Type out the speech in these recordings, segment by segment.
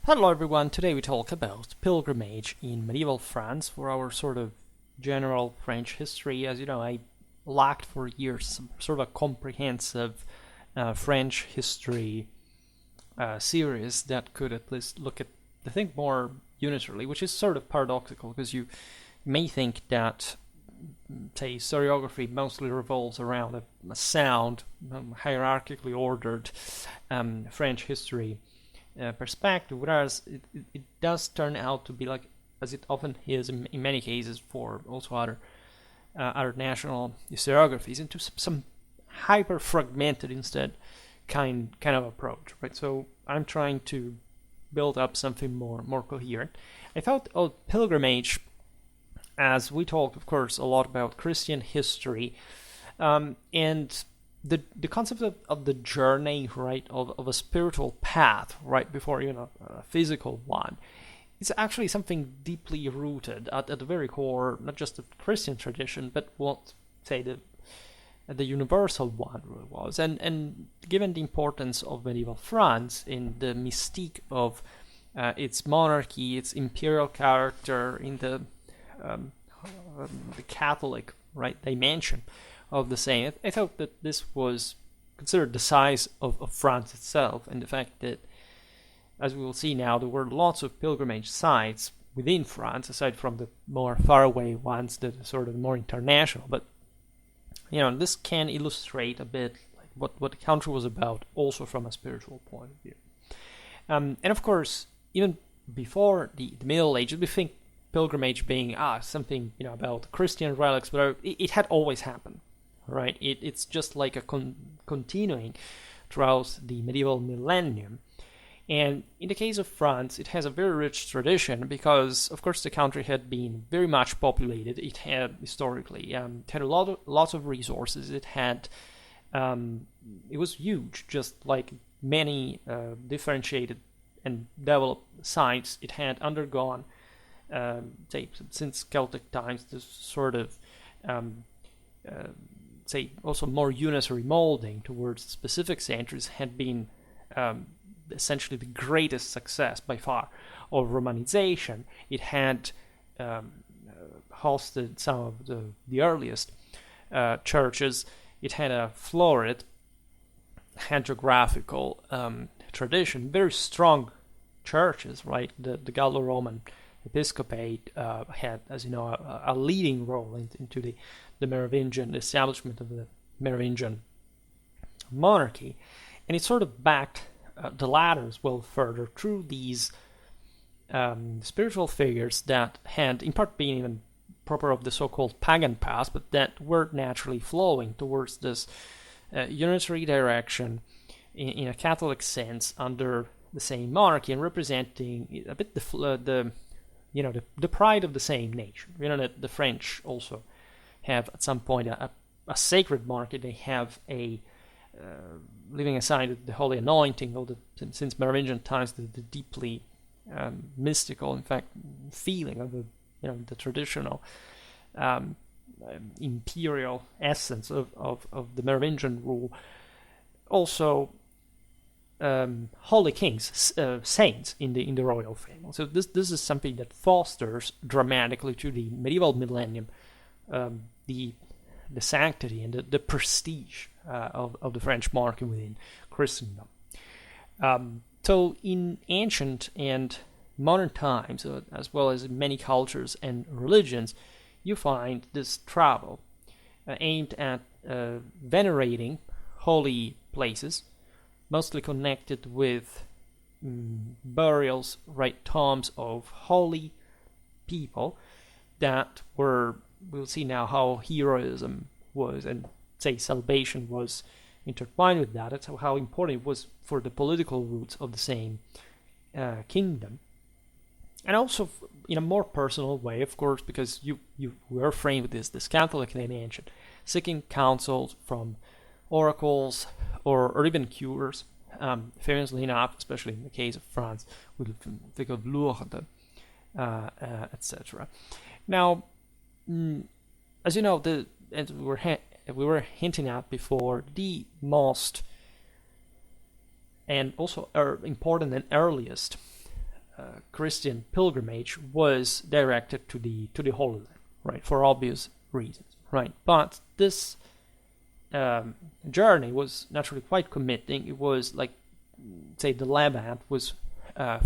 Hello everyone, today we talk about pilgrimage in medieval France for our sort of general French history. As you know, I lacked for years some sort of a comprehensive French history series that could at least look at the thing more unitarily, which is sort of paradoxical because you may think that, say, historiography mostly revolves around a sound, hierarchically ordered French history perspective, whereas it does turn out to be like, as it often is in many cases for also other national historiographies, into some hyper fragmented instead kind of approach, right? So I'm trying to build up something more coherent. I thought of pilgrimage, as we talked, of course, a lot about Christian history, and the concept of the journey, right, of a spiritual path, right, before a physical one, is actually something deeply rooted at the very core, not just the Christian tradition, but what, say, the universal one really was. And given the importance of medieval France in the mystique of its monarchy, its imperial character, in um, the Catholic, right, dimension of the same, I thought that this was considered the size of France itself, and the fact that, as we will see now, there were lots of pilgrimage sites within France, aside from the more faraway ones that are sort of more international. But this can illustrate a bit like what the country was about, also from a spiritual point of view. And of course, even before the Middle Ages, we think pilgrimage being something about Christian relics, but it had always happened, right? It's just like a continuing throughout the medieval millennium. And in the case of France, it has a very rich tradition because, of course, the country had been very much populated. It had historically, it had lots of resources. It was huge, just like many differentiated and developed sites. It had undergone, say, since Celtic times, this sort of say, also more unitary molding towards specific centuries had been essentially the greatest success by far of Romanization. It had hosted some of the earliest churches. It had a florid hagiographical tradition, very strong churches, right? The Gallo-Roman episcopate had, as you know, a leading role into the Merovingian establishment of the Merovingian monarchy, and it sort of backed the latter as well further through these spiritual figures that had, in part, been even proper of the so-called pagan past, but that were naturally flowing towards this unitary direction in a Catholic sense under the same monarchy, and representing a bit the pride of the same nation. That the French also have at some point a sacred monarchy. They have a leaving aside the holy anointing, or since Merovingian times, the deeply mystical, in fact, feeling of the traditional imperial essence of the Merovingian rule. Also, holy kings, saints in the royal family. So this is something that fosters dramatically through the medieval millennium the sanctity and the prestige of the French monarchy within Christendom. So in ancient and modern times, as well as in many cultures and religions, you find this travel aimed at venerating holy places, mostly connected with burials, right, tombs of holy people that were, we'll see now how heroism was, and say salvation was intertwined with that. That's how important it was for the political roots of the same kingdom. And also in a more personal way, of course, because you were framed with this Catholic dimension, seeking counsels from oracles or even cures. Famously enough, especially in the case of France, we think of Lourdes, etc. Now, as you know, as we were hinting at before, the most and also important and earliest Christian pilgrimage was directed to the Holy Land, right? For obvious reasons, right? But this journey was naturally quite committing. It was like, say, the Levant was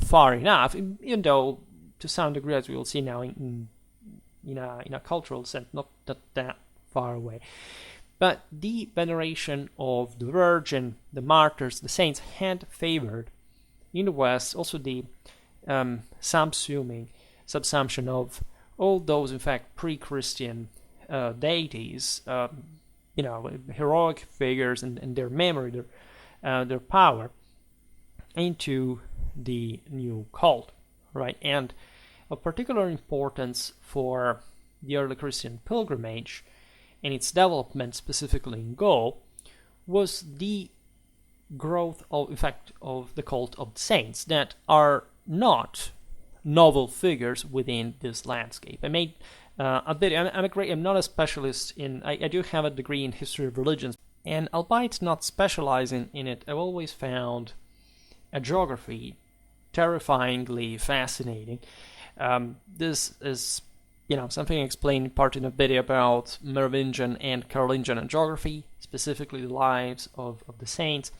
far enough, even though to some degree, as we will see now, in a cultural sense, not that far away. But the veneration of the Virgin, the martyrs, the saints had favored in the West also the subsumption of all those, in fact, pre-Christian deities, heroic figures and their memory, their power, into the new cult, right? And of particular importance for the early Christian pilgrimage and its development, specifically in Gaul, was the growth of, in fact, of the cult of the saints that are not novel figures within this landscape. I made I'm not a specialist in. I do have a degree in history of religions, and albeit not specializing in it, I've always found a geography terrifyingly fascinating. This is, something I explained in part in a video about Merovingian and Carolingian geography, specifically the lives of the saints,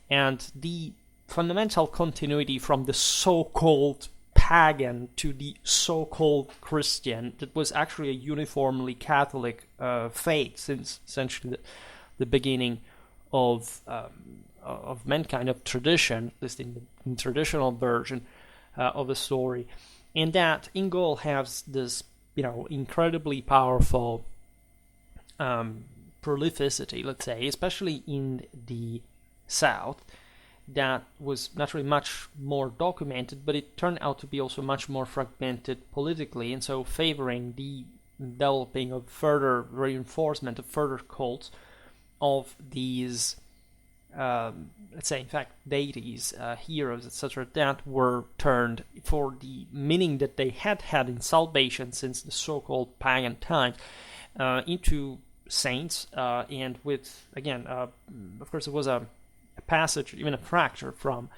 and the fundamental continuity from the so-called pagan to the so-called Christian that was actually a uniformly Catholic faith since essentially the beginning of mankind, of tradition, at least in the traditional version of the story, and that in Gaul has this incredibly powerful prolificity, let's say, especially in the south, that was naturally much more documented, but it turned out to be also much more fragmented politically, and so favoring the developing of further reinforcement of further cults of these, let's say, in fact, deities, heroes, etc., that were turned for the meaning that they had in salvation since the so-called pagan times into saints, and with, again, of course, it was a passage, even a fracture from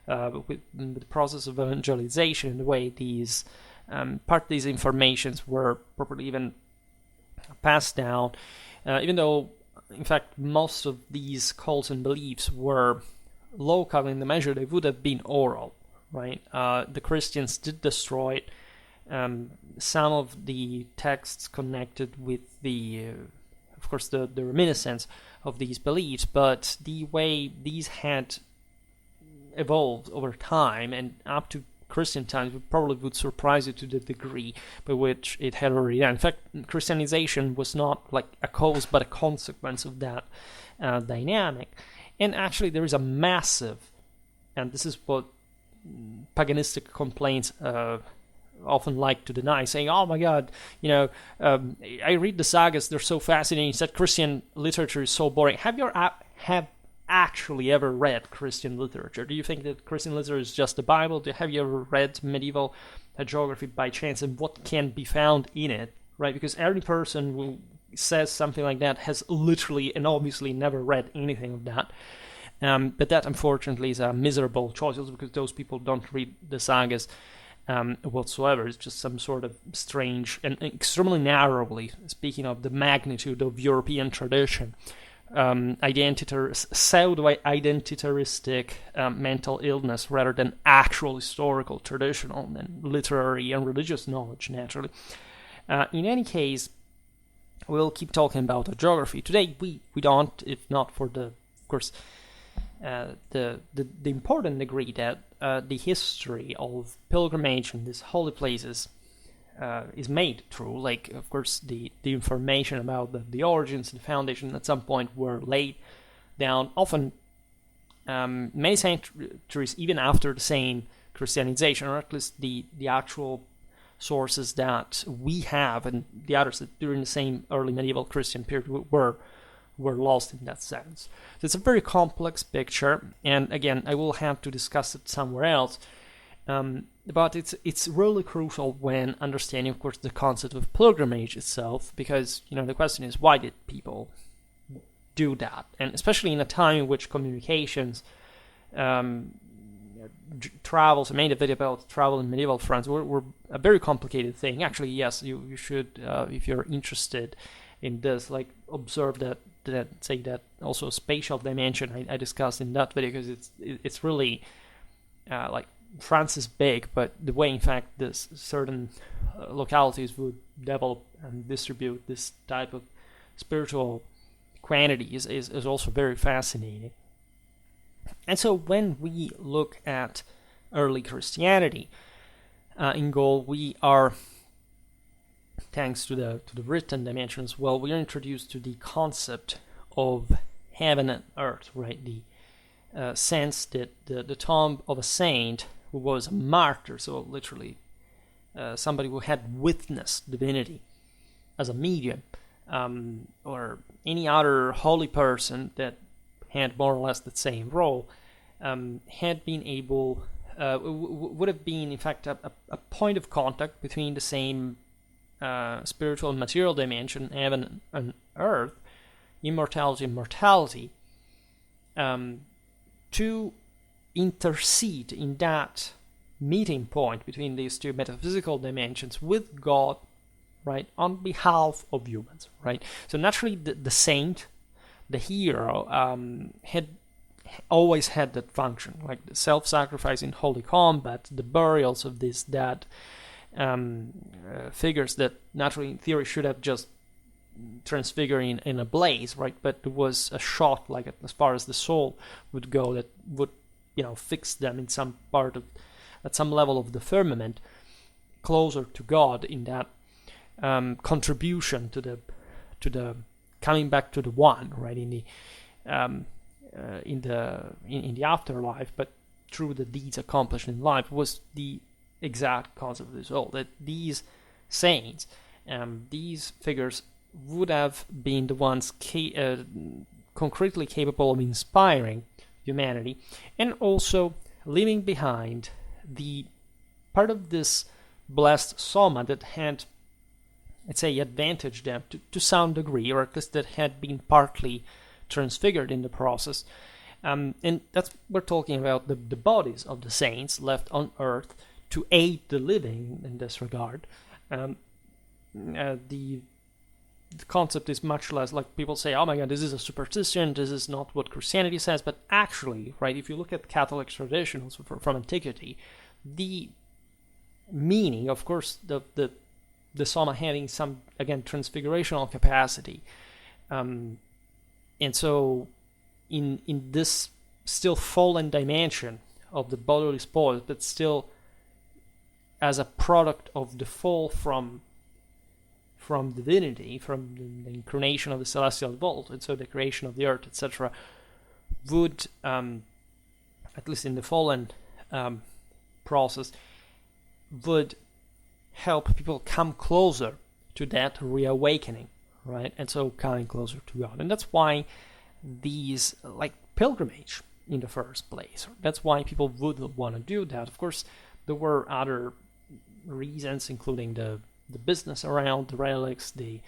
with the process of evangelization, in the way these part of these informations were properly even passed down, even though, in fact, most of these cults and beliefs were local in the measure they would have been oral, right? The Christians did destroy it. Some of the texts connected with the, of course, the reminiscence of these beliefs, but the way these had evolved over time and up to Christian times probably would surprise you to the degree by which it had already done. In fact, Christianization was not like a cause but a consequence of that dynamic. And actually there is a massive, and this is what paganistic complaints often like to deny, saying, oh my god, I read the sagas, they're so fascinating, that Christian literature is so boring. Have actually ever read Christian literature? Do you think that Christian literature is just the Bible? Have you ever read medieval geography by chance, and what can be found in it, right? Because every person who says something like that has literally and obviously never read anything of that. But that, unfortunately, is a miserable choice, also because those people don't read the sagas whatsoever. It's just some sort of strange and extremely narrowly, speaking of the magnitude of European tradition, pseudo-identitaristic mental illness rather than actual historical, traditional, and literary and religious knowledge, naturally. In any case, we'll keep talking about geography. Today, we don't, if not for the, of course, the important degree that the history of pilgrimage and these holy places is made through. Like, of course, the information about the origins and the foundation at some point were laid down, often many centuries even after the same Christianization, or at least the actual sources that we have and the others that during the same early medieval Christian period were lost in that sense. So it's a very complex picture, and again, I will have to discuss it somewhere else. But it's really crucial when understanding, of course, the concept of pilgrimage itself, because the question is, why did people do that? And especially in a time in which communications travels, I made a video about travel in medieval France, were a very complicated thing. Actually, yes, you should, if you're interested in this, like observe that say that also spatial dimension I discussed in that video, because it's really like France is big, but the way in fact this certain localities would develop and distribute this type of spiritual quantities is also very fascinating. And so when we look at early Christianity in Gaul, we are, thanks to the written dimensions, well, we are introduced to the concept of heaven and earth, right? The sense that the tomb of a saint who was a martyr, so literally somebody who had witnessed divinity as a medium, or any other holy person that had more or less the same role, had been able, would have been in fact a point of contact between the same spiritual and material dimension, heaven and earth, immortality and mortality, to intercede in that meeting point between these two metaphysical dimensions with God, right, on behalf of humans, right? So naturally the saint, the hero, had always had that function, like the self-sacrifice in holy combat, the burials of these dead figures that naturally in theory should have just transfigured in a blaze, right? But there was a shot, like as far as the soul would go, that would, fix them in some part of, at some level of the firmament, closer to God in that contribution to the coming back to the one, right, in the afterlife, but through the deeds accomplished in life, was the exact cause of this all. That these saints, these figures, would have been the ones concretely capable of inspiring humanity, and also leaving behind the part of this blessed soma that had, let's say, advantaged them to some degree, or at least that had been partly transfigured in the process. And that's, we're talking about the bodies of the saints left on earth to aid the living in this regard. The concept is much less like people say, oh my god, this is a superstition, this is not what Christianity says. But actually, right, if you look at Catholic traditions from antiquity, the meaning, of course, the soma having some, again, transfigurational capacity, and so in this still fallen dimension of the bodily spoils, but still as a product of the fall from divinity, from the incarnation of the celestial vault, and so the creation of the earth, etc., would, at least in the fallen process, would help people come closer to that reawakening, right? And so coming closer to God. And that's why these, like pilgrimage in the first place, that's why people would want to do that. Of course, there were other reasons, including the business around the relics, the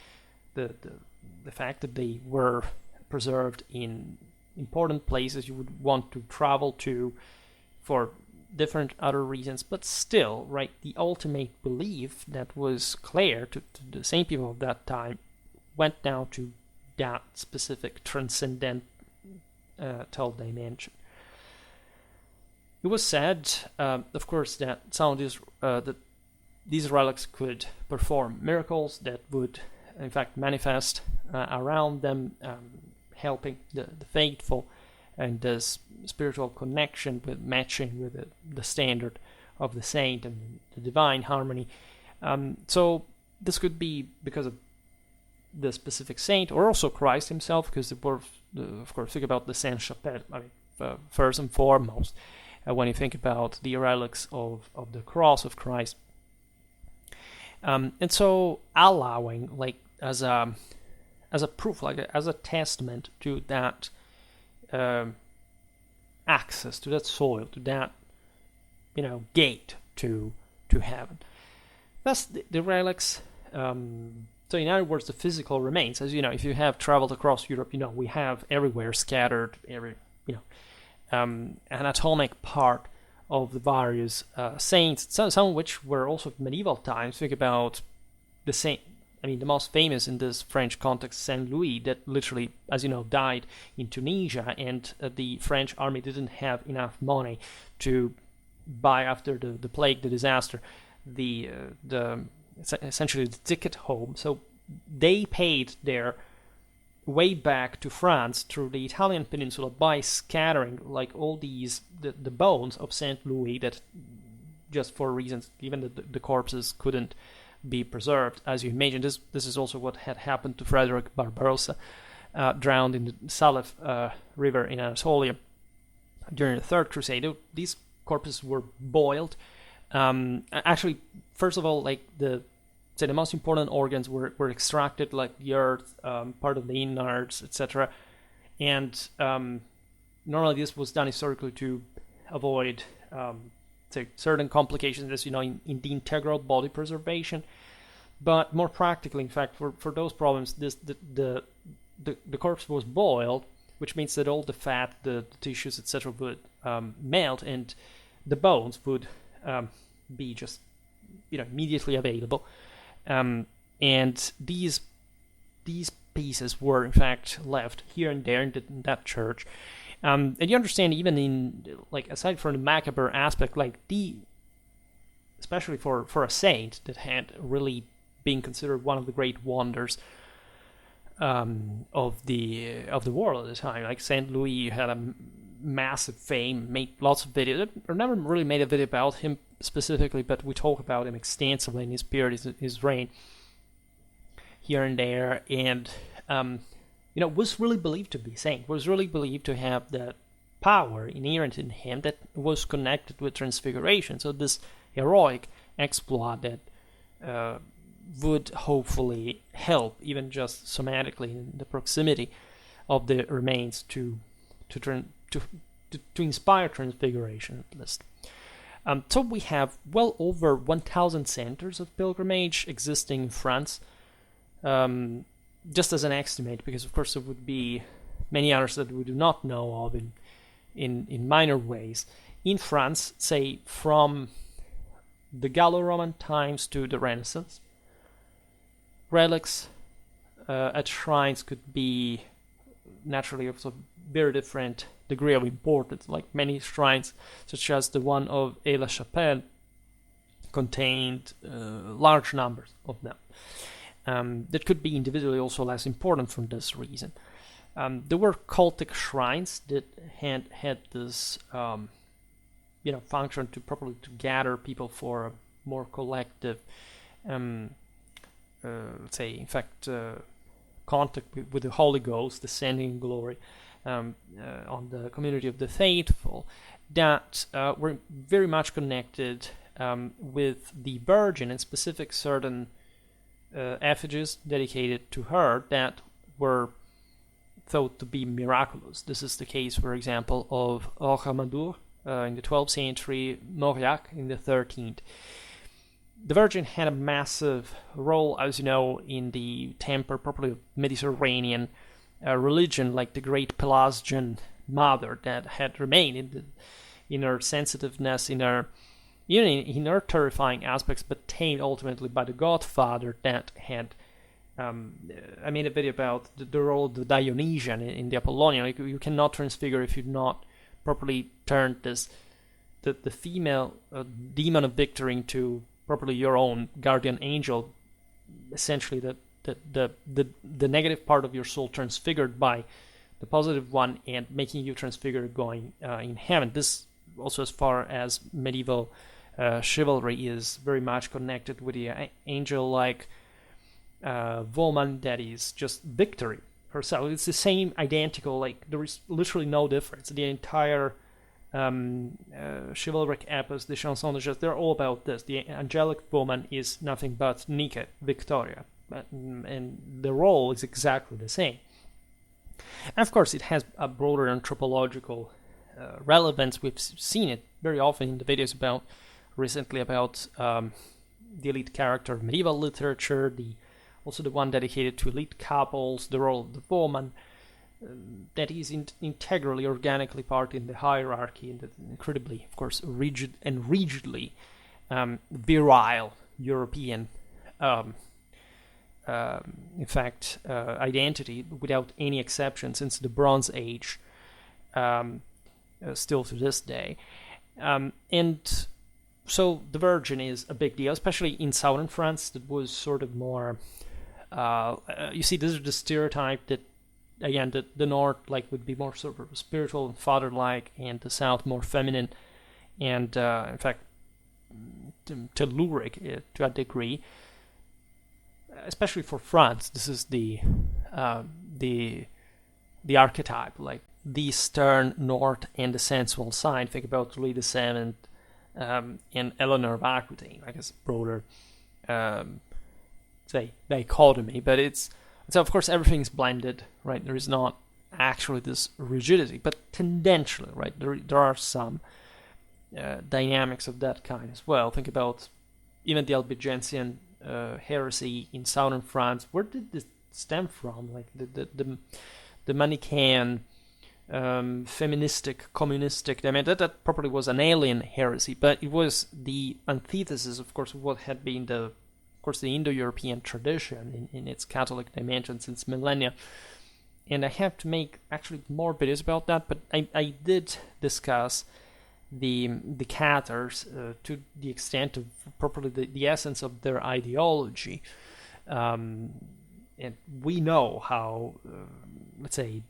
fact that they were preserved in important places you would want to travel to for different other reasons. But still, right, the ultimate belief that was clear to the same people of that time went down to that specific transcendental dimension. It was said, of course, that some of these these relics could perform miracles that would, in fact, manifest around them, helping the faithful, and this spiritual connection with matching with the standard of the saint and the divine harmony. So this could be because of the specific saint, or also Christ himself, because of course, think about the Sainte-Chapelle. I mean, first and foremost, when you think about the relics of the cross of Christ. And so allowing, like, as a proof, like as a testament to that access to that soil, to that gate to heaven. That's the relics. So in other words, the physical remains, as if you have traveled across Europe, we have everywhere scattered every anatomic part of the various saints, some of which were also medieval times. Think about the saint. I mean, the most famous in this French context, Saint Louis, that literally, as you know, died in Tunisia, and the French army didn't have enough money to buy, after the plague, the disaster, the essentially the ticket home. So they paid their way back to France through the Italian peninsula by scattering like all these the bones of Saint Louis, that just for reasons even the corpses couldn't be preserved. As you imagine, this is also what had happened to Frederick Barbarossa, drowned in the Salif river in Anatolia during the Third Crusade. These corpses were boiled. Actually, first of all, like the most important organs were extracted, like the earth, part of the innards, etc. And normally this was done historically to avoid certain complications, as you know, in the integral body preservation. But more practically, in fact, for those problems, the corpse was boiled, which means that all the fat, the tissues, etc., would melt, and the bones would be just immediately available. And these pieces were in fact left here and there in that church. And you understand, even in, like, aside from the macabre aspect, like especially for a saint that had really been considered one of the great wonders of the world at the time. Like Saint Louis had a massive fame, made lots of videos. I never really made a video about him specifically, but we talk about him extensively in his period, his reign, here and there, and was really believed to be a saint, was really believed to have that power inherent in him that was connected with transfiguration. So this heroic exploit that would hopefully help, even just somatically, in the proximity of the remains to inspire transfiguration, at least. So we have well over 1,000 centers of pilgrimage existing in France. Just as an estimate, because of course there would be many others that we do not know of in minor ways. In France, say from the Gallo-Roman times to the Renaissance, relics at shrines could be naturally of a very different degree of importance. Like many shrines, such as the one of Aix-la-Chapelle, contained large numbers of them. That could be individually also less important for this reason. There were cultic shrines that had this, function to properly to gather people for a more collective, let's say, in fact, contact with the Holy Ghost, descending in glory on the community of the faithful, that were very much connected with the Virgin, and specific certain effigies dedicated to her that were thought to be miraculous. This is the case, for example, of Rocamadour in the 12th century, Mauriac in the 13th. The Virgin had a massive role, as you know, in the temper, properly of Mediterranean religion, like the great Pelagian mother that had remained in her sensitiveness, in her terrifying aspects, but tamed ultimately by the Godfather that had. I made a video about the role of the Dionysian in the Apollonian. Like, you cannot transfigure if you've not properly turned the female demon of victory into properly your own guardian angel. Essentially, the negative part of your soul transfigured by the positive one, and making you transfigured going in heaven. This also, as far as medieval chivalry, is very much connected with the angel-like woman that is just victory herself. It's the same, identical, like there is literally no difference. The entire chivalric epos, the Chanson de Geste, they're all about this. The angelic woman is nothing but Nike, Victoria, and the role is exactly the same. And of course, it has a broader anthropological relevance. We've seen it very often in the videos recently about the elite character of medieval literature, also the one dedicated to elite couples, the role of the woman, that is integrally, organically part in the hierarchy, and the incredibly, of course, rigidly virile European, in fact, identity, without any exception, since the Bronze Age, still to this day. And so the Virgin is a big deal, especially in southern France. That was sort of more, you see, this is the stereotype that, again, the north would be more sort of spiritual and father-like, and the south more feminine, and in fact telluric to a degree. Especially for France, this is the archetype, like the stern north and the sensual side. Think about Louis VII and Eleanor of Aquitaine, like as a broader say dichotomy, but it's so of course everything's blended, right? There is not actually this rigidity, but tendentially, right? There are some dynamics of that kind as well. Think about even the Albigensian heresy in southern France. Where did this stem from? Like the Manichaean, feministic, communistic. I mean, that probably was an alien heresy, but it was the antithesis, of course, of what had been the Indo-European tradition in its Catholic dimension since millennia. And I have to make actually more videos about that, but I did discuss the Cathars to the extent of properly the essence of their ideology. And we know how, let's say,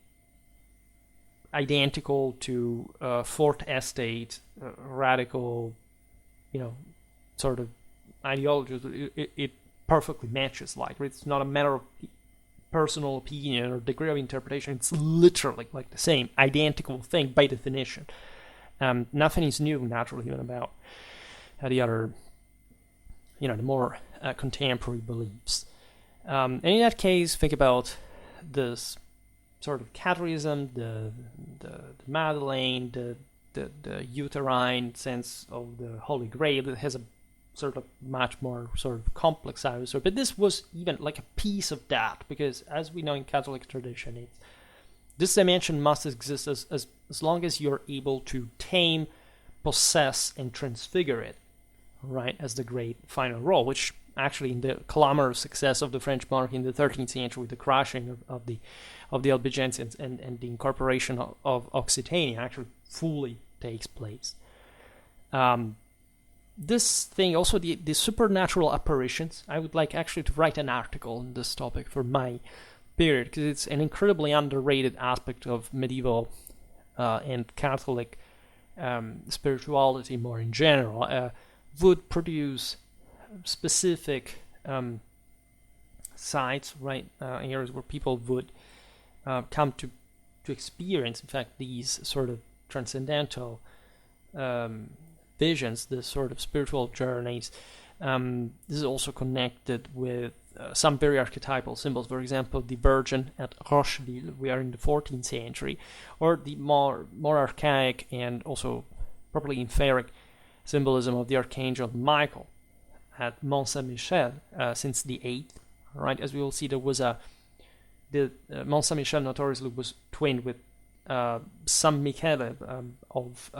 identical to Fourth Estate, radical, sort of ideology, it perfectly matches. Like, it's not a matter of personal opinion or degree of interpretation. It's literally like the same, identical thing by definition. Nothing is new, naturally, even about the other, the more contemporary beliefs. And in that case, think about this sort of Catholicism, the Madeleine, the uterine sense of the Holy Grail that has a sort of much more sort of complex side. But this was even like a piece of that, because as we know in Catholic tradition, this dimension must exist as long as you're able to tame, possess, and transfigure it, right, as the great final role, which actually in the clamorous success of the French monarchy in the 13th century, with the crushing of the Albigensians and the incorporation of Occitania actually fully takes place. This thing, also the supernatural apparitions, I would like actually to write an article on this topic for my period, because it's an incredibly underrated aspect of medieval and Catholic spirituality more in general. Would produce specific sites, right, areas where people would come to experience, in fact, these sort of transcendental visions, this sort of spiritual journeys. This is also connected with some very archetypal symbols. For example, the Virgin at Rocheville, we are in the 14th century, or the more archaic and also properly inferic symbolism of the Archangel Michael at Mont Saint-Michel since the 8th. Right, as we will see, there was the Mont Saint-Michel notoriously was twinned with San Michele of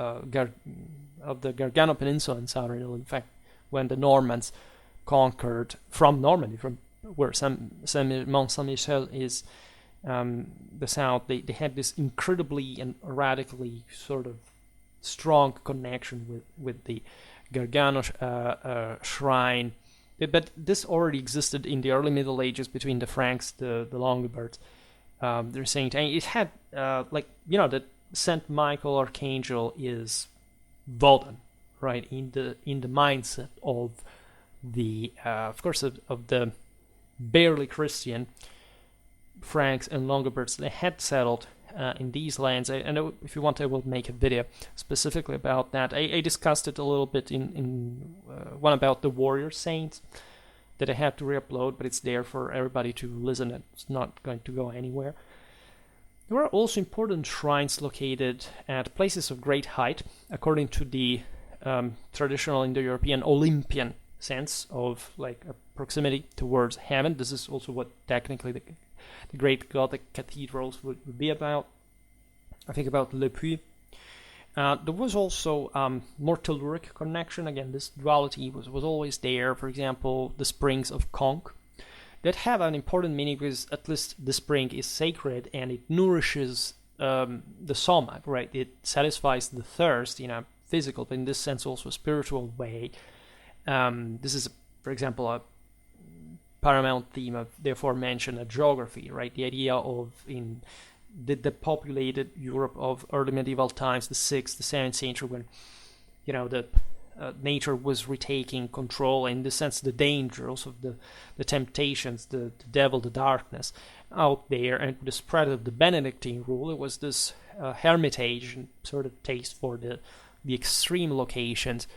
the Gargano Peninsula in southern Italy. In fact, when the Normans conquered from Normandy, from where Mont Saint-Michel is, the south, they had this incredibly and radically sort of strong connection with the Gargano shrine. But this already existed in the early Middle Ages between the Franks, the Longobards. They're saying it had that Saint Michael Archangel is Woden, right, in the mindset of the of course of the barely Christian Franks and Longobards. They had settled in these lands. I know, if you want, I will make a video specifically about that. I discussed it a little bit in one about the warrior saints that I have to re-upload, but it's there for everybody to listen. It's not going to go anywhere. There are also important shrines located at places of great height, according to the traditional Indo-European Olympian sense of like a proximity towards heaven. This is also what technically the great Gothic cathedrals would be about. I think about Le Puy. There was also more telluric connection. Again, this duality was always there. For example, the springs of Conques that have an important meaning because at least the spring is sacred and it nourishes the stomach, right? It satisfies the thirst in a physical, but in this sense also a spiritual way. This is, for example, a paramount theme of the aforementioned geography, right? The idea of in the populated Europe of early medieval times, the 6th, the 7th century, when the nature was retaking control, in the sense the dangers of the temptations, the devil, the darkness out there, and the spread of the Benedictine rule. It was this hermitage and sort of taste for the extreme locations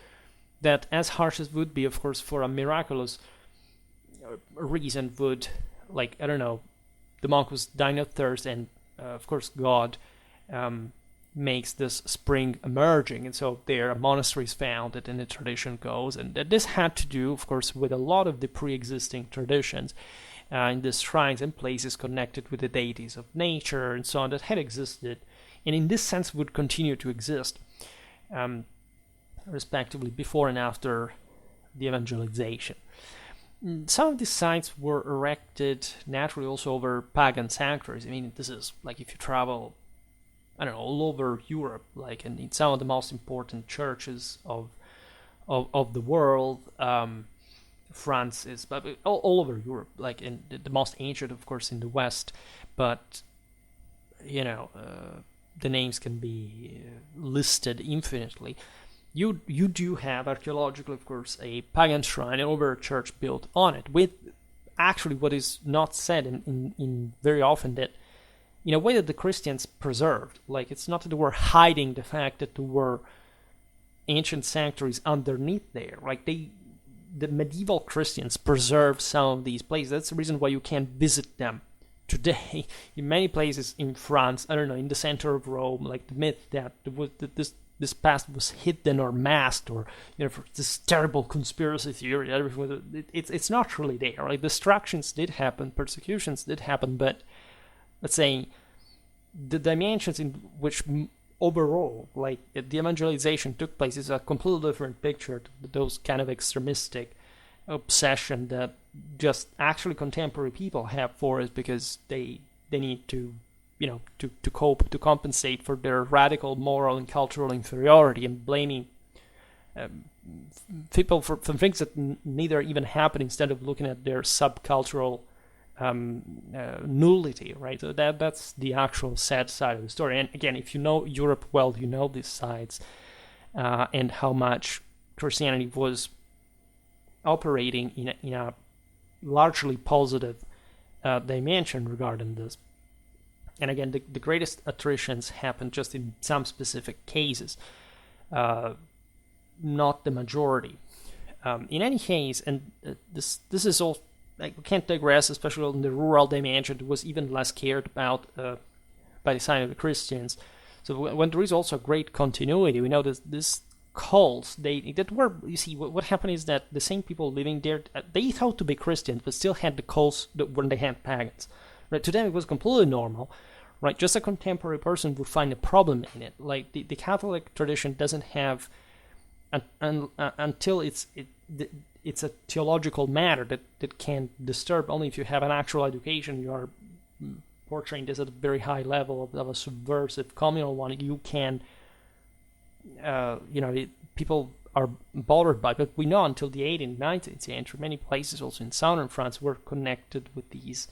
that, as harsh as would be, of course, for a miraculous reason, would, like, I don't know, the monk was dying of thirst, and of course God makes this spring emerging, and so there a monastery is founded, and the tradition goes, and this had to do, of course, with a lot of the pre-existing traditions in the shrines and places connected with the deities of nature and so on that had existed, and in this sense would continue to exist, respectively, before and after the evangelization. Some of these sites were erected naturally also over pagan sanctuaries. I mean, this is like if you travel, I don't know, all over Europe, like in some of the most important churches of the world. France is, but all over Europe, like in the most ancient, of course, in the West, but the names can be listed infinitely. You do have archaeologically, of course, a pagan shrine and over a church built on it, with actually what is not said in very often, that in a way that the Christians preserved. Like, it's not that they were hiding the fact that there were ancient sanctuaries underneath there. Like, the medieval Christians preserved some of these places. That's the reason why you can't visit them today in many places in France. I don't know, in the center of Rome, like the myth that this past was hidden or masked, or for this terrible conspiracy theory, everything. It's not really there. Like, destructions did happen, persecutions did happen, but let's say the dimensions in which overall, like, the evangelization took place is a completely different picture to those kind of extremistic obsession that just actually contemporary people have for it, because they need to to cope, to compensate for their radical moral and cultural inferiority, and blaming people for things that neither even happen, instead of looking at their subcultural nullity, right? So that's the actual sad side of the story. And again, if you know Europe well, you know these sides and how much Christianity was operating in a largely positive dimension regarding this. And again, the greatest attritions happen just in some specific cases, not the majority. In any case, and this is all, like, we can't digress, especially in the rural dimension. It was even less cared about by the side of the Christians. So when there is also great continuity, we know that this cults, that were, you see, what happened is that the same people living there, they thought to be Christians, but still had the cults when they had pagans. Right? To them, it was completely normal. Right? Just a contemporary person would find a problem in it. Like, the Catholic tradition doesn't have, until it's a theological matter that can disturb. Only if you have an actual education, you are portraying this at a very high level of a subversive communal one, you can, people are bothered by it. But we know until the 18th, 19th century, many places also in southern France were connected with these.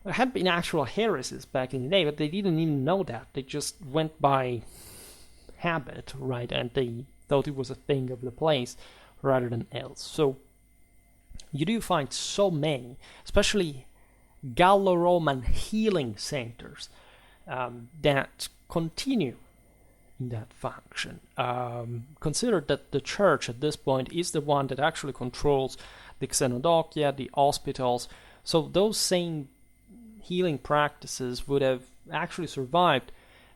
There had been actual heresies back in the day, but they didn't even know that. They just went by habit, right? And they thought it was a thing of the place rather than else. So you do find so many, especially Gallo-Roman healing centers that continue in that function. Consider that the church at this point is the one that actually controls the xenodochia, the hospitals. So those same healing practices would have actually survived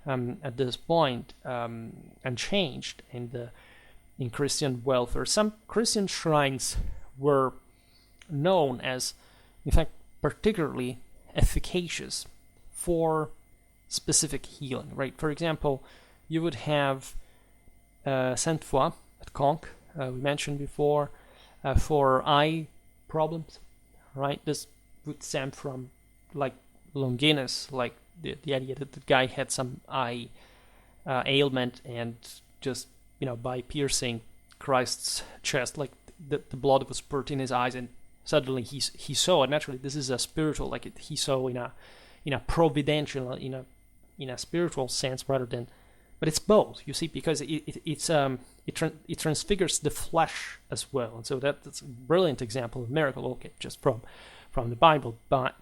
at this point unchanged in Christian welfare. Some Christian shrines were known as, in fact, particularly efficacious for specific healing, right? For example, you would have Sainte Foy at Conques, we mentioned before, for eye problems, right? This would stem from like Longinus, like the idea that the guy had some eye ailment, and just by piercing Christ's chest, like the blood was spurting in his eyes, and suddenly he saw. And naturally, this is a spiritual, like he saw in a providential, in a spiritual sense rather than. But it's both, you see, because it transfigures the flesh as well, and so that's a brilliant example of miracle. Okay, just from the Bible, but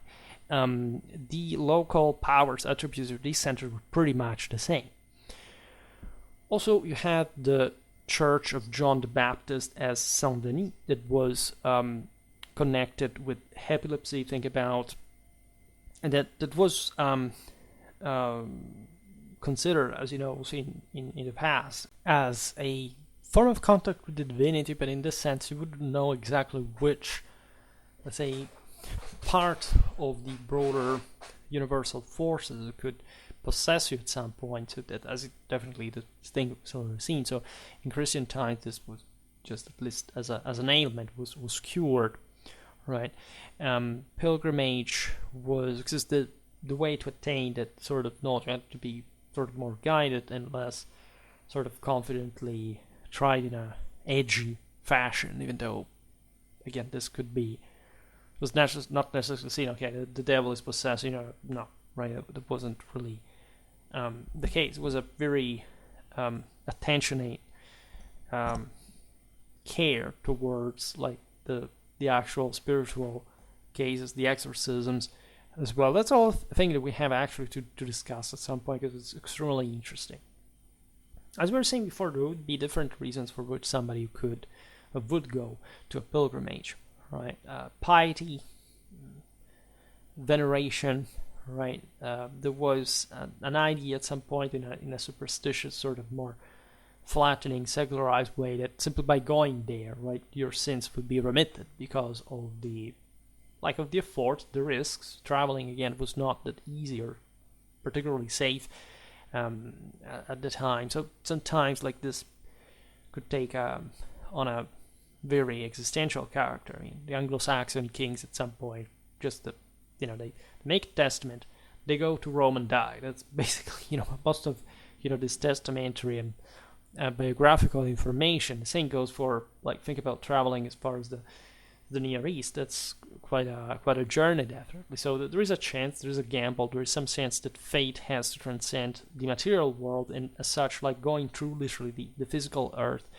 the local powers, attributes of these centers were pretty much the same. Also, you had the Church of John the Baptist as Saint Denis that was connected with epilepsy. Think about, and that was considered, as you know, in the past, as a form of contact with the divinity, but in this sense, you wouldn't know exactly which, let's say, part of the broader universal forces that could possess you at some point. So that, as it definitely the thing was seen. So in Christian times, this was just, at least as an ailment, was cured, right? Pilgrimage was because the way to attain that sort of knowledge had to be sort of more guided and less sort of confidently tried in a edgy fashion, even though, again, this could be, was not necessarily seen, okay, the devil is possessed, no, right, that wasn't really the case. It was a very attentionate care towards, like, the actual spiritual cases, the exorcisms, as well. That's all a thing that we have actually to discuss at some point, because it's extremely interesting. As we were saying before, there would be different reasons for which somebody would go to a pilgrimage, right? Piety, veneration, right? There was an idea at some point in a superstitious, sort of more flattening, secularized way, that simply by going there, right, your sins would be remitted because of the effort, the risks. Traveling, again, was not that easy or particularly safe at the time. So sometimes, like, this could take on a very existential character. I mean, the Anglo-Saxon kings at some point, just they make a testament, they go to Rome and die. That's basically, most of, this testamentary and biographical information. The same goes for, like, think about traveling as far as the Near East. That's quite a journey, definitely. So there is a chance, there is a gamble, there is some sense that fate has to transcend the material world, and as such, like, going through literally the physical earth,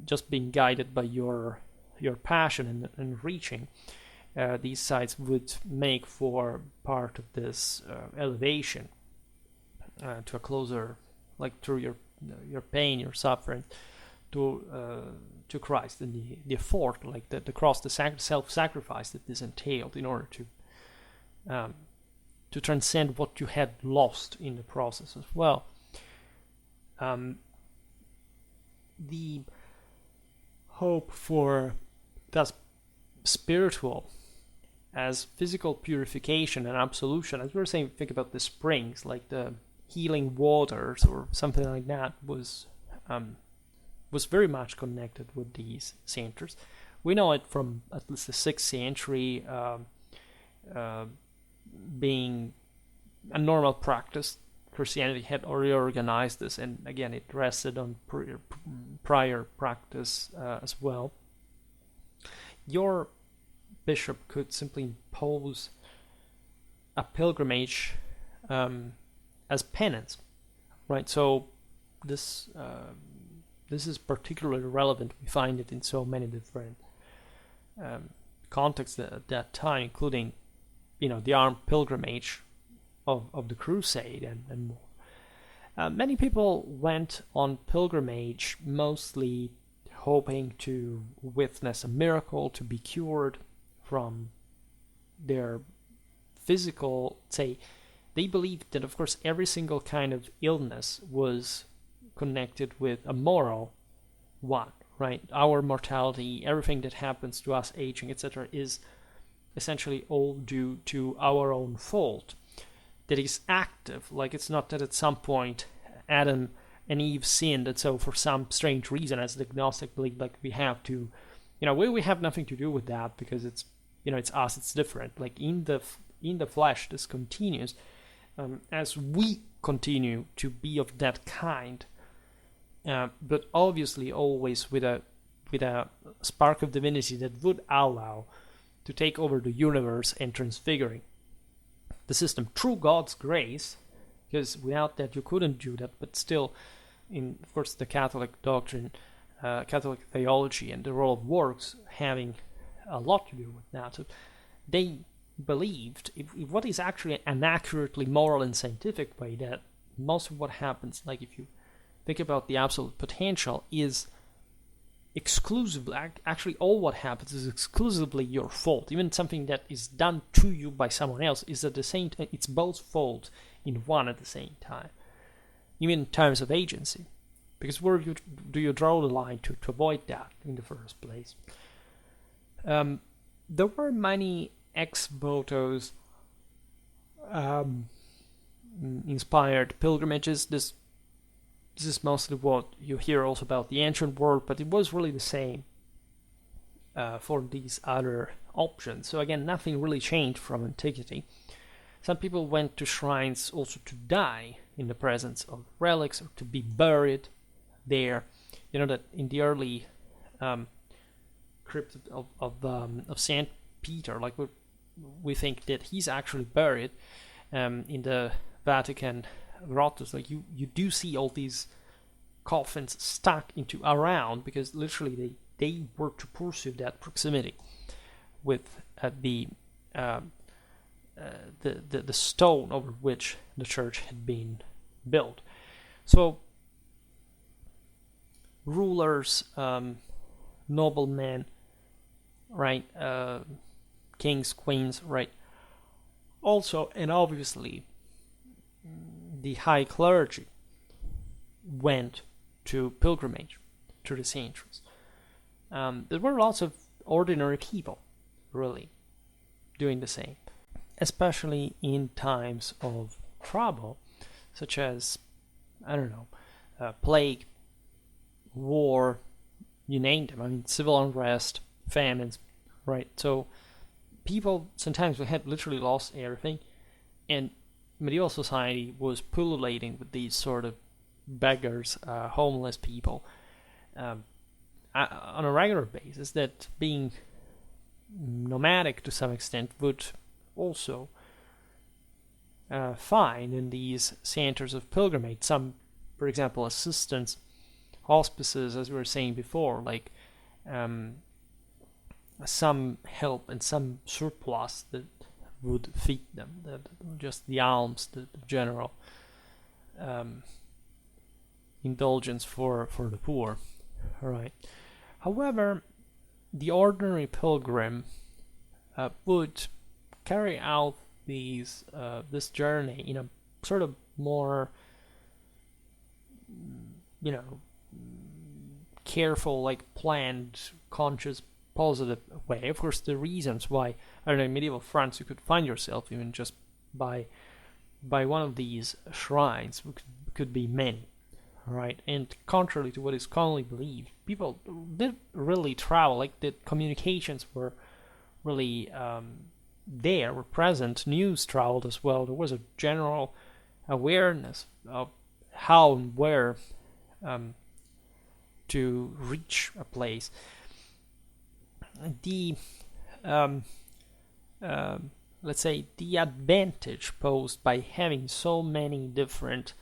just being guided by your passion and reaching these sites would make for part of this elevation to a closer, like, through your pain, your suffering, to Christ, and the effort, like the cross, the self-sacrifice that this entailed in order to transcend what you had lost in the process as well. The hope for that spiritual as physical purification and absolution, as we were saying, think about the springs, like the healing waters or something like that, was very much connected with these centers. We know it from at least the 6th century being a normal practice. Christianity had already organized this, and again, it rested on prior practice as well. Your bishop could simply impose a pilgrimage as penance, right? So this is particularly relevant. We find it in so many different contexts at that time, including, the armed pilgrimage of the crusade and more. Many people went on pilgrimage mostly hoping to witness a miracle, to be cured from their physical, say, they believed that, of course, every single kind of illness was connected with a moral one, right? Our mortality, everything that happens to us, aging, etc., is essentially all due to our own fault. That is active. Like, it's not that at some point Adam and Eve sinned, and so for some strange reason, as the agnostic believe, like we have to, we have nothing to do with that because it's, it's us, it's different. Like in the flesh, this continues as we continue to be of that kind, but obviously always with a spark of divinity that would allow to take over the universe and transfiguring the system through God's grace, because without that you couldn't do that. But still, in of course the Catholic doctrine, Catholic theology, and the role of works having a lot to do with that, so they believed, if what is actually an accurately moral and scientific way, that most of what happens, like if you think about the absolute potential, is exclusively, actually all what happens is exclusively your fault. Even something that is done to you by someone else is at the same time, it's both fault in one at the same time, even in terms of agency. Because where do you draw the line to avoid that in the first place? There were many ex votos inspired pilgrimages. This is mostly what you hear also about the ancient world, but it was really the same for these other options. So again, nothing really changed from antiquity. Some people went to shrines also to die in the presence of relics, or to be buried there. You know that in the early crypt of Saint Peter, like we think that he's actually buried in the Vatican grottos. Like you do see all these coffins stuck into around, because literally they were to pursue that proximity with the stone over which the church had been built. So rulers, noblemen, right, kings, queens, right, also, and obviously the high clergy went to pilgrimage to the sanctuaries. There were lots of ordinary people really doing the same, especially in times of trouble, such as, I don't know, plague, war, you name them. I mean, civil unrest, famines, right? So people sometimes had literally lost everything, and medieval society was pullulating with these sort of beggars, homeless people, on a regular basis. That being nomadic to some extent would also find in these centers of pilgrimage some, for example, assistance, hospices, as we were saying before, like some help and some surplus that would feed them, that just the alms, the general indulgence for the poor. All right. However, the ordinary pilgrim would carry out this journey in a sort of more, careful, like planned, conscious, positive way. Of course, the reasons why, I don't know, in medieval France you could find yourself even just by one of these shrines could be many, right? And contrary to what is commonly believed, people did really travel. Like the communications were really were present. News traveled as well. There was a general awareness of how and where to reach a place. The let's say the advantage posed by having so many different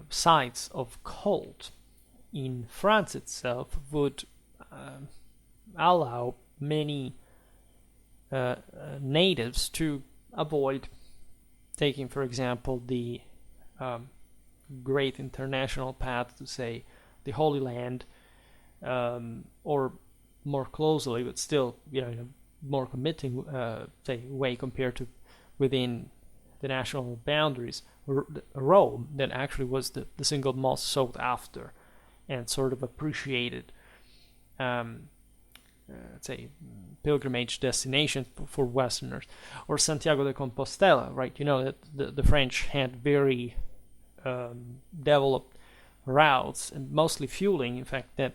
sites of cult in France itself would allow many natives to avoid taking, for example, the great international path to, say, the Holy Land, or more closely, but still, in a more committing, way compared to within the national boundaries, Rome, that actually was the single most sought after and sort of appreciated let's say, pilgrimage destination for Westerners, or Santiago de Compostela, right? You know that the French had very developed routes, and mostly fueling, in fact, that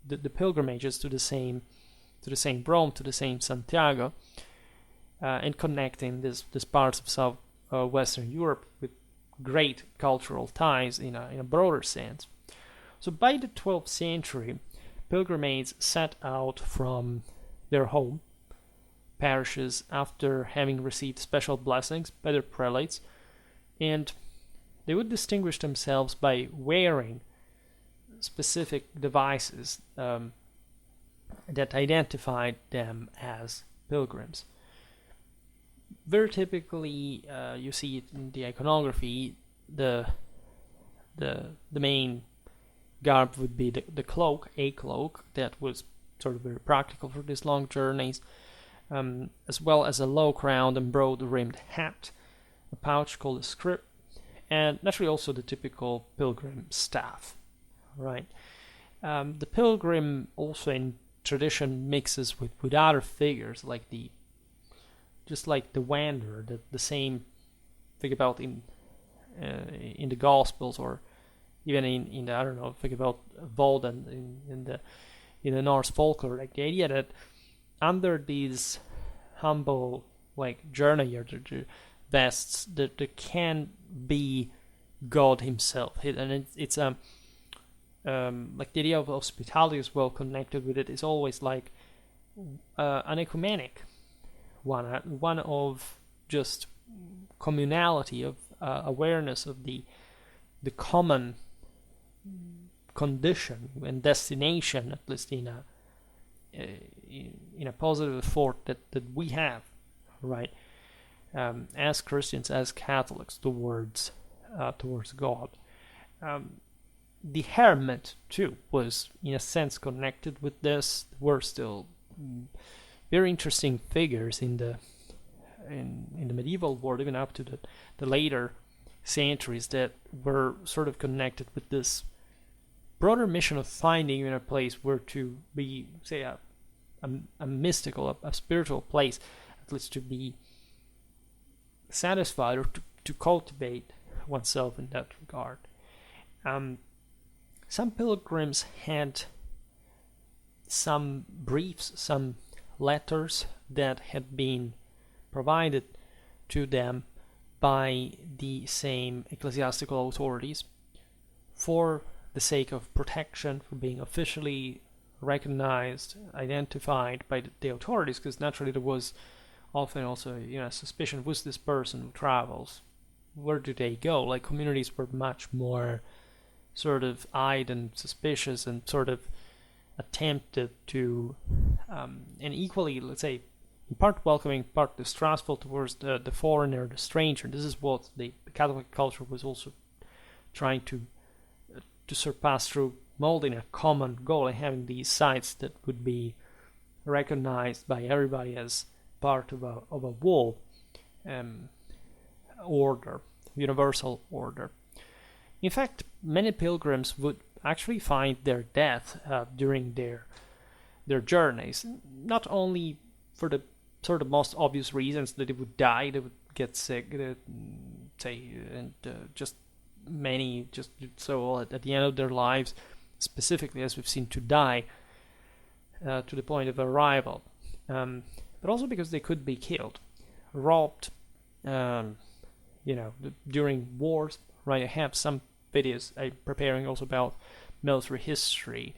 the pilgrimages to the same Rome, to the same Santiago, and connecting this parts of South Western Europe with great cultural ties in a broader sense. So by the 12th century, pilgrimages set out from their home parishes after having received special blessings by their prelates, and they would distinguish themselves by wearing specific devices that identified them as pilgrims. Very typically, you see it in the iconography. The main garb would be the cloak, a cloak that was sort of very practical for these long journeys, as well as a low-crowned and broad-rimmed hat, a pouch called a scrip, and naturally also the typical pilgrim staff. Right. The pilgrim also in tradition mixes with other figures like the wanderer, the same think about in the Gospels, or even in the, I don't know, think about Volden in the Norse folklore, like the idea that under these humble like journeyer vests that there can be God Himself, and it's like the idea of hospitality is well connected with it. Is always like an ecumenic one of just communality, of awareness of the common condition and destination, at least in a positive thought that we have, right, as Christians, as Catholics, towards God. The hermit too was in a sense connected with this. Were still very interesting figures in the medieval world, even up to the later centuries, that were sort of connected with this broader mission of finding in a place where to be, say, a mystical, a spiritual place, at least to be satisfied, or to cultivate oneself in that regard. Some pilgrims had some briefs, some letters that had been provided to them by the same ecclesiastical authorities for the sake of protection, for being officially recognized, identified by the authorities, because naturally there was often also, suspicion, who's this person who travels? Where do they go? Like, communities were much more sort of eyed and suspicious, and sort of attempted to, and equally, let's say, in part welcoming, part distrustful towards the foreigner, the stranger. This is what the Catholic culture was also trying to surpass through molding a common goal and having these sites that would be recognized by everybody as part of a whole order, universal order. In fact, many pilgrims would actually find their death during their journeys, not only for the sort of most obvious reasons that they would die, they would get sick, just many just so at the end of their lives, specifically as we've seen, to die to the point of arrival, but also because they could be killed, robbed, during wars. Right, I have some videos I'm preparing also about military history,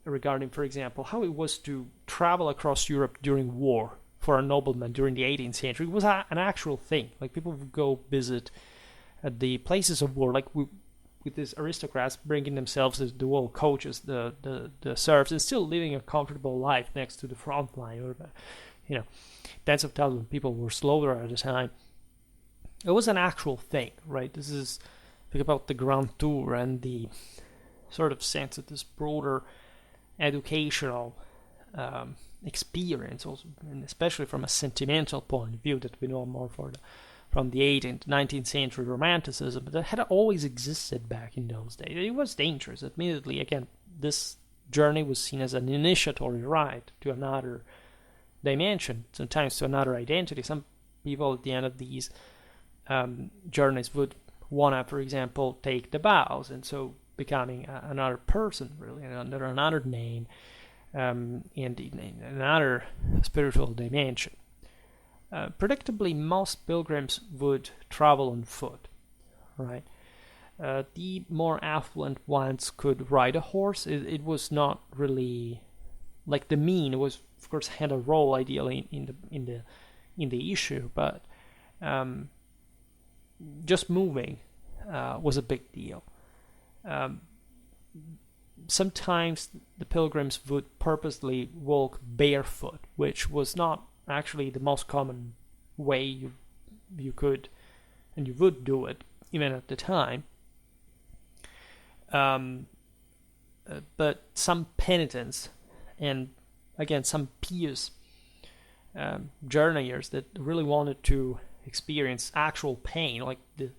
regarding, for example, how it was to travel across Europe during war for a nobleman during the 18th century. It was an actual thing. Like, people would go visit the places of war, like with these aristocrats bringing themselves the whole coaches, the serfs, and still living a comfortable life next to the front line, or tens of thousands of people were slaughtered at the time. It was an actual thing, right? This is, think about the Grand Tour and the sort of sense of this broader educational experience, also, and especially from a sentimental point of view that we know more from the 18th, 19th century Romanticism, but that had always existed back in those days. It was dangerous, admittedly. Again, this journey was seen as an initiatory ride to another dimension, sometimes to another identity. Some people at the end of these journeys would want to, for example, take the vows, and so becoming another person, really, under another name, and in another spiritual dimension. Predictably, most pilgrims would travel on foot, right? The more affluent ones could ride a horse. It was not really like the mean. It was, of course, had a role ideally in the issue, but just moving was a big deal. Sometimes the pilgrims would purposely walk barefoot, which was not actually the most common way you could and you would do it even at the time. But some penitents and again some pious journeyers that really wanted to experience actual pain, like the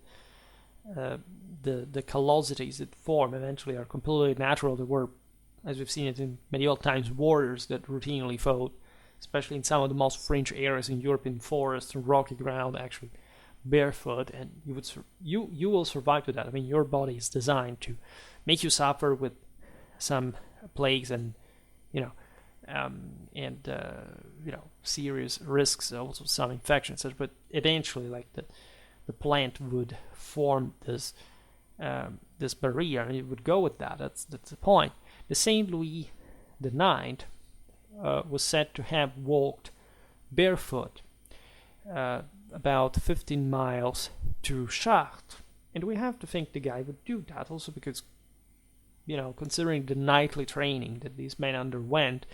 callosities that form eventually are completely natural. There were, as we've seen it in medieval times, warriors that routinely fought, especially in some of the most fringe areas in European forests and rocky ground, actually barefoot, and you will survive to that. I mean, your body is designed to make you suffer with some plagues and serious risks, also some infections, but eventually, like the plant would form this barrier, and it would go with that. That's the point. The Saint Louis IX was said to have walked barefoot about 15 miles to Chartres, and we have to think the guy would do that also because, considering the nightly training that these men underwent,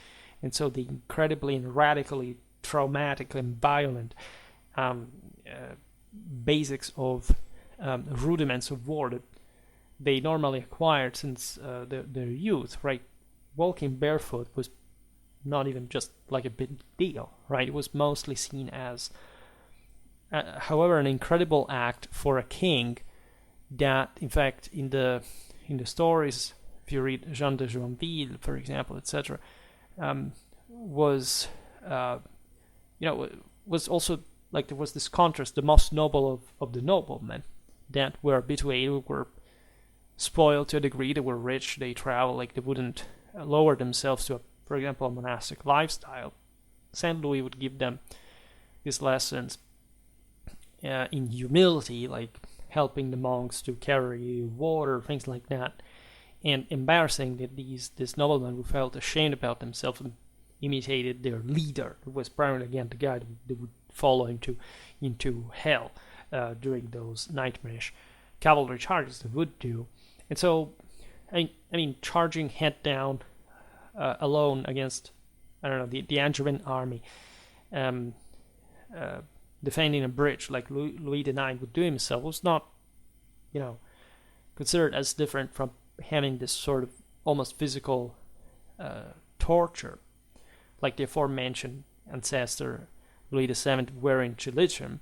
and so the incredibly and radically traumatic and violent basics of rudiments of war that they normally acquired since their youth, right? Walking barefoot was not even just like a big deal, right? It was mostly seen as, however, an incredible act for a king that, in fact, in the stories, if you read Jean de Joinville, for example, etc., was also like there was this contrast. The most noble of the noblemen that were habituated, were spoiled to a degree, they were rich, they traveled, like they wouldn't lower themselves to, for example, a monastic lifestyle. Saint Louis would give them these lessons in humility, like helping the monks to carry water, things like that. And embarrassing that these noblemen who felt ashamed about themselves and imitated their leader, who was primarily again the guy that would follow him into hell during those nightmarish cavalry charges they would do. And so, I mean, charging head down alone against, the Angevin army, defending a bridge like Louis IX would do himself was not, considered as different from having this sort of almost physical torture, like the aforementioned ancestor Louis VII wearing chilichum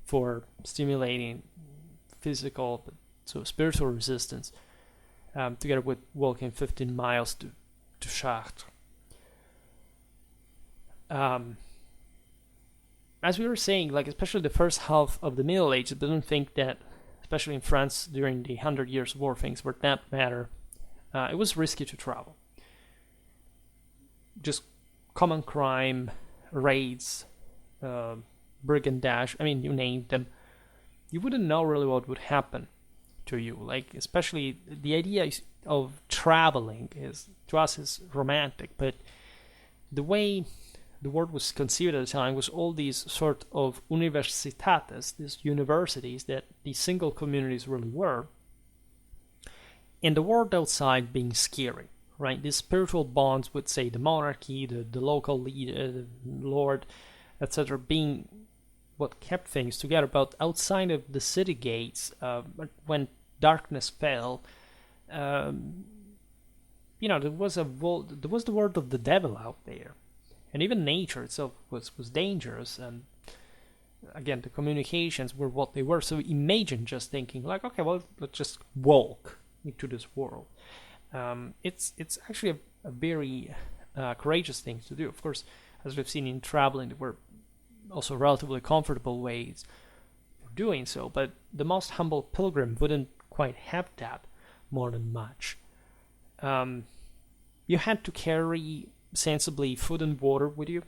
for stimulating physical, so spiritual resistance, together with walking 15 miles to Chartres. As we were saying, like especially the first half of the Middle Ages, I don't think that, especially in France during the 100 Years' War, things were that matter. It was risky to travel. Just common crime, raids, brigandage, you name them. You wouldn't know really what would happen to you. Like, especially the idea of traveling to us is romantic, but the way the word was conceived at the time was all these sort of universitates, these universities that these single communities really were, and the world outside being scary, right? These spiritual bonds with, say, the monarchy, the local leader, the lord, etc., being what kept things together. But outside of the city gates, when darkness fell, there was the world of the devil out there. And even nature itself was dangerous, and again, the communications were what they were. So imagine just thinking like, okay, well, let's just walk into this world. It's actually a very courageous thing to do. Of course, as we've seen in traveling, there were also relatively comfortable ways of doing so, but the most humble pilgrim wouldn't quite have that more than much. You had to carry sensibly food and water with you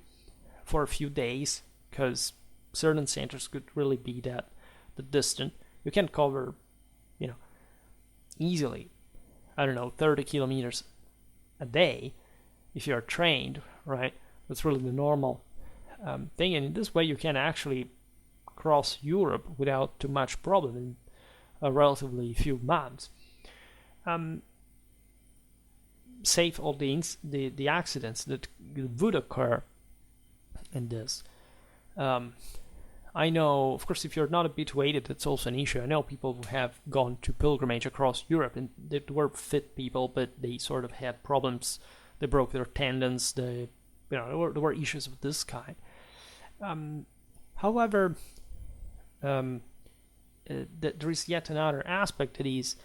for a few days, because certain centers could really be that distant. You can cover, easily, I don't know, 30 kilometers a day if you're trained, right? That's really the normal thing, and in this way you can actually cross Europe without too much problem in a relatively few months. Save all the accidents that would occur in this. I know, of course, if you're not a bit weighted, that's also an issue. I know people who have gone to pilgrimage across Europe, and they were fit people, but they sort of had problems. They broke their tendons. There were issues of this kind. However, there is yet another aspect that is,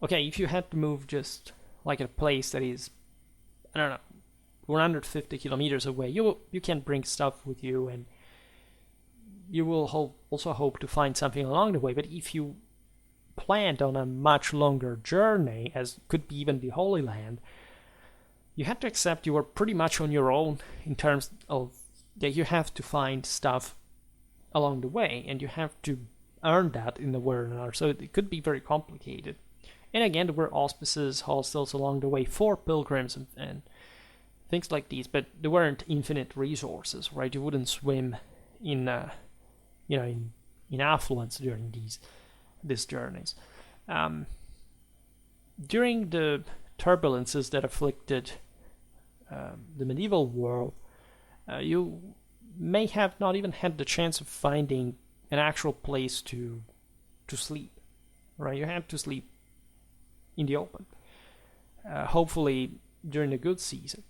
okay, if you had to move just like a place that is, I don't know, 150 kilometers away, you can bring stuff with you, and you will also hope to find something along the way. But if you planned on a much longer journey, as could be even the Holy Land, you had to accept you were pretty much on your own in terms of that you have to find stuff along the way, and you have to earn that in the way or another. So it could be very complicated. And again, there were auspices, hostels along the way for pilgrims and things like these, but there weren't infinite resources, right? You wouldn't swim in in affluence during these journeys. During the turbulences that afflicted the medieval world, you may have not even had the chance of finding an actual place to sleep, right? You had to sleep in the open, hopefully during the good season.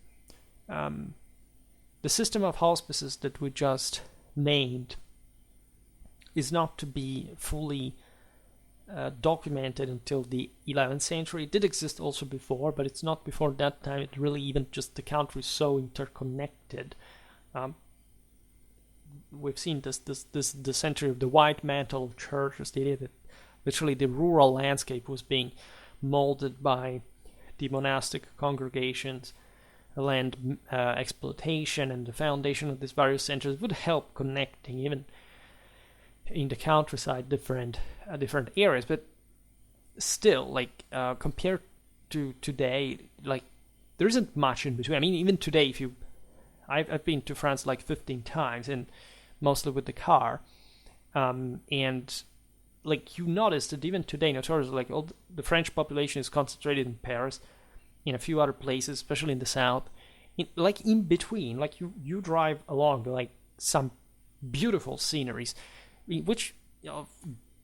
The system of hospices that we just named is not to be fully documented until the 11th century. It did exist also before, but it's not before that time. It really even just the country is so interconnected. We've seen the century of the white mantle of churches. The idea that literally the rural landscape was being molded by the monastic congregations, land exploitation, and the foundation of these various centers would help connecting even in the countryside different areas. But still, like compared to today, like there isn't much in between. I mean, even today, I've been to France like 15 times, and mostly with the car, and like you notice that even today, notoriously, like all the French population is concentrated in Paris, in a few other places, especially in the south. In between, like you drive along like some beautiful sceneries, which of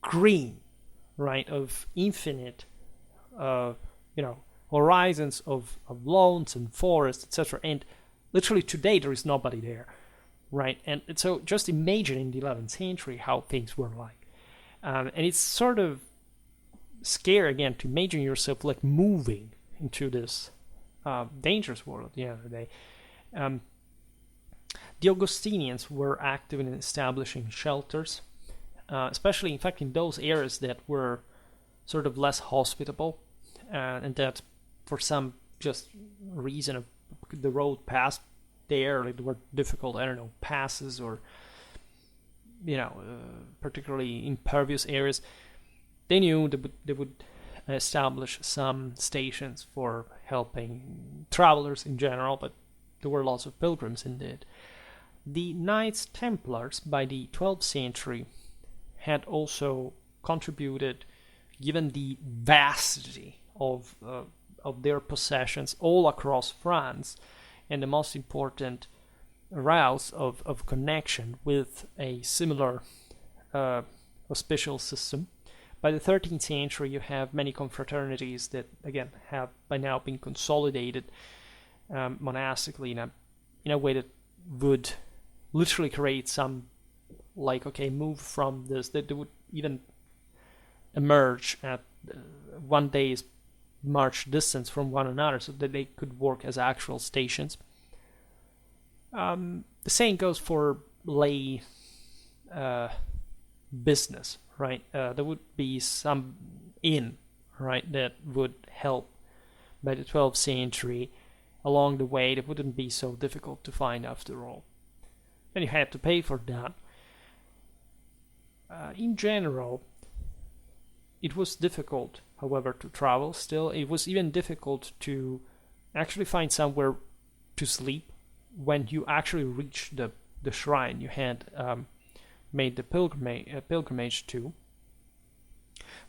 green, right, of infinite, horizons of lawns and forests, etc. And literally today there is nobody there, right? And so just imagine in the 11th century how things were like. And it's sort of scary again to imagine yourself like moving into this dangerous world at the end of the day. The Augustinians were active in establishing shelters, especially in fact in those areas that were sort of less hospitable, and that for some just reason of the road passed there, like there were difficult, I don't know, passes or particularly impervious areas. They knew they would establish some stations for helping travelers in general, but there were lots of pilgrims indeed. The Knights Templars by the 12th century had also contributed, given the vastity of their possessions all across France and the most important routes of connection with a similar auspicial system. By the 13th century, you have many confraternities that, again, have by now been consolidated monastically in a way that would literally create some, like, okay, move from this, that they would even emerge at one day is march distance from one another so that they could work as actual stations. The same goes for lay business, right? There would be some inn, right, that would help by the 12th century along the way. That wouldn't be so difficult to find after all. And you had to pay for that. In general, it was difficult, however, to travel still. It was even difficult to actually find somewhere to sleep when you actually reached the shrine you had made the pilgrimage to.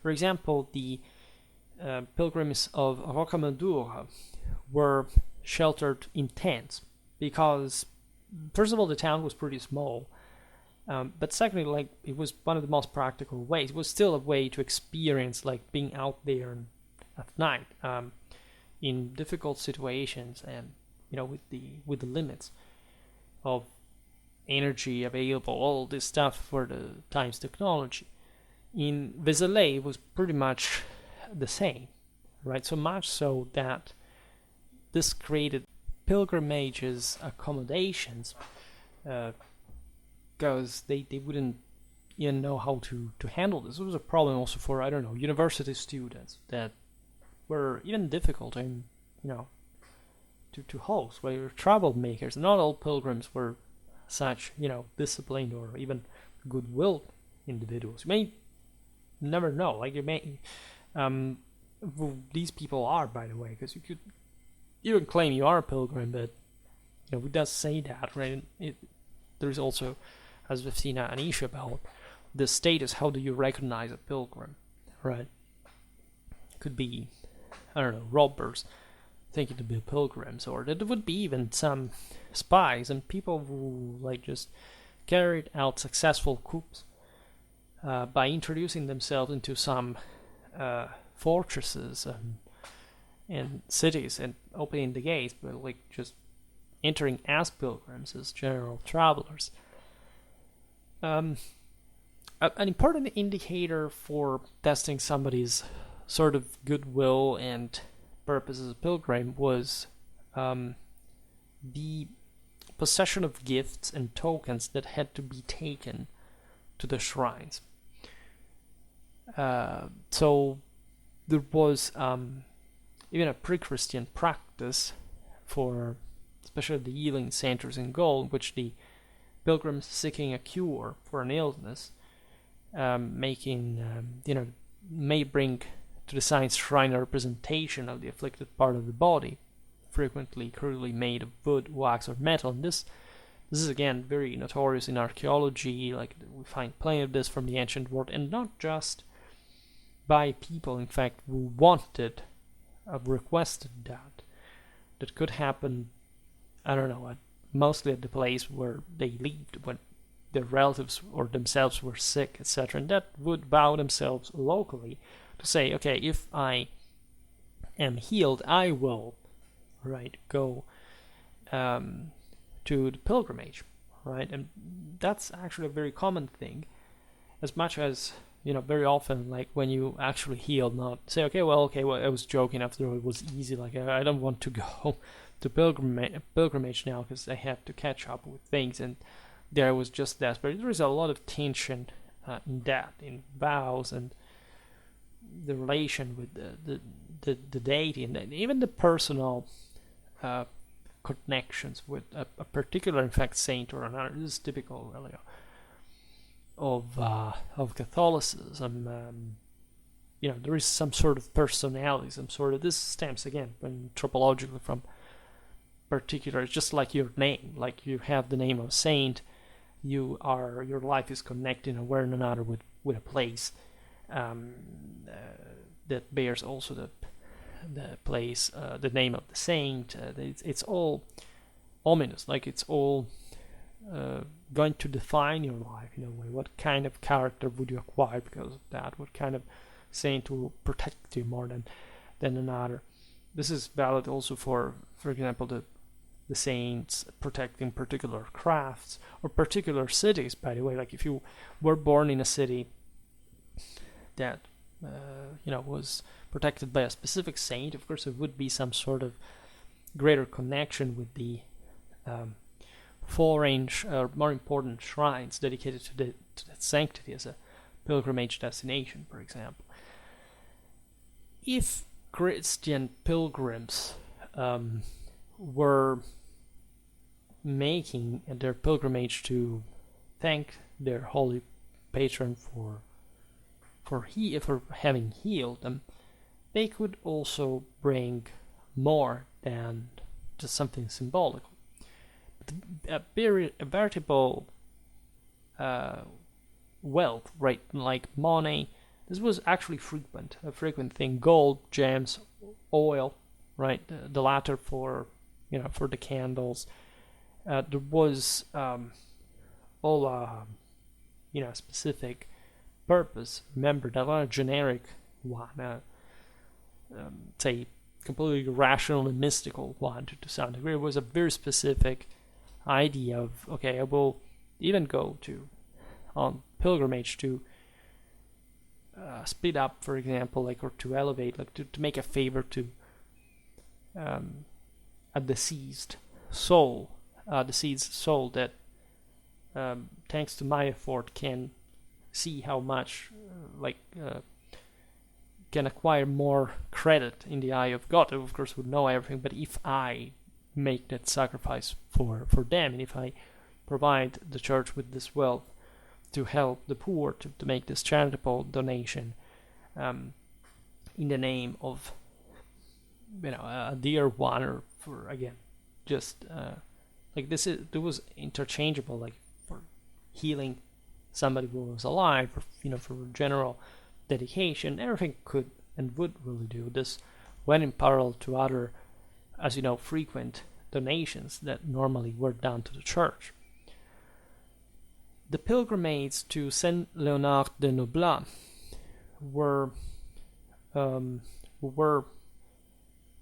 For example, the pilgrims of Rocamadour were sheltered in tents because, first of all, the town was pretty small, but secondly, like, it was one of the most practical ways. It was still a way to experience like being out there at night in difficult situations, and with the limits of energy available, all this stuff for the time's technology. In Vézelay, it was pretty much the same, right? So much so that this created pilgrimages accommodations because they wouldn't even know how to handle this. It was a problem also for, I don't know, university students that were even difficult and to host, where travel makers. Not all pilgrims were such disciplined or even good-willed individuals. You may never know. Like, you may these people are, by the way, because you could even claim you are a pilgrim, but it does say that, right? There's also, as we've seen, an issue about the status. How do you recognize a pilgrim, right? Could be, I don't know, robbers thinking to be pilgrims, or there would be even some spies and people who just carried out successful coups by introducing themselves into some fortresses and cities and opening the gates, but just entering as pilgrims, as general travelers. An important indicator for testing somebody's sort of goodwill and purpose as a pilgrim was the possession of gifts and tokens that had to be taken to the shrines. So there was even a pre-Christian practice for especially the healing centers in Gaul, in which the pilgrims seeking a cure for an illness may bring to the science shrine a representation of the afflicted part of the body, frequently crudely made of wood, wax, or metal. And this is again very notorious in archaeology. Like, we find plenty of this from the ancient world, and not just by people, in fact, who wanted, requested that. That could happen, I don't know, mostly at the place where they lived when their relatives or themselves were sick, etc. And that would vow themselves locally to say, okay, if I am healed, I will, right, go to the pilgrimage, right? And that's actually a very common thing, as much as, very often, like, when you actually heal, not say, okay, well, I was joking, after all, it was easy, like, I don't want to go to pilgrimage now because I have to catch up with things, and there I was just desperate. There is a lot of tension in that, in vows and the relation with the deity, and even the personal connections with a particular, in fact, saint or another. This is typical, really, of Catholicism. There is some sort of personality, some sort of, this stems again anthropologically from particular. It's just like your name. Like, you have the name of a saint, your life is connected in one another with a place that bears also the place, the name of the saint. It's all ominous. Like, it's all going to define your life in a way. What kind of character would you acquire because of that? What kind of saint will protect you more than another? This is valid also for example, the saints protecting particular crafts or particular cities, by the way. Like, if you were born in a city that was protected by a specific saint, of course, it would be some sort of greater connection with the full-range or more important shrines dedicated to that sanctity as a pilgrimage destination, for example. If Christian pilgrims were making their pilgrimage to thank their holy patron for having healed them, they could also bring more than just something symbolic. A veritable wealth, right, like money, this was actually a frequent thing. Gold, gems, oil, right, the latter for the candles. There was all specific purpose. Remember, that not a generic one, say completely rational and mystical one to some degree. It was a very specific idea of, okay, I will even go on pilgrimage to speed up, for example, like, or to elevate, like to make a favor to a deceased soul that, thanks to my effort, can see how much, can acquire more credit in the eye of God. Who, of course, would know everything, but if I make that sacrifice for them, and if I provide the church with this wealth to help the poor, to make this charitable donation in the name of a dear one, or for, again, just it was interchangeable, like for healing somebody who was alive, for general dedication. Everything could and would really do this when in parallel to other, as you know, frequent donations that normally were done to the church. The pilgrimages to Saint Leonard de Noblat were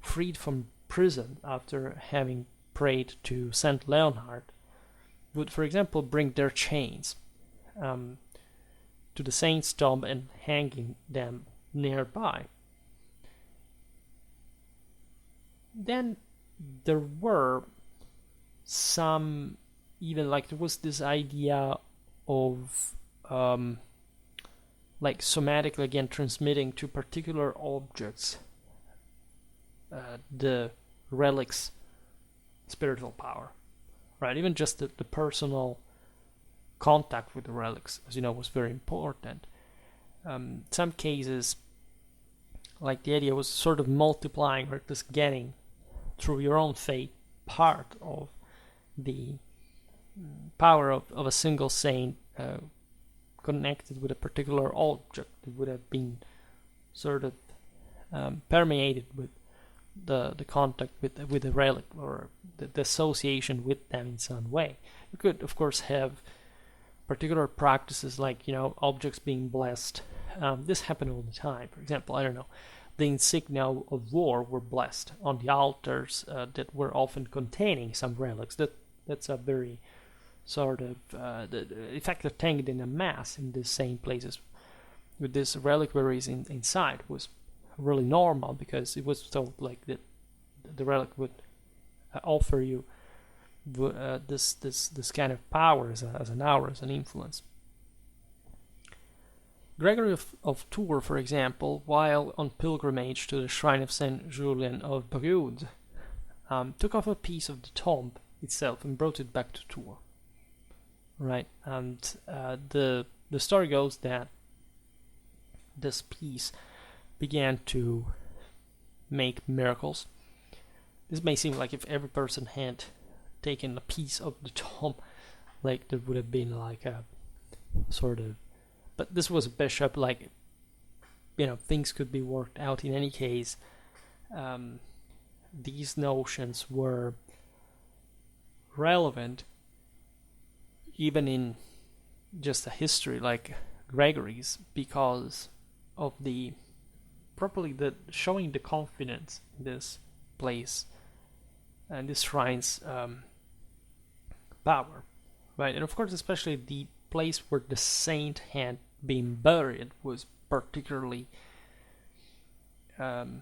freed from prison after having prayed to Saint Leonard, would, for example, bring their chains to the saint's tomb and hanging them nearby. Then there were some, even there was this idea of somatically, again, transmitting to particular objects the relic's spiritual power, right? Even just the personal contact with the relics, as you know, was very important. Some cases, the idea was sort of multiplying, or just getting through your own faith part of the power of a single saint connected with a particular object that would have been sort of permeated with the contact with the relic, or the association with them in some way. You could, of course, have particular practices like, objects being blessed. This happened all the time. For example, I don't know, the insignia of war were blessed on the altars that were often containing some relics. That's a very sort of the effect of taking it in a mass in the same places with these reliquaries inside was really normal, because it was thought like that the relic would offer you this kind of power as an aura, as an influence. Gregory of Tours, for example, while on pilgrimage to the shrine of Saint Julien of Bruges, took off a piece of the tomb itself and brought it back to Tours. Right, and the story goes that this piece began to make miracles. This may seem like if every person had taken a piece of the tomb, there would have been a sort of, but this was a bishop, things could be worked out in any case. These notions were relevant even in just a history like Gregory's, because of the showing the confidence in this place and this shrine's power, right? And of course, especially the place where the saint had been buried was particularly and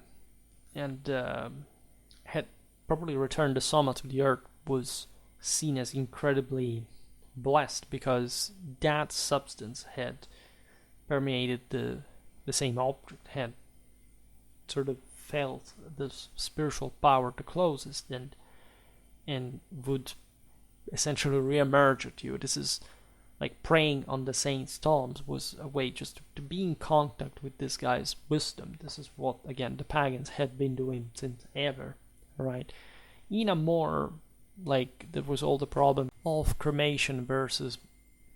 had properly returned the soma to the earth was seen as incredibly blessed because that substance had permeated the same object, had sort of felt this spiritual power the closest, and would essentially re-emerge at you. This is like praying on the saint's tombs was a way just to be in contact with this guy's wisdom. This is what, again, the pagans had been doing since ever, right? In a more, like, there was all the problem of cremation versus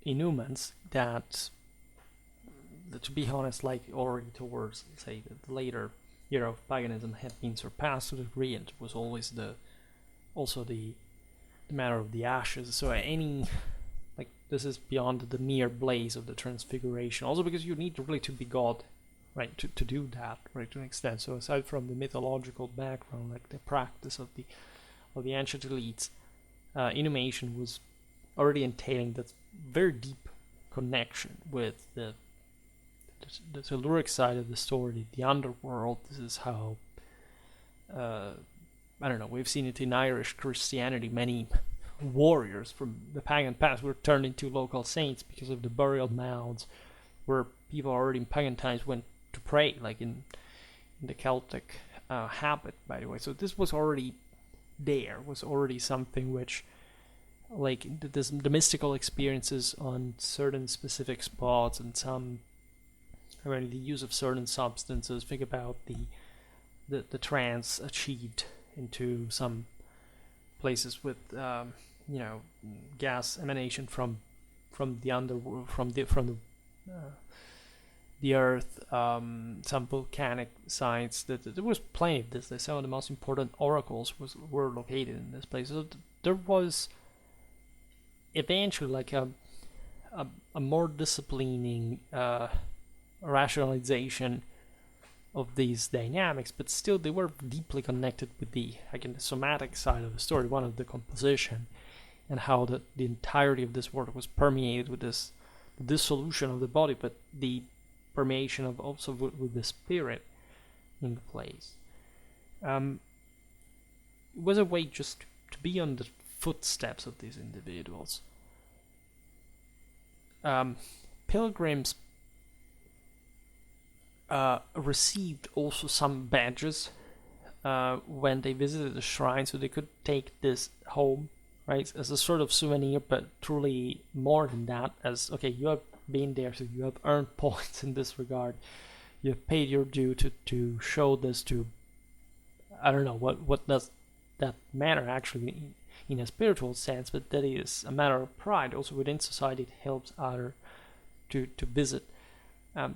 inhumans that, to be honest, like already towards, say, the later era of paganism had been surpassed to the degree, and it was always also the matter of the ashes. So any, like, this is beyond the mere blaze of the transfiguration. Also because you need really to be God, right, to do that, right, to an extent. So aside from the mythological background, like the practice of the ancient elites, inhumation was already entailing that very deep connection with the telluric side of the story, the underworld. This is how, I don't know, we've seen it in Irish Christianity. Many warriors from the pagan past were turned into local saints because of the burial mounds where people already in pagan times went to pray, like in the Celtic habit, by the way. So this was already there, was already something which, like, the mystical experiences on certain specific spots and some, I mean, the use of certain substances. Think about the trance achieved into some places with gas emanation from the underworld, from the earth, some volcanic sites. That there was plenty of this. Some of the most important oracles were located in this place. So there was eventually like a more disciplining rationalization of these dynamics, but still they were deeply connected with the somatic side of the story, one of the composition, and how the entirety of this work was permeated with this dissolution of the body, but the permeation of also with the spirit in the place. It was a way just to be on the footsteps of these individuals. Pilgrims received also some badges when they visited the shrine, so they could take this home, right, as a sort of souvenir, but truly more than that, as, okay, you have been there, so you have earned points in this regard. You have paid your due to show this to, I don't know, what does that matter actually in a spiritual sense, but that is a matter of pride. Also within society, it helps others to visit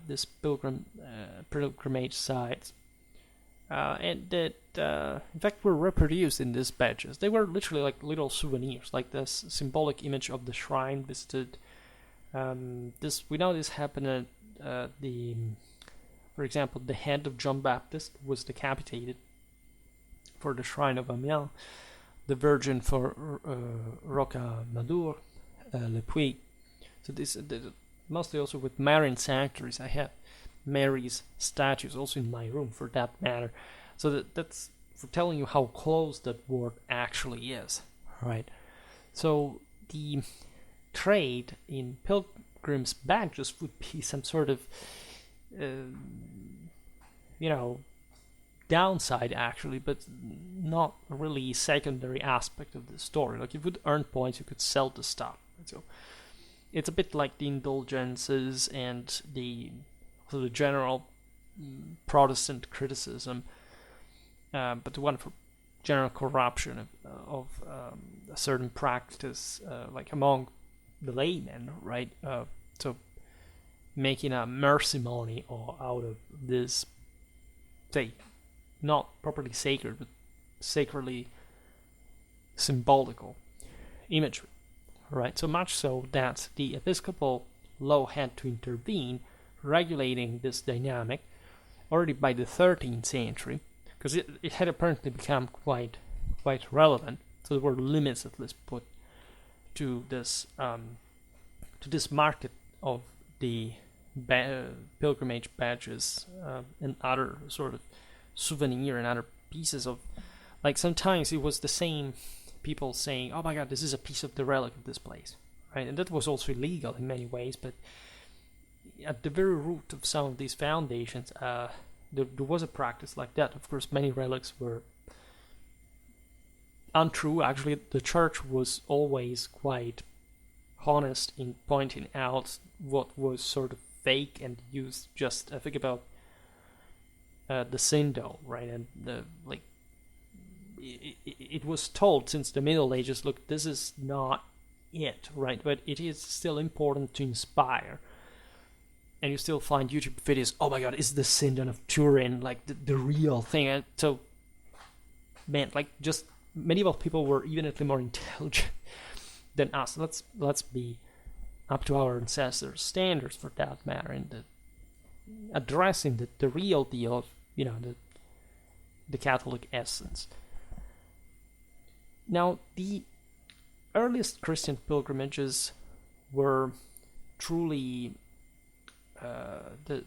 this pilgrimage sites, and that in fact were reproduced in these badges. They were literally like little souvenirs, like this symbolic image of the shrine visited. We know this happened at for example, the head of John Baptist was decapitated for the shrine of Amiens, the Virgin for Rocamadour, Le Puy. So this mostly also with Marian sanctuaries. I have Mary's statues also in my room, for that matter. So that's for telling you how close that work actually is, right? So the trade in pilgrims' badges would be some sort of, downside actually, but not really secondary aspect of the story. Like, you would earn points, you could sell the stuff. So it's a bit like the indulgences and the general Protestant criticism, but the one for general corruption of a certain practice, like among the laymen, right? So making a mercimony out of this, say, not properly sacred, but sacredly symbolical imagery, right? So much so that the episcopal law had to intervene, regulating this dynamic already by the 13th century, because it had apparently become quite relevant. So there were limits at least put to this market of the pilgrimage badges and other sort of souvenir and other pieces of, like, sometimes it was the same people saying, "Oh my God, this is a piece of the relic of this place," right? And that was also illegal in many ways. But at the very root of some of these foundations, there was a practice like that. Of course, many relics were untrue. Actually, the church was always quite honest in pointing out what was sort of fake and used. Just I think about the Sindo, right? And the like, it was told since the Middle Ages, look, this is not it, right? But it is still important to inspire. And you still find YouTube videos, oh my God, is the Syndon of Turin like the real thing? And so, man, like, just medieval people were evidently more intelligent than us. Let's be up to our ancestors' standards for that matter, and addressing the real deal of, the Catholic essence. Now, the earliest Christian pilgrimages were truly the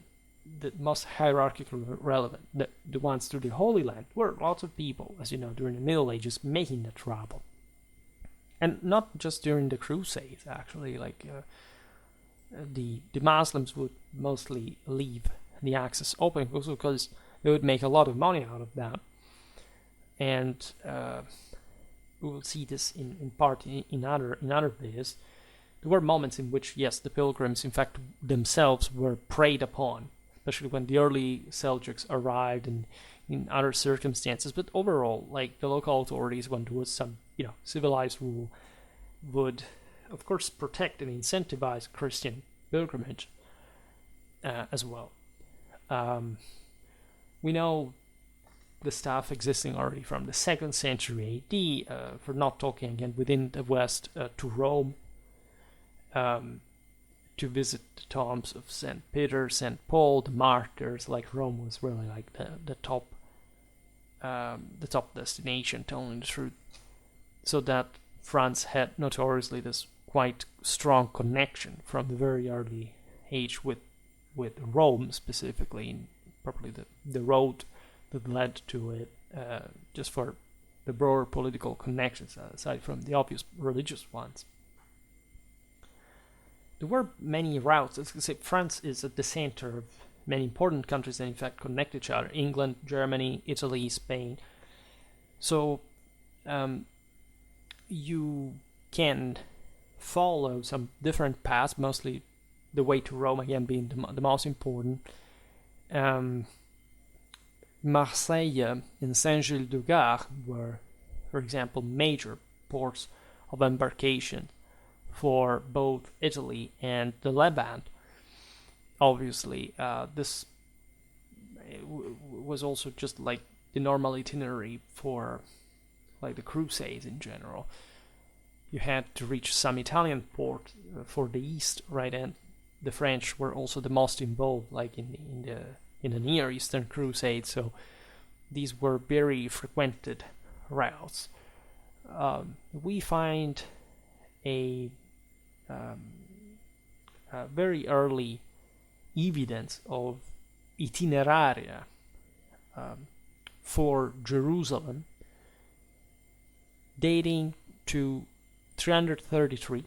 most hierarchically relevant. The ones through the Holy Land were lots of people, as you know, during the Middle Ages making the travel. And not just during the Crusades, actually. Like, the Muslims would mostly leave the access open also because they would make a lot of money out of that. And we will see this in part in other videos. There were moments in which, yes, the pilgrims, in fact, themselves were preyed upon, especially when the early Seljuks arrived and in other circumstances. But overall, like, the local authorities, when there was some, civilized rule, would, of course, protect and incentivize Christian pilgrimage as well. We know the stuff existing already from the 2nd century AD, for not talking again within the West, to Rome, to visit the tombs of St. Peter, St. Paul, the martyrs. Like, Rome was really like the top destination, telling the truth. So that France had notoriously this quite strong connection from the very early age with Rome specifically, and probably the road that led to it, just for the broader political connections, aside from the obvious religious ones. There were many routes. As I say, France is at the center of many important countries that in fact connect each other: England, Germany, Italy, Spain. So you can follow some different paths, mostly the way to Rome again being the most important. Marseille and Saint-Gilles-du-Gard were, for example, major ports of embarkation for both Italy and the Levant. Obviously, this was also just like the normal itinerary for like the Crusades in general. You had to reach some Italian port for the east, right? And the French were also the most involved, like in the Near Eastern Crusade. So these were very frequented routes. We find a very early evidence of itineraria for Jerusalem dating to 333,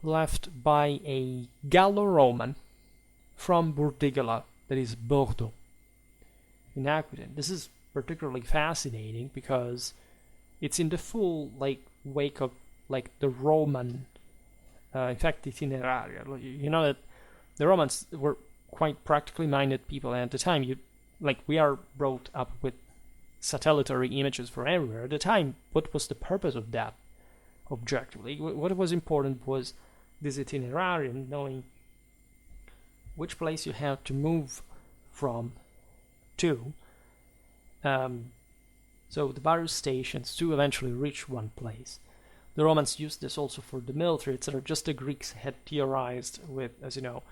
left by a Gallo-Roman from Burdigala, that is Bordeaux, in Aquitaine. This is particularly fascinating because it's in the full wake of the Roman, in fact, itineraria. You know that the Romans were quite practically minded people, and at the time, we are brought up with satellitary images for everywhere. At the time, what was the purpose of that objectively? What was important was this itinerarium, knowing which place you have to move from to. So the various stations to eventually reach one place. The Romans used this also for the military, etc. Just the Greeks had theorized with, as you know,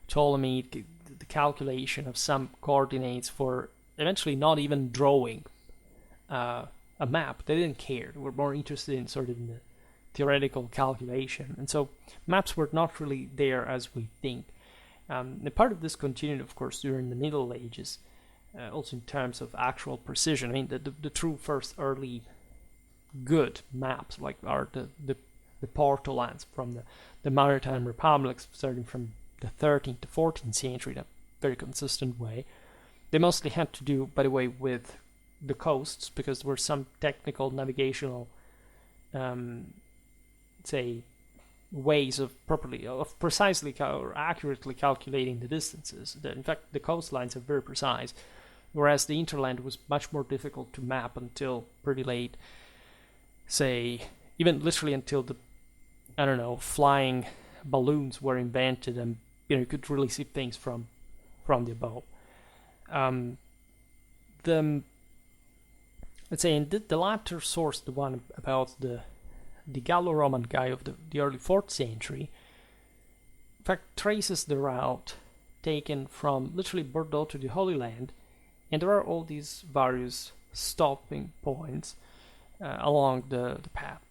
Ptolemy, the calculation of some coordinates for eventually not even drawing a map. They didn't care. They were more interested in sort of in the theoretical calculation. And so maps were not really there as we think. The part of this continued, of course, during the Middle Ages. also in terms of actual precision. I mean, the true first early good maps like are the Porto lands from the maritime republics starting from the 13th to 14th century in a very consistent way. They mostly had to do, by the way, with the coasts because there were some technical navigational, say, ways of precisely or accurately calculating the distances. In fact, the coastlines are very precise, whereas the interland was much more difficult to map until pretty late. Say, even literally until flying balloons were invented, and you could really see things from the above. Let's say in the latter source, the one about the Gallo-Roman guy of the early 4th century, in fact, traces the route taken from literally Bordeaux to the Holy Land, and there are all these various stopping points along the path,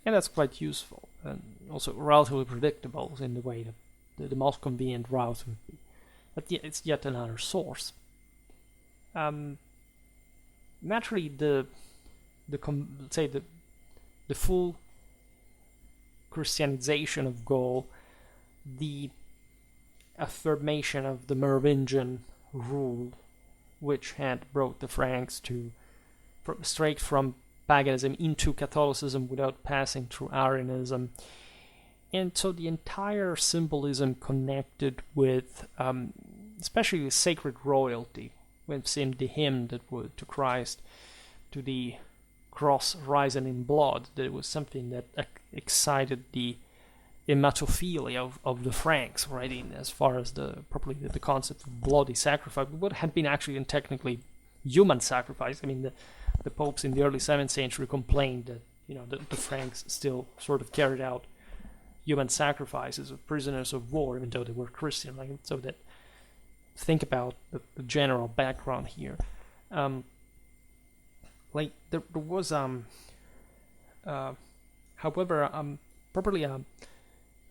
and that's quite useful and also relatively predictable in the way that the most convenient route would be. But it's yet another source. Naturally, the full Christianization of Gaul, the affirmation of the Merovingian rule, which had brought the Franks straight from paganism into Catholicism without passing through Arianism. And so the entire symbolism connected with, especially the sacred royalty, we've seen the hymn that would to Christ, to the cross risen in blood, that was something that excited the hematophilia of the Franks, right? In as far as the concept of bloody sacrifice, what had been actually and technically human sacrifice. I mean, the popes in the early 7th century complained that the Franks still sort of carried out human sacrifices of prisoners of war, even though they were Christian. So that think about the general background here. There was however probably a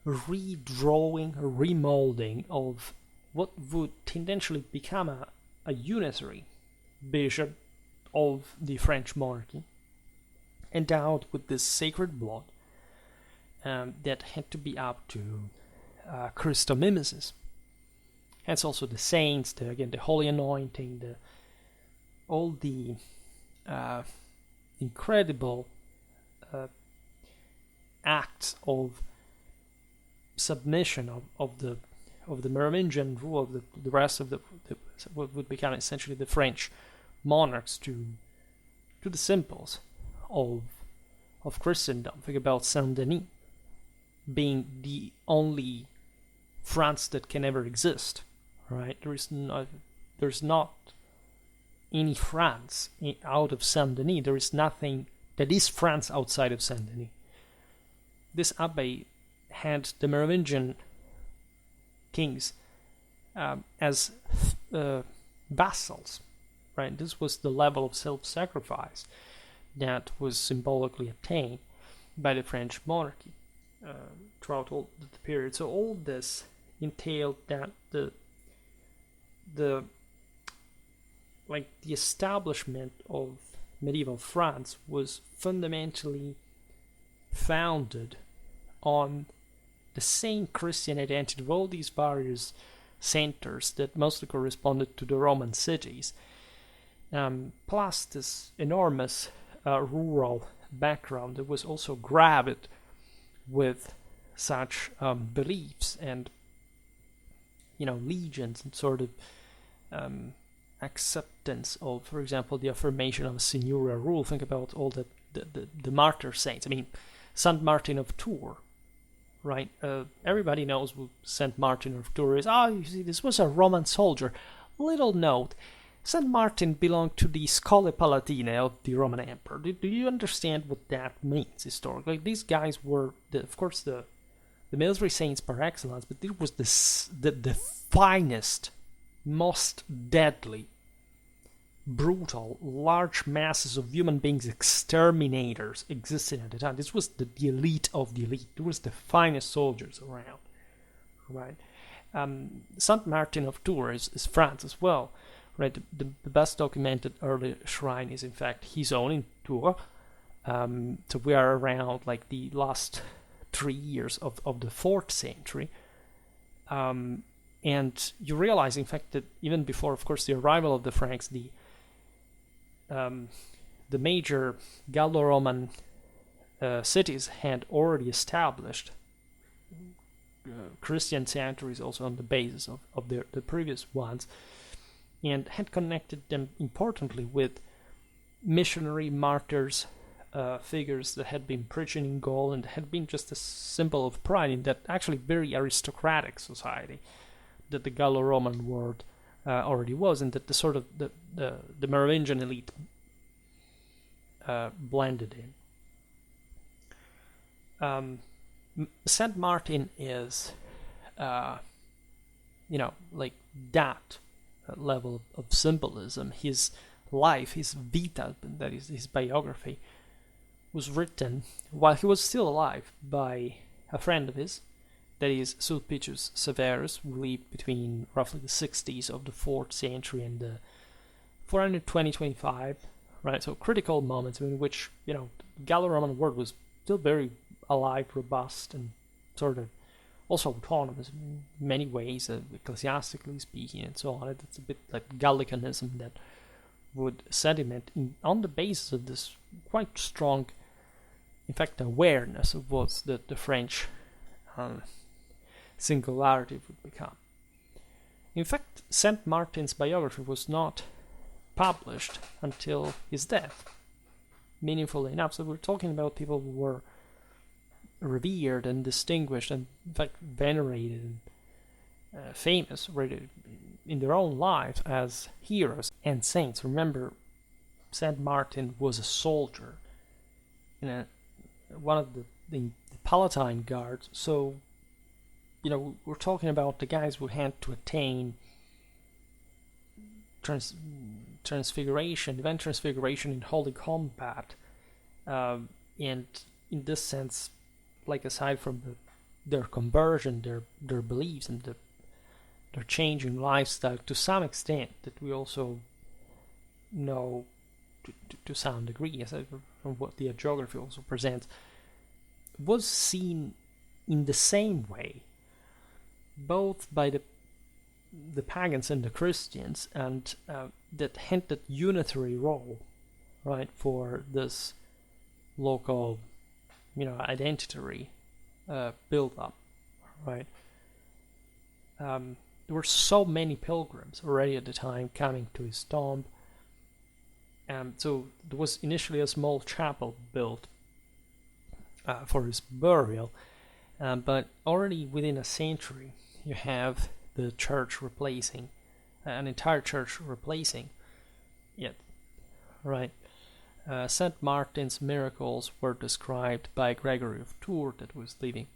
redrawing, a remolding of what would tendentially become a unitary vision of the French monarchy, endowed with this sacred blood that had to be up to Christomimesis. Hence also the saints, the holy anointing, all the incredible acts of submission of the Merovingian rule of the rest of what would become essentially the French monarchs to the symbols of Christendom. Think about Saint Denis being the only France that can ever exist, right? There's not any France out of Saint Denis. There is nothing that is France outside of Saint Denis. This abbey had the Merovingian kings as vassals, right? This was the level of self-sacrifice that was symbolically attained by the French monarchy throughout all the period. So all this entailed that the establishment of medieval France was fundamentally founded on the same Christian identity of all these various centers that mostly corresponded to the Roman cities, plus this enormous rural background that was also gravid with such beliefs and legions and sort of acceptance of, for example, the affirmation of a seigneurial rule. Think about all the martyr saints. I mean, Saint Martin of Tours, right? Everybody knows who Saint Martin of Tours is. You see, this was a Roman soldier. Little note, Saint Martin belonged to the Schole Palatine of the Roman Emperor. Do you understand what that means historically? These guys were, of course, the military saints par excellence, but it was the finest, most deadly, brutal, large masses of human beings, exterminators existing at the time. This was the elite of the elite. It was the finest soldiers around, right? Saint Martin of Tours is France as well, right? The best documented early shrine is in fact his own in Tours. So we are around like the last 3 years of the 4th century. And you realize, in fact, that even before, of course, the arrival of the Franks, the major Gallo-Roman cities had already established Christian sanctuaries also on the basis of the previous ones, and had connected them importantly with missionary martyrs, figures that had been preaching in Gaul and had been just a symbol of pride in that actually very aristocratic society that the Gallo-Roman world already was, and that the sort of the Merovingian elite blended in. Saint Martin is, like that level of symbolism. His life, his vita, that is his biography, was written while he was still alive by a friend of his, that is Sulpicius Severus, who lived between roughly the 60s of the 4th century and the 420-25, right? So critical moments in which, the Gallo-Roman world was still very alive, robust, and sort of also autonomous in many ways, ecclesiastically speaking, and so on. It's a bit like Gallicanism that would sediment on the basis of this quite strong, in fact, awareness of what the French singularity would become. In fact, Saint Martin's biography was not published until his death, meaningfully enough. So we're talking about people who were revered and distinguished and, in fact, venerated and famous really in their own lives as heroes and saints. Remember, Saint Martin was a soldier in one of the Palatine Guards, so we're talking about the guys who had to attain transfiguration, event transfiguration in holy combat, and in this sense, like aside from their conversion, their beliefs and their changing lifestyle to some extent that we also know to some degree, aside from what the geography also presents, was seen in the same way both by the pagans and the Christians, and that hinted unitary role, right, for this local, identity build-up, right? There were so many pilgrims already at the time coming to his tomb, so there was initially a small chapel built for his burial, but already within a century you have the church replacing, an entire church replacing it, right? St. Martin's miracles were described by Gregory of Tours, that was living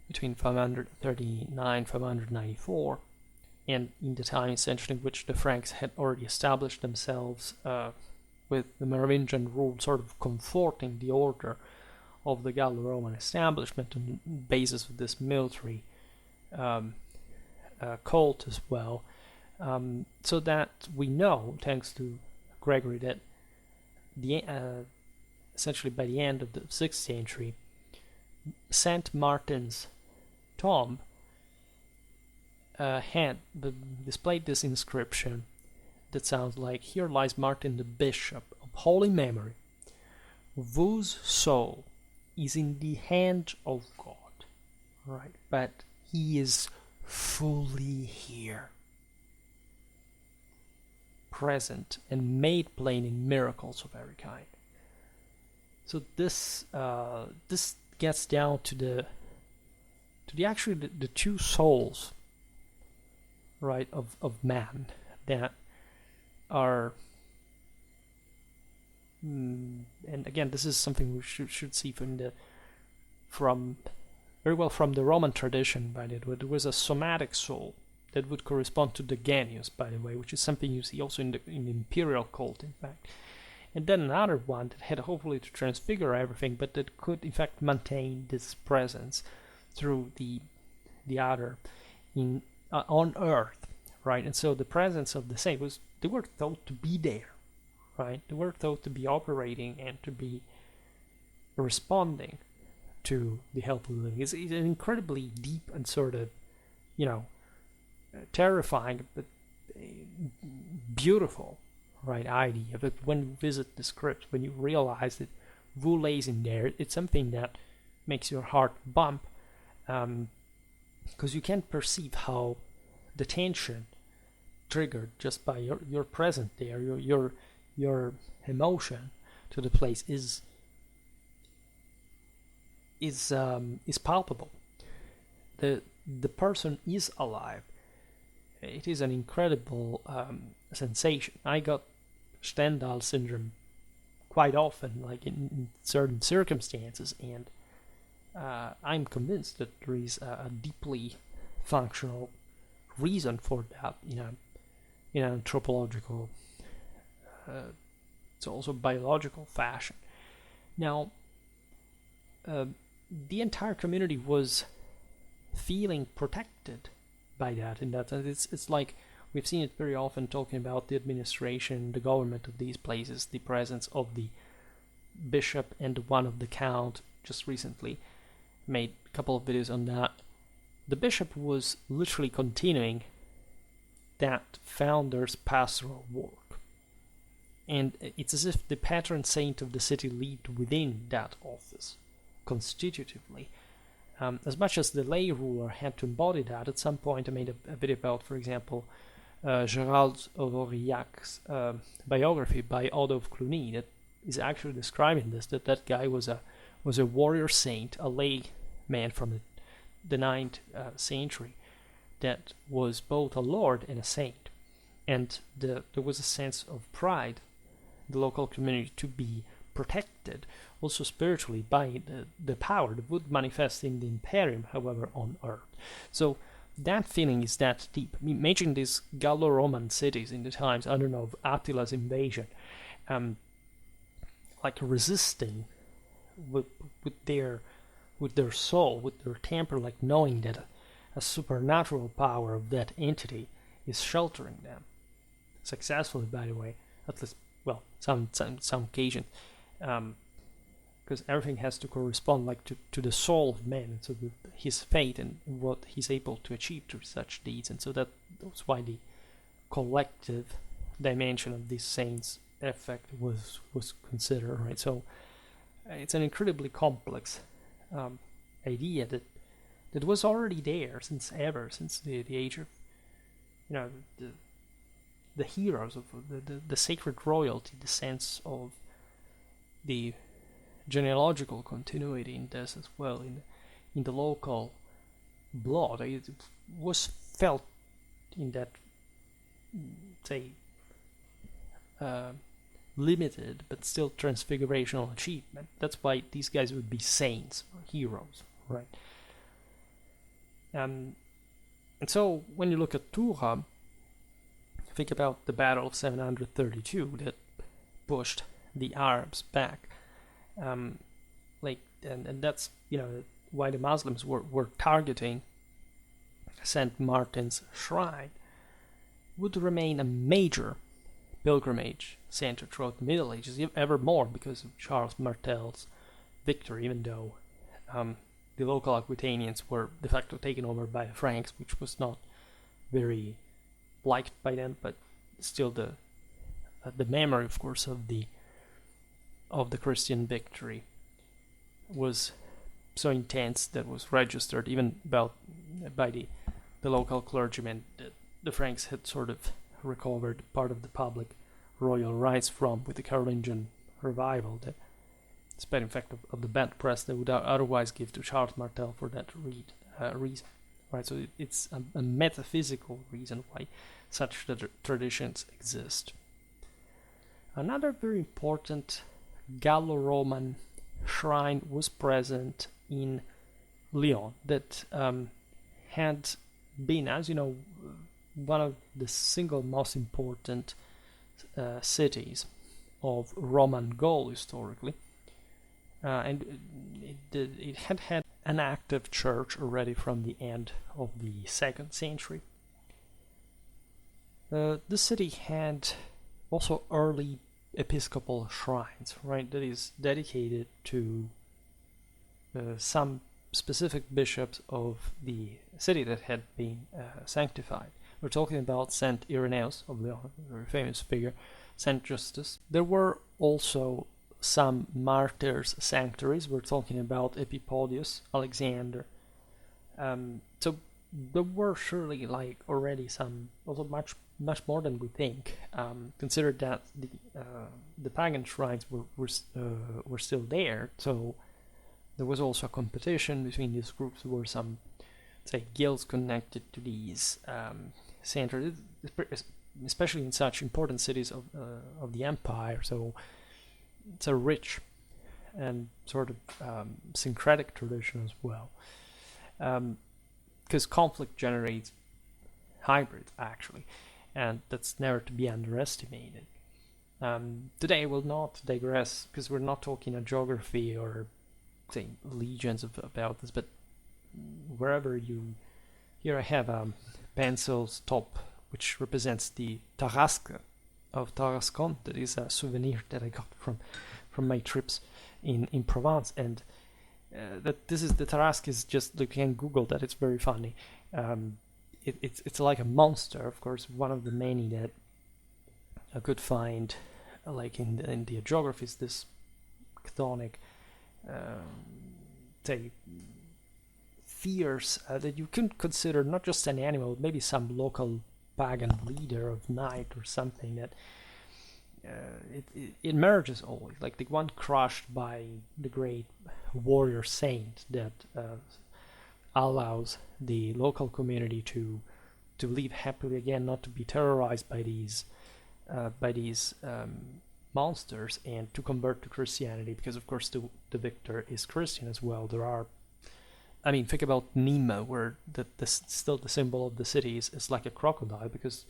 between 539 and 594, and in the time essentially in which the Franks had already established themselves with the Merovingian rule sort of comforting the order of the Gallo-Roman establishment on the basis of this military cult as well, so that we know, thanks to Gregory, that essentially by the end of the 6th century, Saint Martin's tomb had displayed this inscription that sounds like, "Here lies Martin the Bishop of holy memory, whose soul is in the hand of God," right? But he is fully here, present and made plain in miracles of every kind. So this gets down to the two souls, right, of man that are, and again, this is something we should see from the Roman tradition. By the way, there was a somatic soul that would correspond to the genius, by the way, which is something you see also in the imperial cult, in fact. And then another one that had hopefully to transfigure everything, but that could in fact maintain this presence through the other on earth, right? And so the presence of the saint was they were thought to be there, right? They were thought to be operating and to be responding to the health of the living. It's an incredibly deep and sort of, you know, terrifying but beautiful, right, idea. But when you visit the script, when you realize that Wu lays in there, it's something that makes your heart bump, because you can perceive how the tension triggered just by your presence there, your emotion to the place is palpable. The person is alive. It is an incredible sensation. I got Stendhal syndrome quite often, like in certain circumstances, and I'm convinced that there is a deeply functional reason for that in an anthropological, it's also biological fashion. Now, the entire community was feeling protected by that. In that sense, it's like we've seen it very often talking about the administration, the government of these places, the presence of the bishop and one of the count. Just recently made a couple of videos on that. The bishop was literally continuing that founder's pastoral work, and it's as if the patron saint of the city lived within that office constitutively. As much as the lay ruler had to embody that, at some point I made a video about, for example, Gérald Aurorillac's biography by Otto of Cluny that is actually describing this, that guy was a warrior saint, a lay man from the 9th century that was both a lord and a saint. And there was a sense of pride in the local community to be protected, also spiritually, by the power that would manifest in the imperium, however, on earth. So that feeling is that deep. Imagine these Gallo-Roman cities in the times, I don't know, of Attila's invasion, like resisting with their soul, with their temper, like knowing that a supernatural power of that entity is sheltering them. Successfully, by the way, at least, well, some occasions. Because everything has to correspond like to the soul of man, and so his fate and what he's able to achieve through such deeds. And so that's why the collective dimension of these saints' effect was considered, right? So it's an incredibly complex idea that was already there since the age of, the heroes of the sacred royalty, the sense of the genealogical continuity in this as well, in the local blood. It was felt in that, say, limited but still transfigurational achievement. That's why these guys would be saints or heroes, right? And so when you look at Tours, think about the Battle of 732 that pushed the Arabs back. And that's why the Muslims were targeting St. Martin's Shrine. Would remain a major pilgrimage center throughout the Middle Ages, ever more because of Charles Martel's victory, even though the local Aquitanians were de facto taken over by the Franks, which was not very liked by them, but still the memory, of course, of the Christian victory was so intense that was registered even by the local clergymen that the Franks had sort of recovered part of the public royal rights from with the Carolingian revival, that despite in fact of the bad press they would otherwise give to Charles Martel for that reason. Right, so it's a metaphysical reason why such traditions exist. Another very important Gallo-Roman shrine was present in Lyon that had been, as you know, one of the single most important cities of Roman Gaul historically, and it had an active church already from the end of the 2nd century. The city had also early episcopal shrines, right? That is dedicated to some specific bishops of the city that had been sanctified. We're talking about Saint Irenaeus of Lyon, a very famous figure, Saint Justus. There were also some martyrs' sanctuaries. We're talking about Epipodius, Alexander. So there were surely like already some, also much more than we think. Consider that the pagan shrines were still there, so there was also a competition between these groups. There were some, say, guilds connected to these centers, especially in such important cities of the empire. So it's a rich and sort of syncretic tradition as well. Because conflict generates hybrids, actually, and that's never to be underestimated. Today I will not digress, because we're not talking a geography or, say, legions about this, but wherever you... Here I have a pencil's top, which represents the Tarasque of Tarascon. That is a souvenir that I got from my trips in Provence, and that this is the Tarasque is just, you can Google that, it's very funny. It's like a monster, of course, one of the many that I could find, like in the geographies, this chthonic, say, fierce that you can consider not just an animal, maybe some local pagan leader of night or something, that it emerges always, like the one crushed by the great warrior saint that allows the local community to live happily again, not to be terrorized by these monsters, and to convert to Christianity, because of course the victor is Christian as well. There are, I mean, think about Nîmes, where still the symbol of the city is like a crocodile, because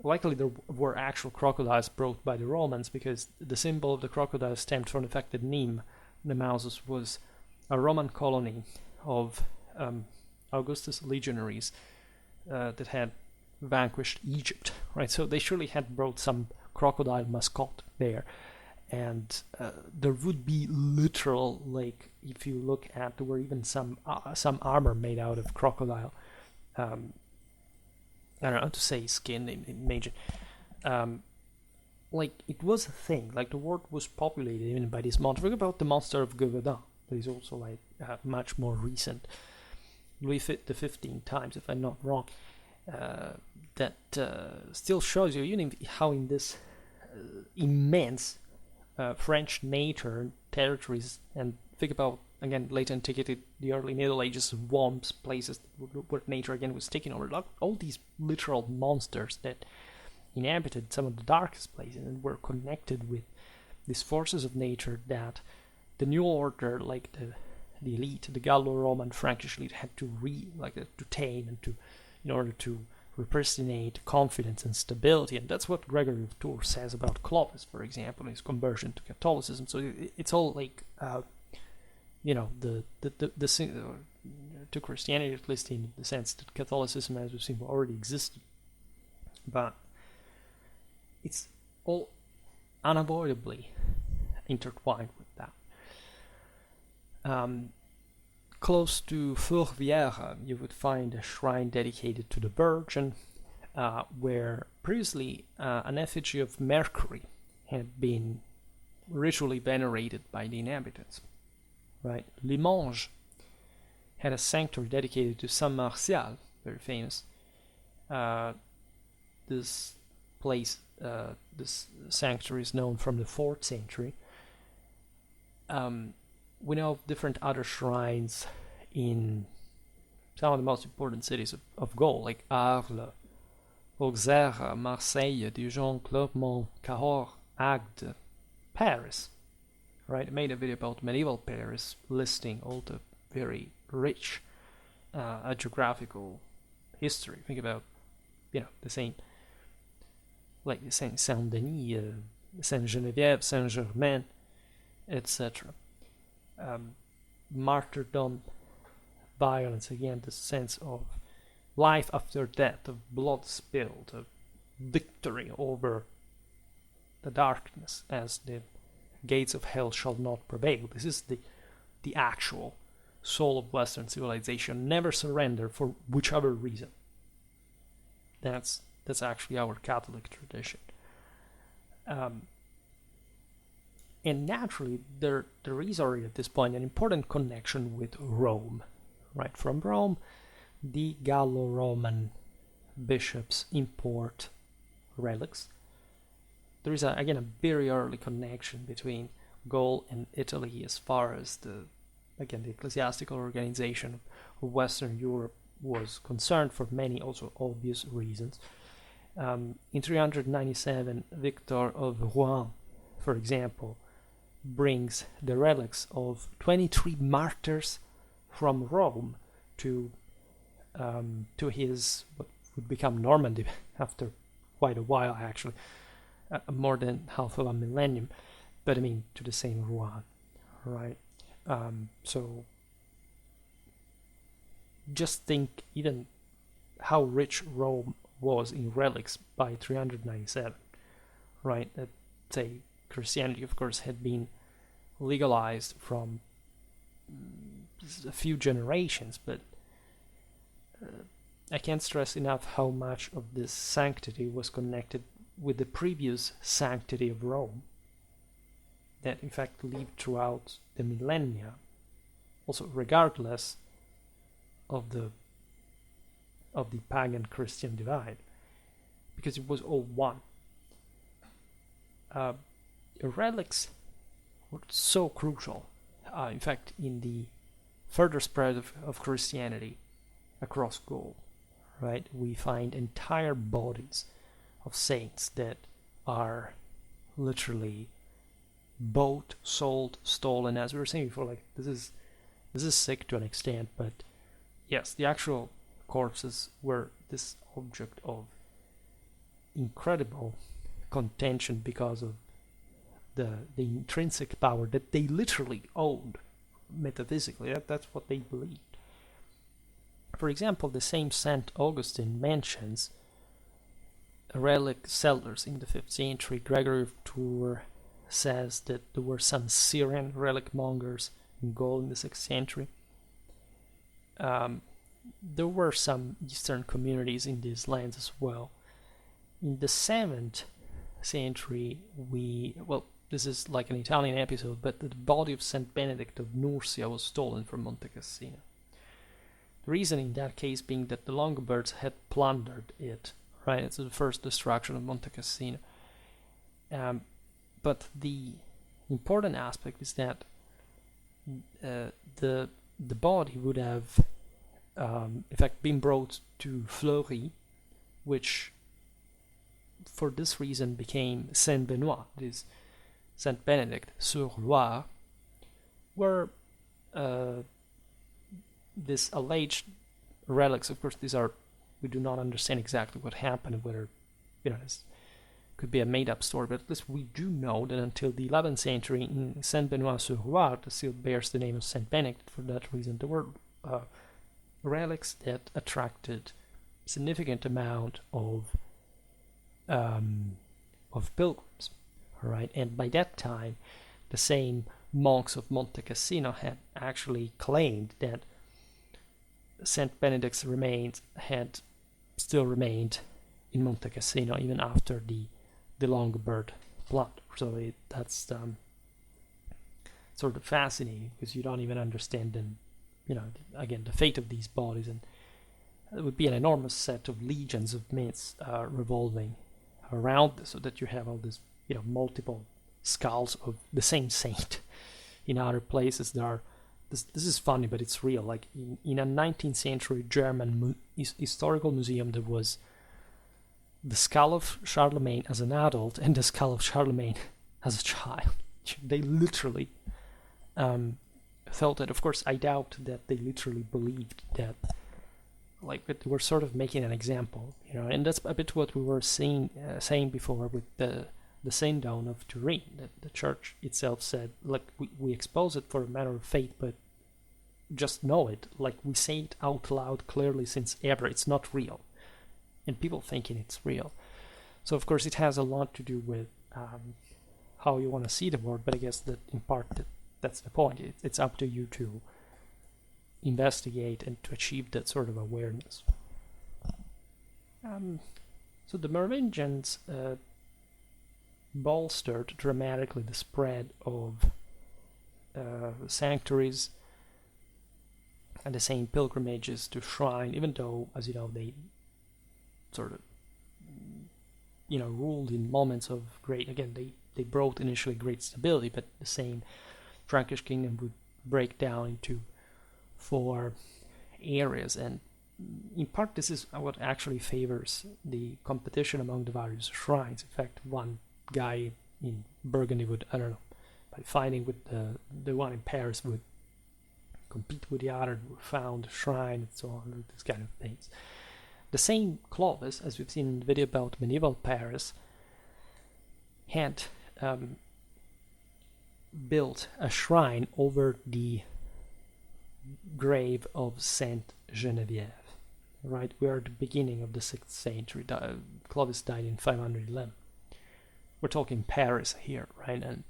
likely there were actual crocodiles brought by the Romans, because the symbol of the crocodile stemmed from the fact that Nîmes, Nemausus, was a Roman colony of Augustus' legionaries that had vanquished Egypt, right? So they surely had brought some crocodile mascot there, and there would be literal, like, if you look at, there were even some armor made out of crocodile. I don't know how to say skin in major. Like, it was a thing. Like, the world was populated even by this monster. Think about the monster of Gévaudan. That is also like much more recent. Louis the 15 times, if I'm not wrong. That still shows you, how in this immense French nature territories, and think about, again, late antiquity, the early Middle Ages, swamps, places where nature again was taking over, like all these literal monsters that inhabited some of the darkest places and were connected with these forces of nature that the new order, like the elite, the Gallo-Roman Frankish elite, had to to tame and to, in order to impersonate confidence and stability. And that's what Gregory of Tours says about Clovis, for example, in his conversion to Catholicism. So it's all like to Christianity, at least in the sense that Catholicism, as we've seen, already existed, but it's all unavoidably intertwined with that. Close to Fourvière, you would find a shrine dedicated to the Virgin, where previously an effigy of Mercury had been ritually venerated by the inhabitants. Right, Limoges had a sanctuary dedicated to Saint Martial, very famous. This place, this sanctuary is known from the 4th century. We know of different other shrines in some of the most important cities of Gaul, like Arles, Auxerre, Marseille, Dijon, Clermont, Cahors, Agde, Paris. Right, I made a video about medieval Paris, listing all the very rich geographical history. Think about, the same, like Saint Denis, Saint Geneviève, Saint Germain, etc. Martyrdom, violence, again, the sense of life after death, of blood spilled, of victory over the darkness, as the gates of hell shall not prevail. This is the actual soul of Western civilization. Never surrender for whichever reason. That's actually our Catholic tradition. And naturally, there is already at this point an important connection with Rome, right? From Rome, the Gallo-Roman bishops import relics. There is again a very early connection between Gaul and Italy as far as the ecclesiastical organization of Western Europe was concerned, for many also obvious reasons. In 397, Victor of Rouen, for example, brings the relics of 23 martyrs from Rome to his what would become Normandy after quite a while, actually, more than half of a millennium, but I mean to the same Rouen, right? So just think even how rich Rome was in relics by 397, right? That, say, Christianity, of course, had been legalized from a few generations, but I can't stress enough how much of this sanctity was connected with the previous sanctity of Rome that in fact lived throughout the millennia, also regardless of the pagan Christian divide, because it was all one. Relics were so crucial, in fact, in the further spread of Christianity across Gaul, right? We find entire bodies of saints that are literally bought, sold, stolen. As we were saying before, like this is sick to an extent, but yes, the actual corpses were this object of incredible contention because of the intrinsic power that they literally owned metaphysically. That's what they believed. For example, the same St. Augustine mentions relic sellers in the 5th century. Gregory of Tours says that there were some Syrian relic mongers in Gaul in the 6th century. There were some Eastern communities in these lands as well. In the 7th century, this is like an Italian episode, but the body of Saint Benedict of Nursia was stolen from Monte Cassino. The reason in that case being that the Longobards had plundered it, right? It's the first destruction of Monte Cassino. But the important aspect is that the body would have, in fact, been brought to Fleury, which for this reason became Saint Benoit, this Saint Benedict sur Loire, where these alleged relics, of course, we do not understand exactly what happened, whether, this could be a made-up story, but at least we do know that until the 11th century in Saint Benoit sur Loire, the seal bears the name of Saint Benedict. For that reason, there were relics that attracted significant amount of pilgrims, right? And by that time, the same monks of Monte Cassino had actually claimed that Saint Benedict's remains had still remained in Monte Cassino even after the Longobard plot. So that's sort of fascinating, because you don't even understand then, again, the fate of these bodies, and it would be an enormous set of legions of myths revolving around this, so that you have all this, multiple skulls of the same saint. In other places there are, this is funny, but it's real, like in a 19th century German historical museum, there was the skull of Charlemagne as an adult and the skull of Charlemagne as a child. They literally felt it. Of course, I doubt that they literally believed that, but they were sort of making an example, and that's a bit what we were saying before with the Synod of Turin, that the church itself said, we expose it for a matter of faith, but just know it, we say it out loud clearly since ever, it's not real. And people thinking it's real. So of course it has a lot to do with how you want to see the world, but I guess that in part that's the point. It's up to you to investigate and to achieve that sort of awareness. So the Merovingians bolstered dramatically the spread of sanctuaries and the same pilgrimages to shrine, even though, as you know, they sort of ruled in moments of great, again, they brought initially great stability, but the same Frankish kingdom would break down into 4 areas, and in part this is what actually favors the competition among the various shrines. In fact, one guy in Burgundy would, I don't know, by fighting with the one in Paris, would compete with the other who found a shrine and so on, these kind of things. The same Clovis, as we've seen in the video about medieval Paris, had built a shrine over the grave of Saint Genevieve. Right, we are at the beginning of the 6th century. Clovis died in 511. We're talking Paris here, right? And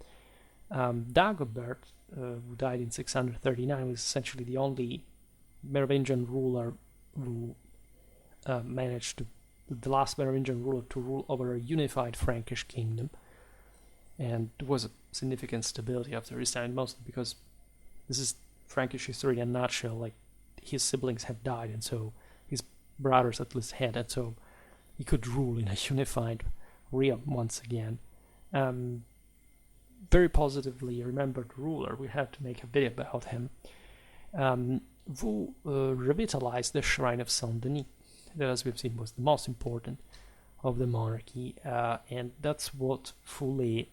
Dagobert, who died in 639, was essentially the only Merovingian ruler who managed to, the last Merovingian ruler to rule over a unified Frankish kingdom, and there was a significant stability after his time, mostly because this is Frankish history in a nutshell. Like, his siblings had died, and so his brothers at least had, and so he could rule in a unified realm once again. Very positively remembered ruler. We have to make a video about him. Who revitalized the shrine of Saint Denis, that, as we've seen, was the most important of the monarchy, and that's what fully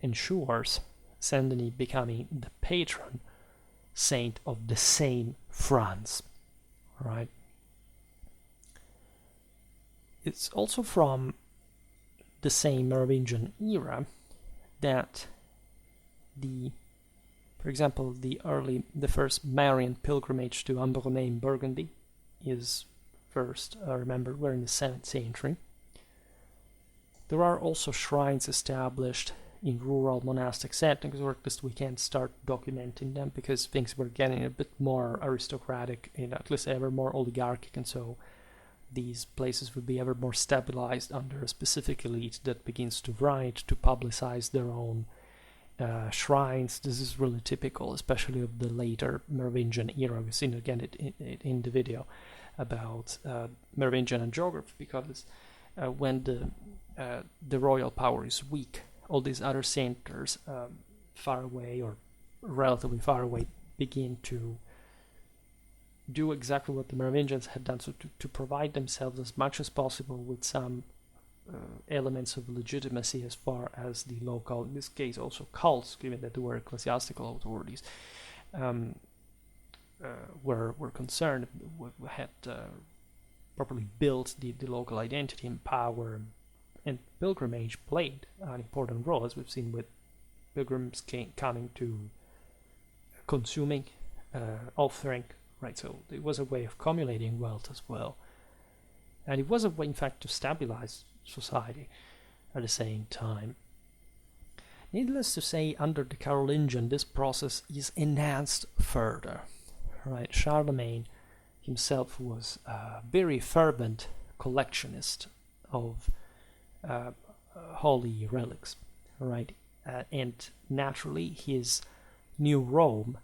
ensures Saint Denis becoming the patron saint of the same France, right? It's also from the same Merovingian era that for example, the first Marian pilgrimage to Ambronay in Burgundy is first remembered. We're in the 7th century. There are also shrines established in rural monastic settings, or at least we can start documenting them, because things were getting a bit more aristocratic and at least ever more oligarchic, and so these places would be ever more stabilized under a specific elite that begins to write, to publicize their own shrines. This is really typical, especially of the later Merovingian era. We've seen it again in the video about Merovingian geography, because when the royal power is weak, all these other centers far away or relatively far away begin to do exactly what the Merovingians had done, so to provide themselves as much as possible with some elements of legitimacy as far as the local, in this case also cults, given that they were ecclesiastical authorities, were concerned, had properly built the local identity and power. And pilgrimage played an important role, as we've seen with pilgrims coming to consuming, offering, right? So it was a way of accumulating wealth as well. And it was a way, in fact, to stabilize society at the same time. Needless to say, under the Carolingian, this process is enhanced further, right? Charlemagne himself was a very fervent collectionist of holy relics, right? And naturally, his new Rome,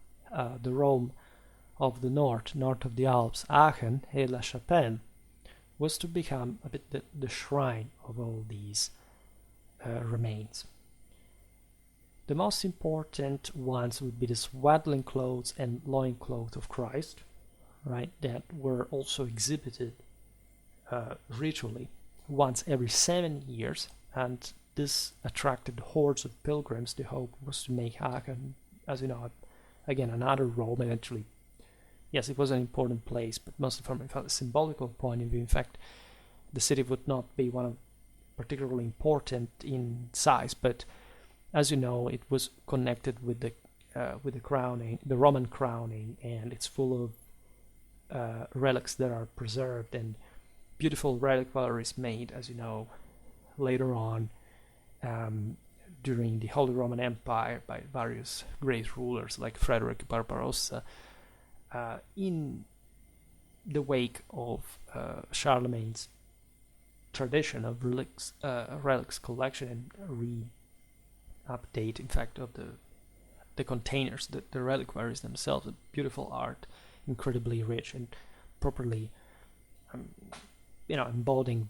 the Rome of the north of the Alps, Aachen et La Chapelle, was to become a bit the shrine of all these remains. The most important ones would be the swaddling clothes and loincloth of Christ, right? That were also exhibited ritually once every 7 years, and this attracted hordes of pilgrims. The hope was to make Aachen, as you know, again, another Rome. Eventually, yes, it was an important place, but mostly from a symbolical point of view. In fact, the city would not be one of particularly important in size, but as you know, it was connected with the crowning, the Roman crowning, and it's full of relics that are preserved, and beautiful reliquaries made, as you know, later on during the Holy Roman Empire by various great rulers like Frederick Barbarossa in the wake of Charlemagne's tradition of relics collection and re-update, in fact, of the containers, the reliquaries themselves, a beautiful art, incredibly rich and properly, embodying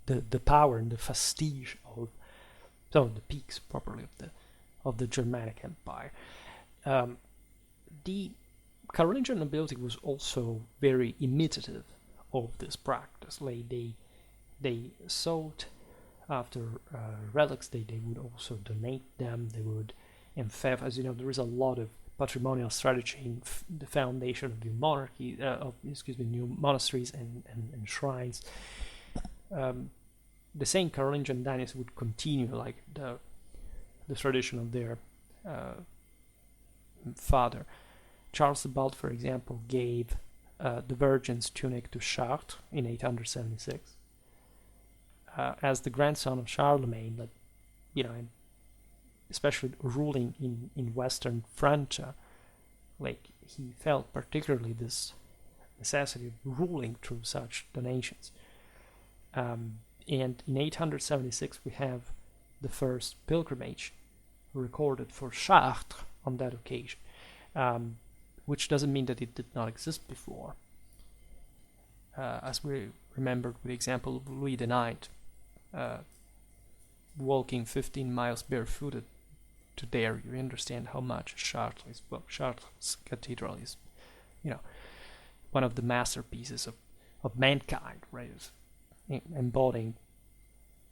the power and the prestige of the peaks properly of the Germanic Empire. The Carolingian nobility was also very imitative of this practice. Like they sought after relics. They would also donate them. They would, in fact, as you know, there is a lot of patrimonial strategy in the foundation of new monarchy, new monasteries and shrines. The same Carolingian dynasty would continue like the tradition of their father. Charles the Bald, for example, gave the Virgin's tunic to Chartres in 876. As the grandson of Charlemagne, and especially ruling in Western Francia, he felt particularly this necessity of ruling through such donations. And in 876 we have the first pilgrimage recorded for Chartres on that occasion, which doesn't mean that it did not exist before. As we remembered with the example of Louis IX, walking 15 miles barefooted to there, you understand how much Chartres Cathedral is, one of the masterpieces of mankind, right? Embodying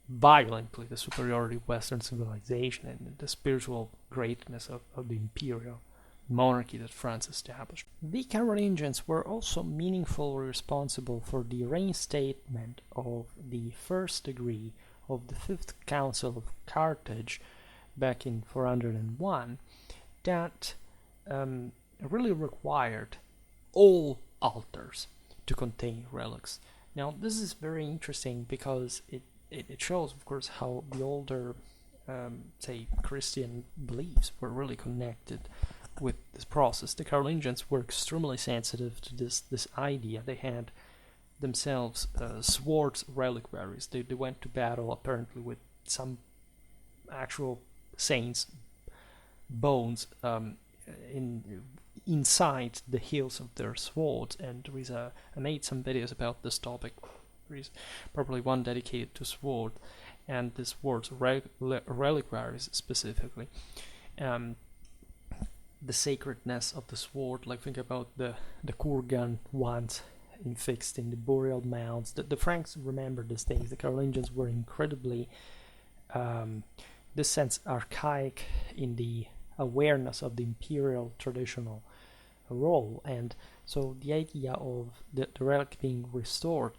violently the superiority of Western civilization and the spiritual greatness of the imperial monarchy that France established. The Carolingians were also meaningfully responsible for the reinstatement of the first degree of the Fifth Council of Carthage back in 401 that really required all altars to contain relics. Now, this is very interesting because it shows, of course, how the older, Christian beliefs were really connected with this process. The Carolingians were extremely sensitive to this idea. They had themselves swords reliquaries. They went to battle apparently with some actual saints' bones inside the hills of their swords, and there is I made some videos about this topic. There is probably one dedicated to sword and the swords reliquaries specifically. The sacredness of the sword, think about the kurgan ones fixed in the burial mounds. The Franks remember these things. The Carolingians were incredibly, this sense, archaic in the awareness of the imperial traditional role, and so the idea of the relic being restored,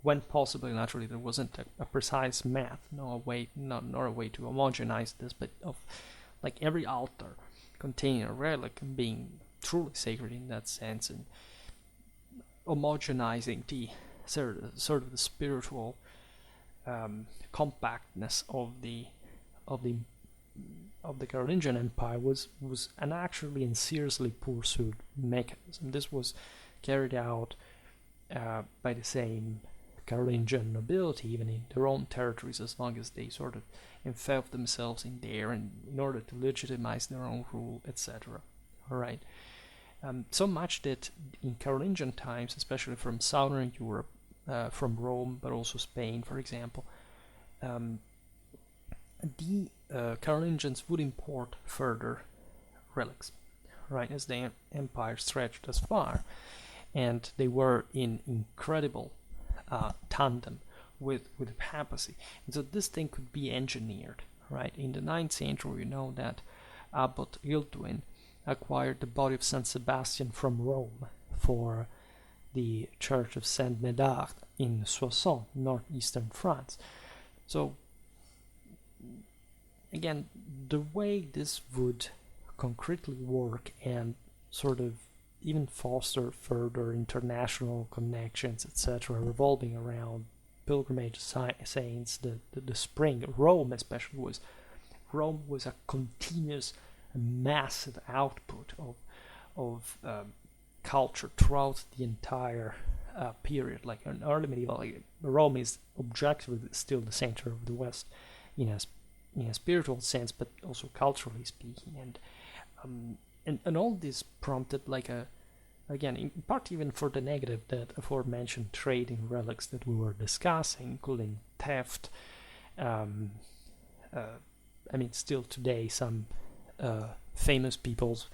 when possible, naturally there wasn't a precise math, nor a way to homogenize this, but of every altar containing a relic being truly sacred in that sense, and homogenizing the sort of the spiritual compactness of the Carolingian Empire was an actually and seriously pursued mechanism. This was carried out by the same Carolingian nobility, even in their own territories, as long as they sort of involved themselves in there, and in order to legitimize their own rule, etc. All right. So much that in Carolingian times, especially from southern Europe, from Rome, but also Spain, for example, the Carolingians would import further relics, right, as the empire stretched as far, and they were in incredible tandem with the papacy, and so this thing could be engineered, right? In the 9th century, we know that Abbot Hilduin acquired the body of Saint Sebastian from Rome for the Church of Saint Médard in Soissons, northeastern France. So again, the way this would concretely work and sort of even foster further international connections, etc., revolving around pilgrimage saints, the spring. Rome especially was a continuous, massive output of culture throughout the entire period. Like in early medieval, like, Rome is objectively still the center of the West in a spiritual sense, but also culturally speaking, and all this prompted like a, again, in part even for the negative, that aforementioned trade in relics that we were discussing, including theft. um, I mean, still today, some famous people's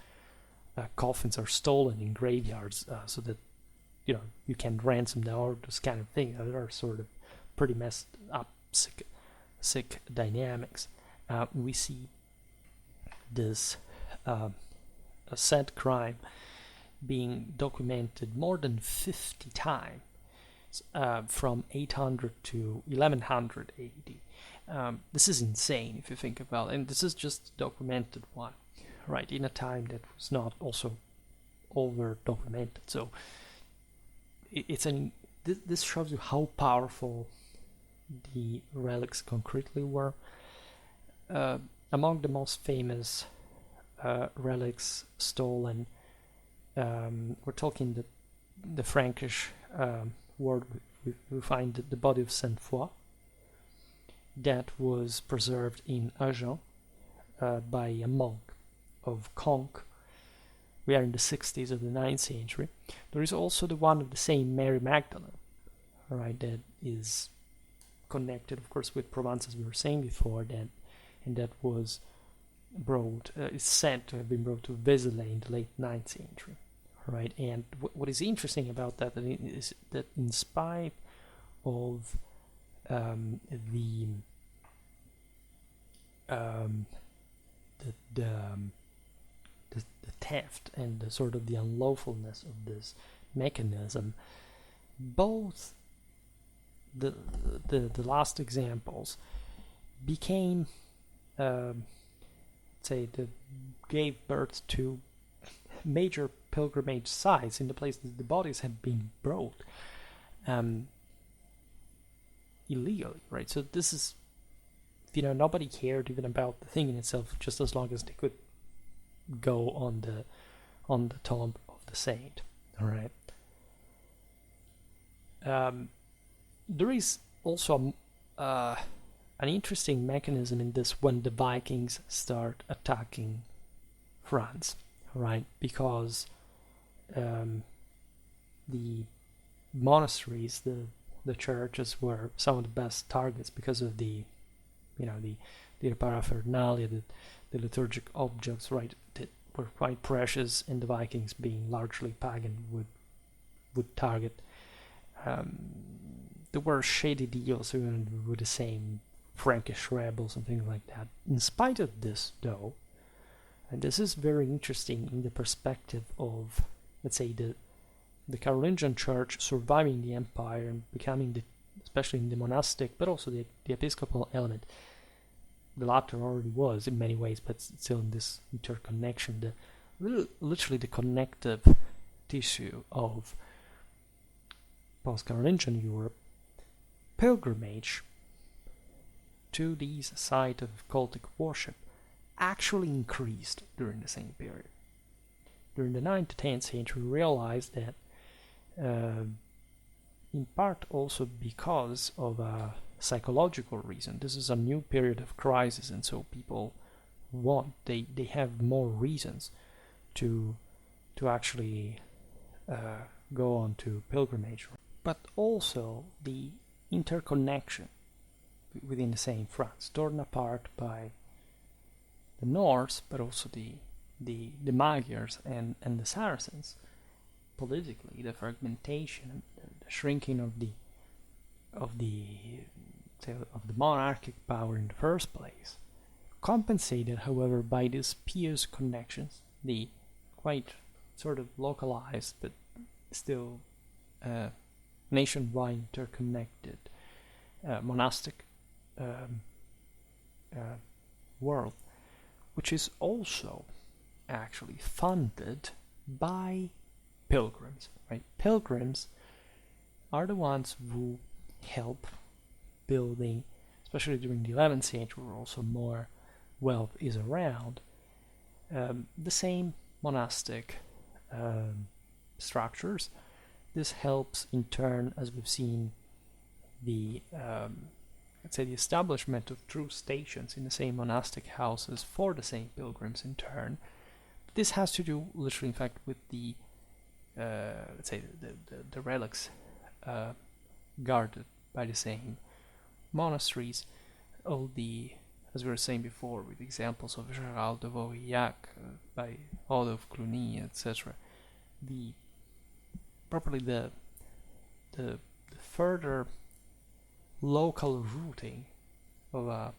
coffins are stolen in graveyards, so that you can ransom them, or those kind of things that are sort of pretty messed up, sick dynamics. We see this a sad crime being documented more than 50 times from 800 to 1100 AD. This is insane if you think about it, and this is just documented one, right, in a time that was not also over documented. So this shows you how powerful the relics concretely were. Among the most famous relics stolen, we're talking the Frankish word. We find the body of Saint Foy that was preserved in Agen by a monk of Conques. We are in the 60s of the 9th century. There is also the one of the same Mary Magdalene, right, that is connected, of course, with Provence, as we were saying before, and that was brought, is said to have been brought to Vézelay in the late 9th century, right? And what is interesting about that is that in spite of the theft and the sort of the unlawfulness of this mechanism, both the last examples became gave birth to major pilgrimage sites in the place that the bodies had been brought illegally, right? So this is, nobody cared even about the thing in itself, just as long as they could go on the tomb of the saint. All right. There is also an interesting mechanism in this when the Vikings start attacking France, right? Because the monasteries, the churches, were some of the best targets because of the paraphernalia, the liturgic objects, right, that were quite precious, and the Vikings, being largely pagan, would target. There were shady deals even with the same Frankish rebels and things like that. In spite of this, though, and this is very interesting in the perspective of, let's say, the Carolingian Church surviving the empire and becoming, especially in the monastic, but also the episcopal element. The latter already was in many ways, but still in this interconnection, literally the connective tissue of post-Carolingian Europe. Pilgrimage to these sites of cultic worship actually increased during the same period. During the 9th to 10th century, we realized that in part also because of a psychological reason. This is a new period of crisis, and so people they have more reasons to actually go on to pilgrimage. But also the interconnection within the same France, torn apart by the Norse, but also the Magyars and the Saracens. Politically, the fragmentation, the shrinking of the monarchic power in the first place, compensated, however, by these pious connections, the quite sort of localized but still nationwide interconnected monastic world, which is also actually funded by pilgrims, right? Pilgrims are the ones who help building, especially during the 11th century, where also more wealth is around, the same monastic structures. This helps in turn, as we've seen, the let's say the establishment of true stations in the same monastic houses for the same pilgrims in turn. This has to do literally, in fact, with the let's say the relics guarded by the same monasteries. All the, as we were saying before, with examples of Gérald de Vauvillac by Otto of Cluny, etc. The properly the further local rooting of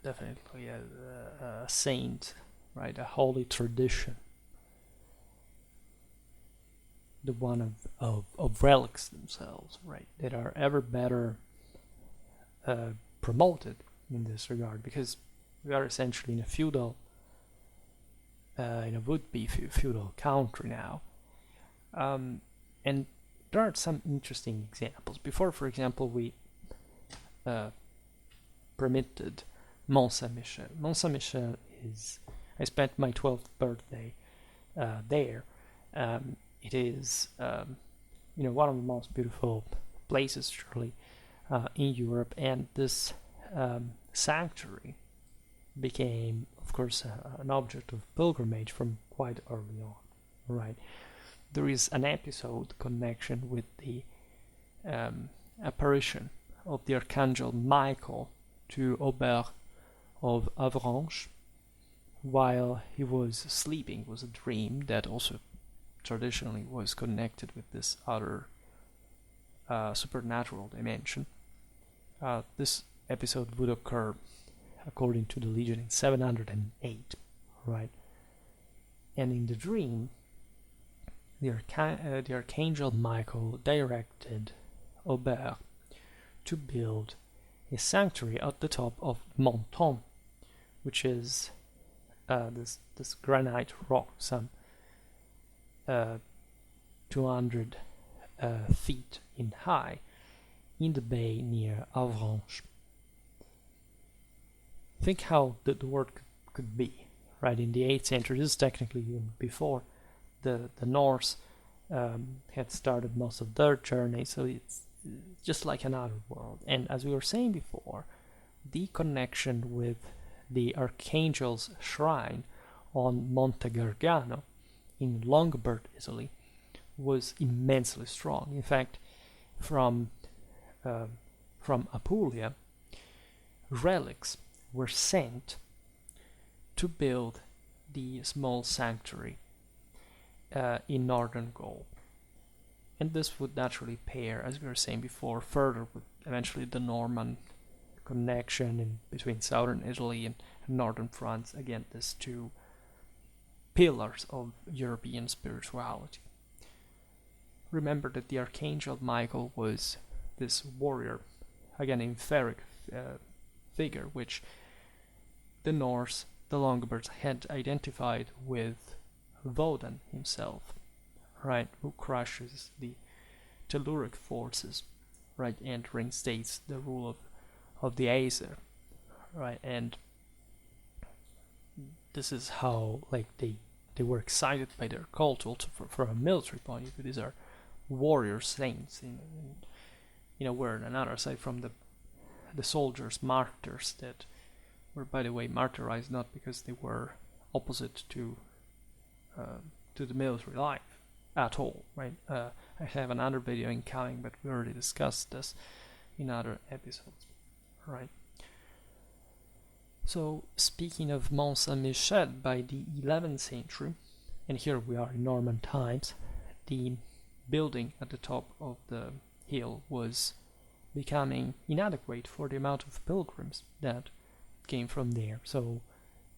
definitely a saint, right, a holy tradition, the one of relics themselves, right, that are ever better promoted in this regard, because we are essentially in a feudal, in a would-be feudal country now, and there are some interesting examples. Before, for example, we permitted Mont Saint-Michel. Mont Saint-Michel is, I spent my 12th birthday there. It is, one of the most beautiful places, surely, in Europe, and this sanctuary became, of course, an object of pilgrimage from quite early on, right? There is an episode connection with the apparition of the Archangel Michael to Aubert of Avranches while he was sleeping. It was a dream that also traditionally was connected with this other supernatural dimension. This episode would occur, according to the legend, in 708, right? And in the dream, the Archangel Michael directed Aubert to build a sanctuary at the top of Menton, which is this granite rock, some 200 feet in high, in the bay near Avranches. Think how the word could be, right? In the 8th century, this is technically even before the Norse had started most of their journey, so it's just like another world. And as we were saying before, the connection with the Archangel's shrine on Monte Gargano in Lombard, Italy, was immensely strong. In fact, from Apulia, relics were sent to build the small sanctuary in northern Gaul. And this would naturally pair, as we were saying before, further with eventually the Norman connection in between southern Italy and northern France. Again, these two pillars of European spirituality. Remember that the Archangel Michael was this warrior, again, emphatic figure, which the Norse, the Longobards, had identified with Woden himself, right, who crushes the Telluric forces, right, and reinstates the rule of the Aesir, right, and this is how, like, they were excited by their cult also from a military point of view. These are warrior saints, where another, aside from the soldiers, martyrs, that were, by the way, martyrized not because they were opposite to the military life at all, right? I have another video incoming, but we already discussed this in other episodes, right? So, speaking of Mont Saint-Michel, by the 11th century, and here we are in Norman times, the building at the top of the hill was becoming inadequate for the amount of pilgrims that came from there, so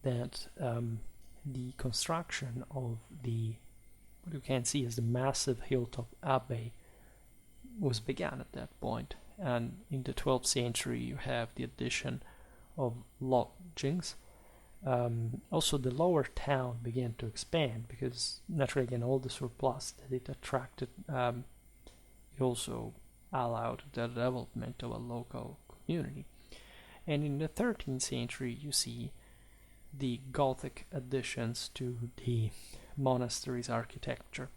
that the construction of what you can see as the massive hilltop abbey was begun at that point. And in the 12th century you have the addition of lodgings. Also the lower town began to expand because naturally, again, all the surplus that it attracted it also allowed the development of a local community. And in the 13th century, you see the Gothic additions to the monastery's architecture,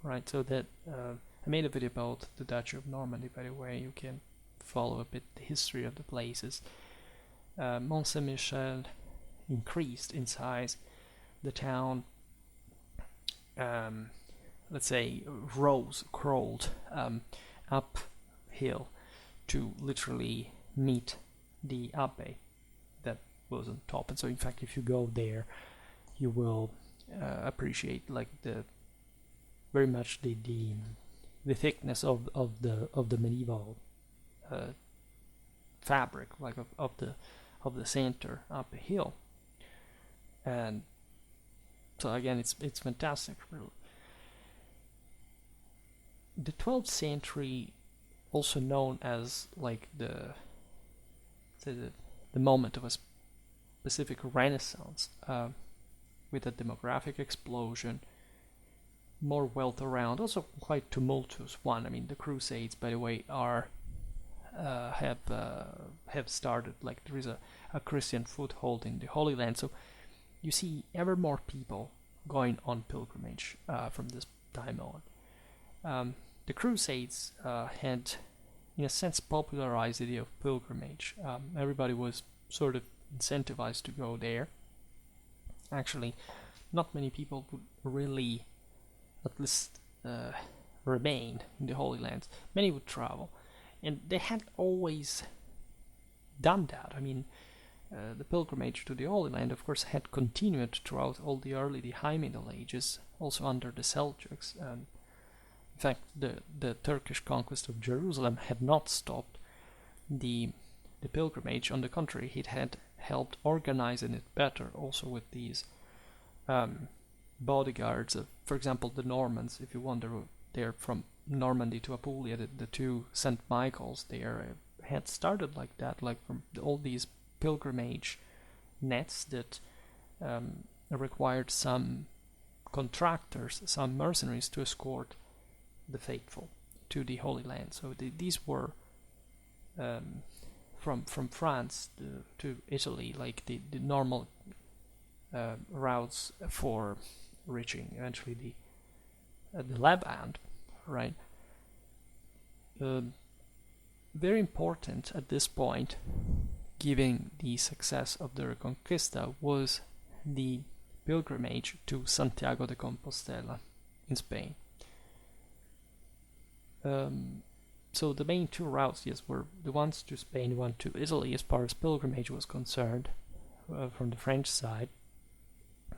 right? So that I made a video about the Duchy of Normandy, by the way. You can follow a bit the history of the places. Mont Saint Michel increased in size. The town, let's say, crawled uphill to literally meet the abbey that was on top. And so, in fact, if you go there, you will appreciate like the very much the thickness of the medieval fabric, like of the center up a hill. And so again, it's fantastic, really. The 12th century, also known as like the moment of a specific renaissance, with a demographic explosion, more wealth around, also quite tumultuous one. I mean, the Crusades, by the way, are have started. Like there is a Christian foothold in the Holy Land, so you see ever more people going on pilgrimage from this time on. The Crusades had, in a sense, popularized the idea of pilgrimage. Everybody was sort of incentivized to go there. Actually, not many people would really, at least, remain in the Holy Lands. Many would travel, and they had always done that. I mean, the pilgrimage to the Holy Land, of course, had continued throughout all the High Middle Ages, also under the Seljuks. And in fact, the Turkish conquest of Jerusalem had not stopped the pilgrimage. On the contrary, it had helped organizing it better, also with these bodyguards of, for example, the Normans. If you wonder, they're from Normandy to Apulia, the two St. Michaels there had started like that, like from all these pilgrimage nets that required some contractors, some mercenaries to escort the faithful to the Holy Land. So these were from France to Italy, like the normal routes for reaching eventually the Levant, right? Very important at this point, given the success of the Reconquista, was the pilgrimage to Santiago de Compostela in Spain. So the main two routes, yes, were the ones to Spain, one to Italy, as far as pilgrimage was concerned, from the French side.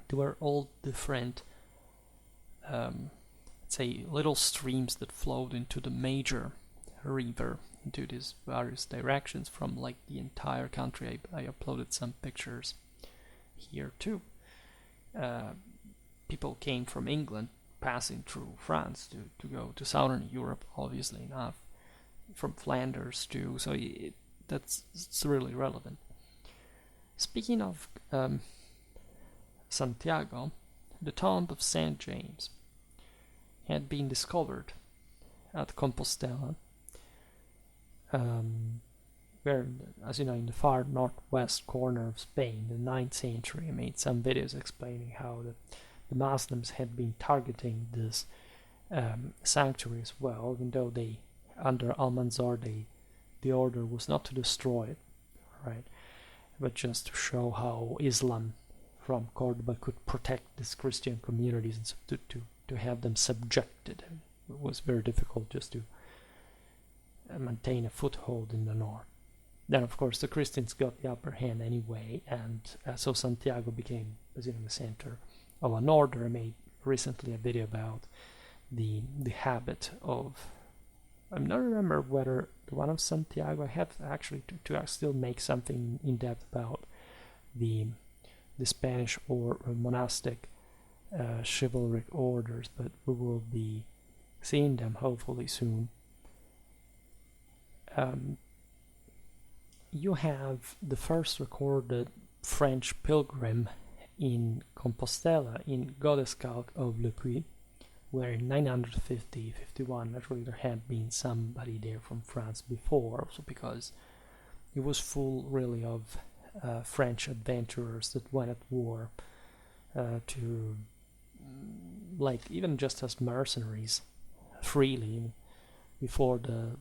There were all different, let's say, little streams that flowed into the major river, into these various directions from like the entire country. I uploaded some pictures here too. People came from England, passing through France to go to southern Europe, obviously enough, from Flanders too, so it's really relevant. Speaking of Santiago, the tomb of Saint James had been discovered at Compostela, where, as you know, in the far northwest corner of Spain, in the 9th century. I made some videos explaining how the Muslims had been targeting this sanctuary as well, even though they, under Almanzor, the order was not to destroy it, right, but just to show how Islam from Cordoba could protect these Christian communities and so to have them subjected. It was very difficult just to maintain a foothold in the north. Then, of course, the Christians got the upper hand anyway, and so Santiago became, as you know, the center of an order. I made recently a video about the habit of, I'm not remember whether the one of Santiago. I have actually to still make something in depth about the Spanish or monastic chivalric orders, but we will be seeing them hopefully soon. You have the first recorded French pilgrim in Compostela in Godescalc of Le Puy, where in 950-51 naturally there had been somebody there from France before, also because it was full really of French adventurers that went at war to like even just as mercenaries freely before the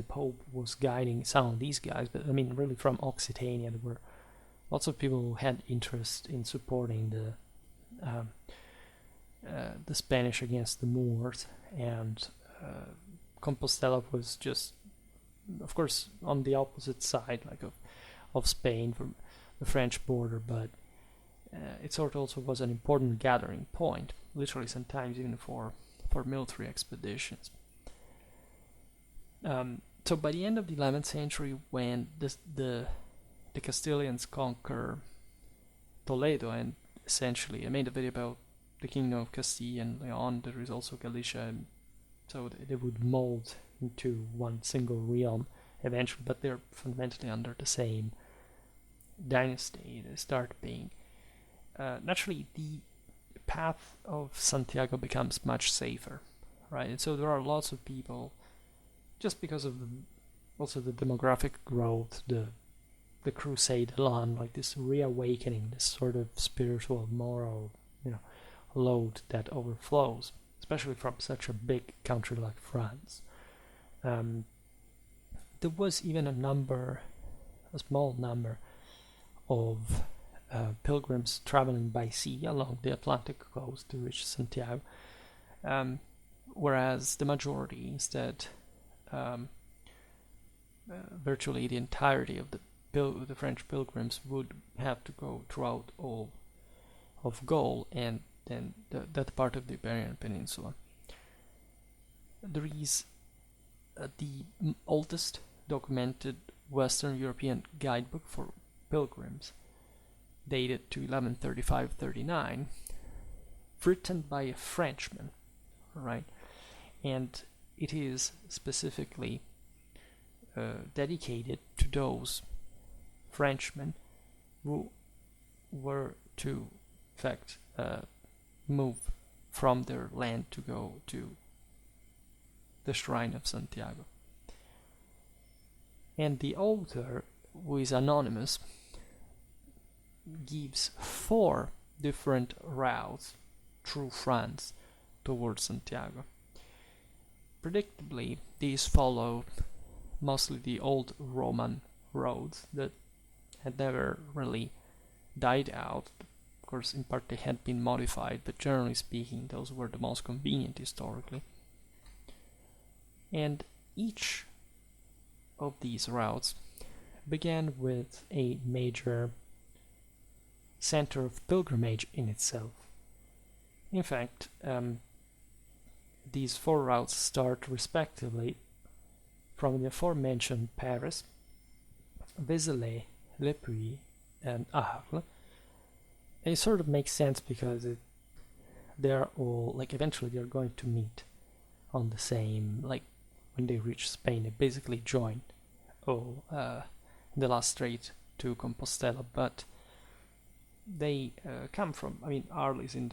Pope was guiding some of these guys, but I mean really from Occitania there were lots of people who had interest in supporting the Spanish against the Moors, and Compostela was just, of course, on the opposite side, like of Spain from the French border, but it sort of also was an important gathering point, literally sometimes even for military expeditions. So by the end of the 11th century, when the Castilians conquer Toledo, and essentially I made a video about the Kingdom of Castile and Leon, there is also Galicia, and so they would mold into one single realm eventually, but they're fundamentally under the same dynasty. They start being naturally the path of Santiago becomes much safer, right? And so there are lots of people, just because of also the demographic growth, the crusade elan, like this reawakening, this sort of spiritual, moral, load that overflows, especially from such a big country like France. There was even a small number of pilgrims traveling by sea along the Atlantic coast to reach Santiago, whereas the majority instead, virtually the entirety of the French pilgrims would have to go throughout all of Gaul and then that part of the Iberian Peninsula. There is the oldest documented Western European guidebook for pilgrims, dated to 1135-39, written by a Frenchman, right? And it is specifically dedicated to those Frenchmen who were to, in fact, move from their land to go to the Shrine of Santiago. And the author, who is anonymous, gives 4 different routes through France towards Santiago. Predictably, these follow mostly the old Roman roads that had never really died out. Of course, in part they had been modified, but generally speaking, those were the most convenient historically. And each of these routes began with a major center of pilgrimage in itself. In fact, these 4 routes start respectively from the aforementioned Paris, Vézelay, Le Puy, and Arles. And it sort of makes sense because they're all, like, eventually they're going to meet on the same, like, when they reach Spain, they basically join all the last strait to Compostela, but they come from, Arles is in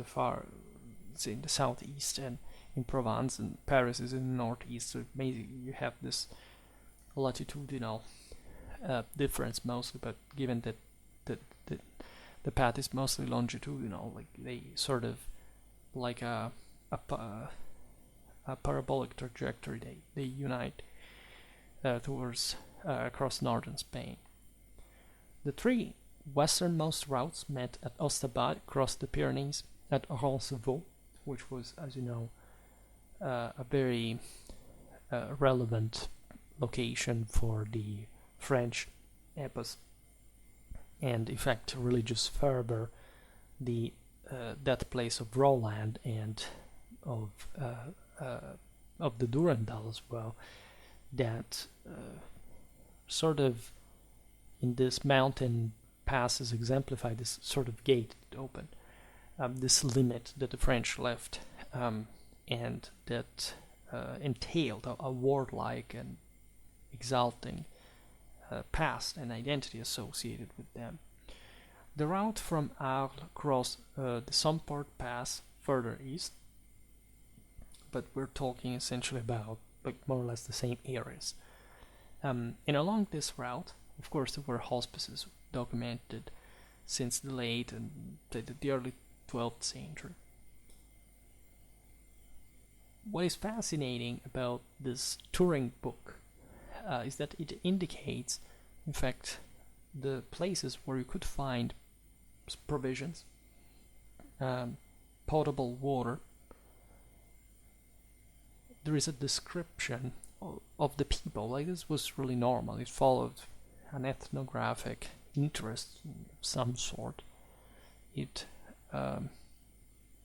the southeast and in Provence, and Paris is in the northeast, so maybe you have this latitudinal difference mostly, but given that the path is mostly longitudinal, like they sort of like a parabolic trajectory, they unite towards across northern Spain. The 3 westernmost routes met at Ostabat, crossed the Pyrenees at Roncevaux, which was, as you know, a very relevant location for the French epos, and in fact religious fervor, the death place of Roland and of the Durandal as well, that sort of in this mountain passes exemplify this sort of gate that opened, this limit that the French left, and that entailed a warlike and exalting past and identity associated with them. The route from Arles crossed the Somport Pass further east, but we're talking essentially about like more or less the same areas. And along this route, of course, there were hospices documented since the late and the early 12th century. What is fascinating about this touring book is that it indicates, in fact, the places where you could find provisions, potable water. There is a description of the people. Like, this was really normal. It followed an ethnographic interest of some sort. It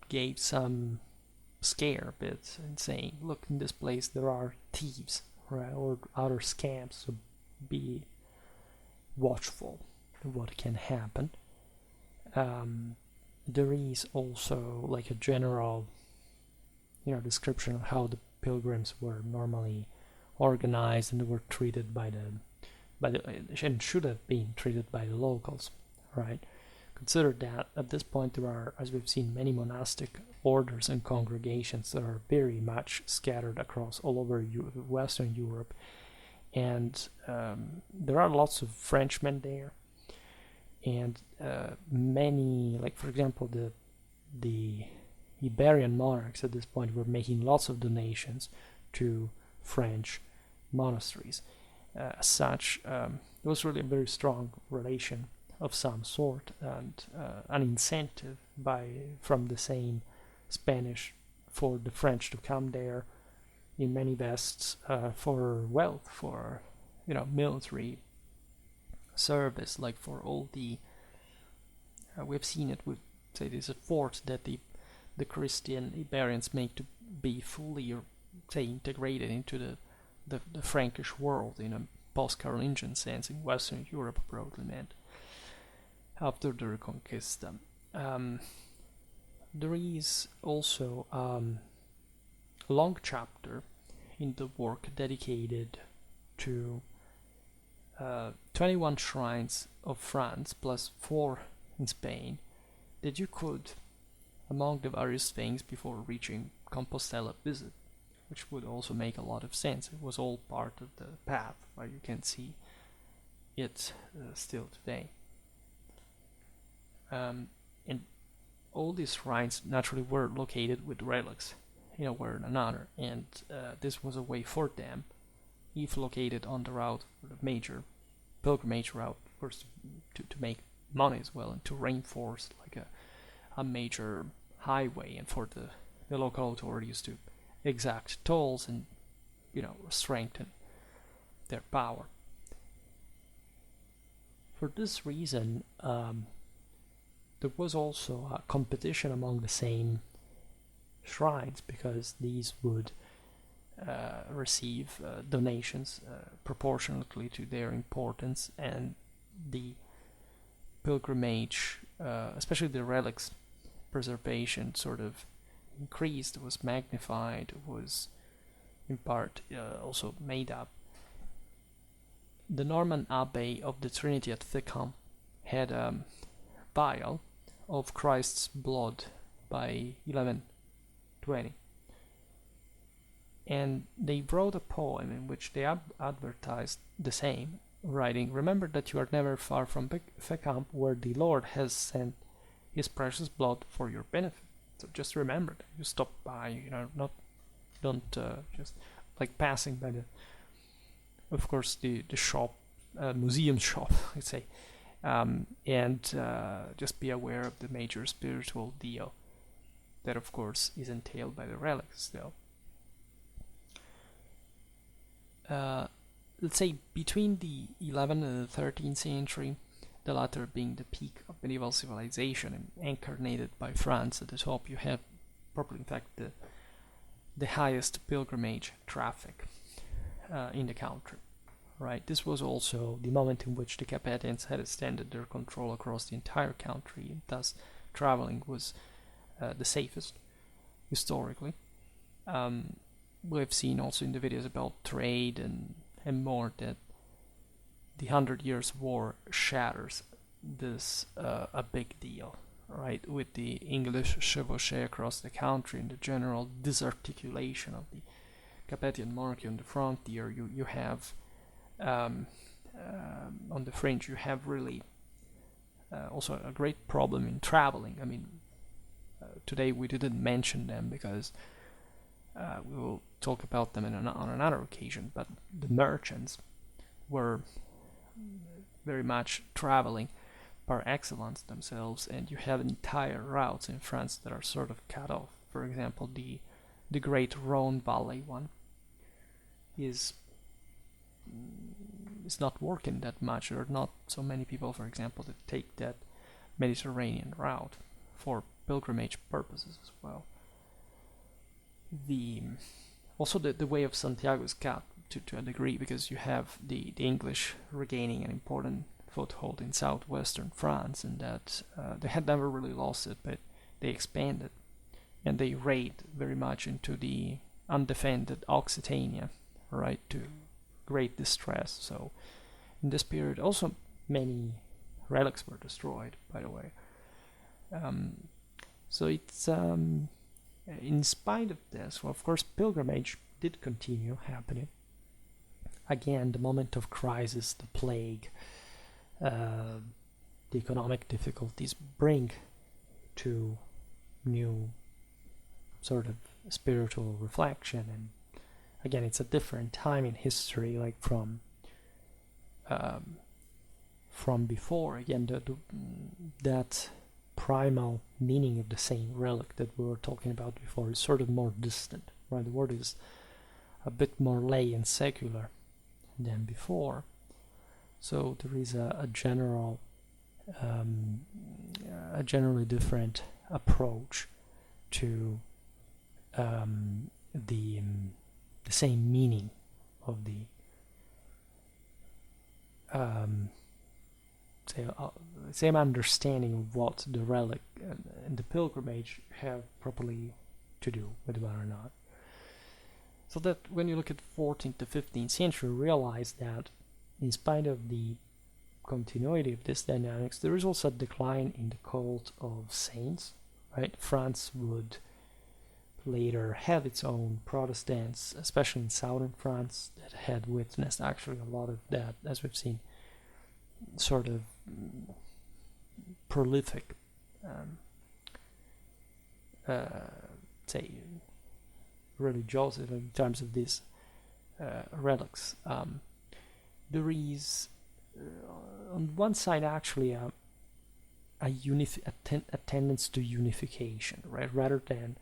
gave some scare bits and saying, look, in this place there are thieves, right, or other scams, so be watchful of what can happen. There is also like a general, description of how the pilgrims were normally organized and were treated by the and should have been treated by the locals, right? Consider that at this point there are, as we've seen, many monastic orders and congregations that are very much scattered across all over Western Europe, and there are lots of Frenchmen there, and many, like for example, the Iberian monarchs at this point were making lots of donations to French monasteries. As such, there was really a very strong relation of some sort, and an incentive from the same Spanish for the French to come there in many vests for wealth, for military service, like for all the we've seen it with, say, this effort that the Christian Iberians make to be fully, or say, integrated into the Frankish world in a post-Carolingian sense in Western Europe, broadly meant, after the Reconquista. There is also a long chapter in the work dedicated to 21 shrines of France plus 4 in Spain that you could, among the various things, before reaching Compostela, visit, which would also make a lot of sense. It was all part of the path where you can see it still today. And all these shrines naturally were located with relics in a way or another, and this was a way for them, if located on the route, the major pilgrimage route, of course, to make money as well, and to reinforce like a major highway, and for the local authorities to exact tolls and strengthen their power. For this reason, there was also a competition among the same shrines, because these would receive donations proportionately to their importance, and the pilgrimage, especially the relics preservation, sort of increased, was magnified, was in part also made up. The Norman Abbey of the Trinity at Thickham had a vial of Christ's blood by 1120, and they wrote a poem in which they advertised the same, writing, "Remember that you are never far from Thickham, where the Lord has sent his precious blood for your benefit. So just remember that. You stop by, don't just like passing by of course, the shop, museum shop, let's say, and just be aware of the major spiritual deal that, of course, is entailed by the relics, though." Let's say between the 11th and the 13th century, the latter being the peak of medieval civilization and incarnated by France at the top, you have probably, in fact, the highest pilgrimage traffic in the country, right? This was also the moment in which the Capetians had extended their control across the entire country, and thus traveling was the safest historically. We've seen also in the videos about trade and more that the 100 Years' War shatters this a big deal, right, with the English chevauchée across the country and the general disarticulation of the Capetian monarchy on the frontier, you have on the fringe, you have really also a great problem in traveling. I mean, today we didn't mention them because we will talk about them on another occasion, but the merchants were very much traveling par excellence themselves, and you have entire routes in France that are sort of cut off. For example, the Great Rhone Valley one is not working that much. There are not so many people, for example, that take that Mediterranean route for pilgrimage purposes as well. The Also the way of Santiago is cut to a degree because you have the English regaining an important foothold in southwestern France, and that they had never really lost it, but they expanded and they raid very much into the undefended Occitania, right, to great distress. So in this period, also many relics were destroyed, by the way. So it's in spite of this, well, of course, pilgrimage did continue happening. Again, the moment of crisis, the plague, the economic difficulties bring to new sort of spiritual reflection, and again, it's a different time in history, like from before. Again, that primal meaning of the saint relic that we were talking about before is sort of more distant, right? The word is a bit more lay and secular than before. So there is a generally different approach to the same meaning of the same understanding of what the relic and the pilgrimage have properly to do with one or not. So that when you look at 14th to 15th century, realize that in spite of the continuity of this dynamics, there is also a decline in the cult of saints, right? France would later have its own Protestants, especially in southern France, that had witnessed actually a lot of that, as we've seen, sort of prolific, say, religiosity in terms of these relics. There is, on one side, actually a tendency to unification, right? Rather than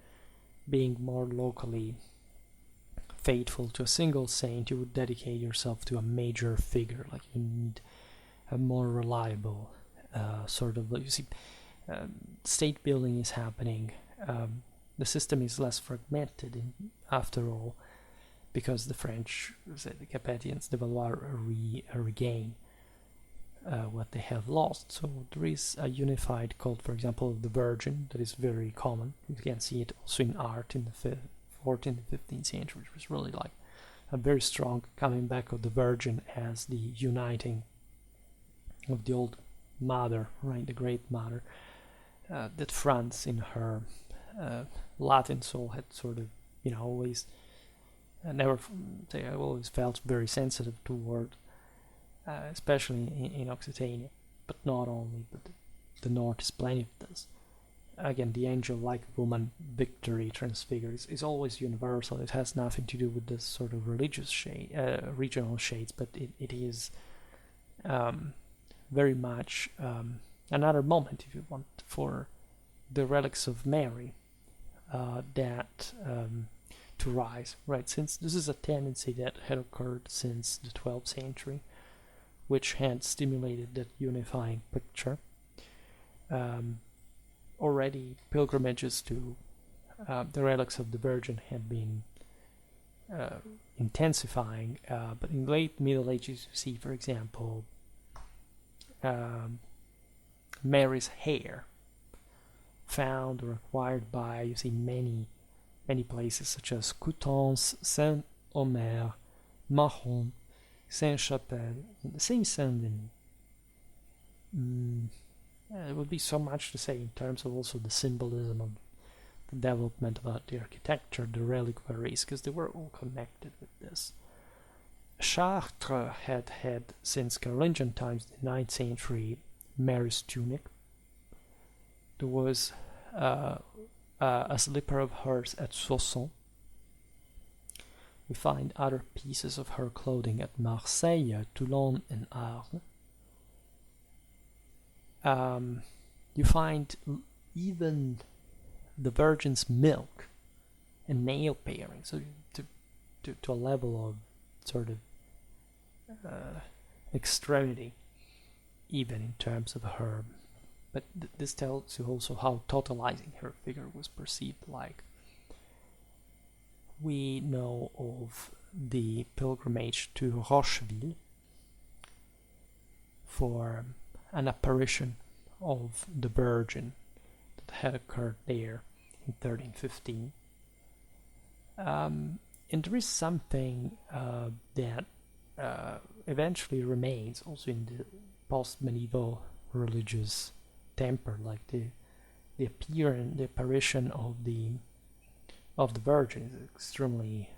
being more locally faithful to a single saint, you would dedicate yourself to a major figure. Like you need a more reliable sort of, you see, state building is happening. The system is less fragmented after all, because the French, the Capetians, the Valois regain what they have lost. So there is a unified cult, for example, of the Virgin that is very common. You can see it also in art in the 14th and 15th century, which was really like a very strong coming back of the Virgin as the uniting of the old mother, right, the great mother, that France in her Latin soul had sort of, always I always felt very sensitive toward, especially in Occitania, but not only, but the North is plenty of this. Again, the angel-like woman victory transfigures is always universal. It has nothing to do with this sort of religious shade, regional shades, but it is very much another moment, if you want, for the relics of Mary that to rise, right? Since this is a tendency that had occurred since the 12th century, which had stimulated that unifying picture. Already pilgrimages to the relics of the Virgin had been intensifying, but in late Middle Ages you see, for example, Mary's hair found or acquired by, you see, many places such as Coutances, Saint-Omer, Mahon, Saint-Chapelle, the same Saint-Denis. it would be so much to say in terms of also the symbolism of the development about the architecture, the reliquaries, because they were all connected with this. Chartres had since Carolingian times, the 9th century, Mary's tunic. There was a slipper of hers at Soissons. We find other pieces of her clothing at Marseille, Toulon, and Arles. You find even the Virgin's milk and nail paring, so to a level of sort of extremity, even in terms of her. But this tells you also how totalizing her figure was perceived like. We know of the pilgrimage to Rocheville for an apparition of the Virgin that had occurred there in 1315. And there is something that eventually remains also in the post-medieval religious temper, like the apparition of the Virgin is extremely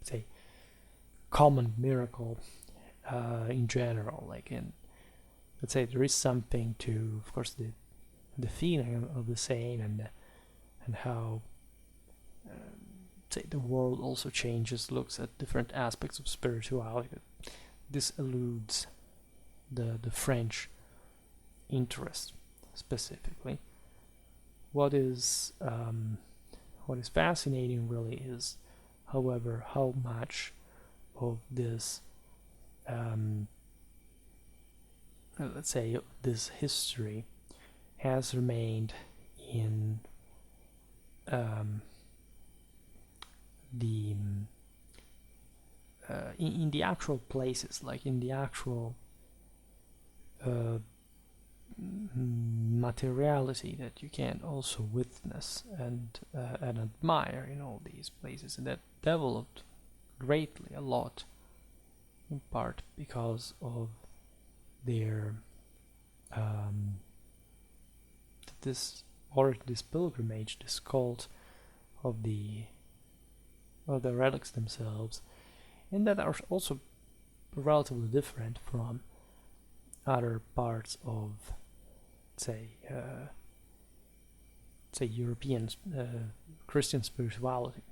say common miracle in general. Like in, let's say, there is something to, of course, the feeling of the same, and how say the world also changes, looks at different aspects of spirituality. This eludes the French interest specifically. What is fascinating really is, however, how much of this let's say this history has remained in in the actual places, like in the actual materiality that you can also witness and admire in all these places, and that developed greatly, a lot, in part because of their this pilgrimage, this cult of the relics themselves, and that are also relatively different from other parts of, say European Christian spirituality,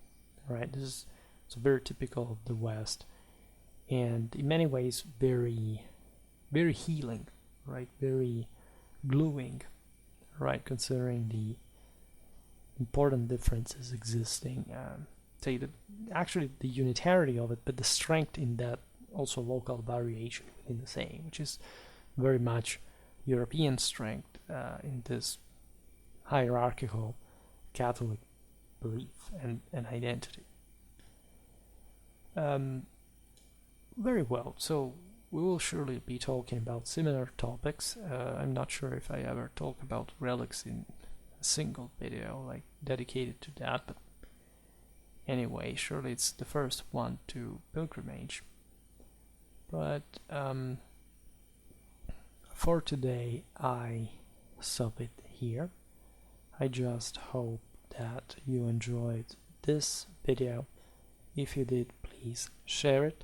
right? This is so very typical of the West, and in many ways very, very healing, right? Very gluing, right? Considering the important differences existing, actually the unitarity of it, but the strength in that also local variation within the same, which is very much European strength in this hierarchical Catholic belief and identity. Very well, so we will surely be talking about similar topics. I'm not sure if I ever talk about relics in a single video like dedicated to that, but anyway, surely it's the first one to pilgrimage. But for today I stop it here. I just hope that you enjoyed this video. If you did, please share it.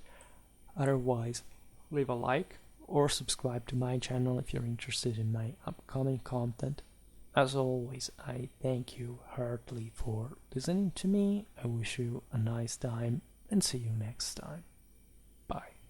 Otherwise, leave a like or subscribe to my channel if you're interested in my upcoming content. As always, I thank you heartily for listening to me. I wish you a nice time and see you next time. Bye.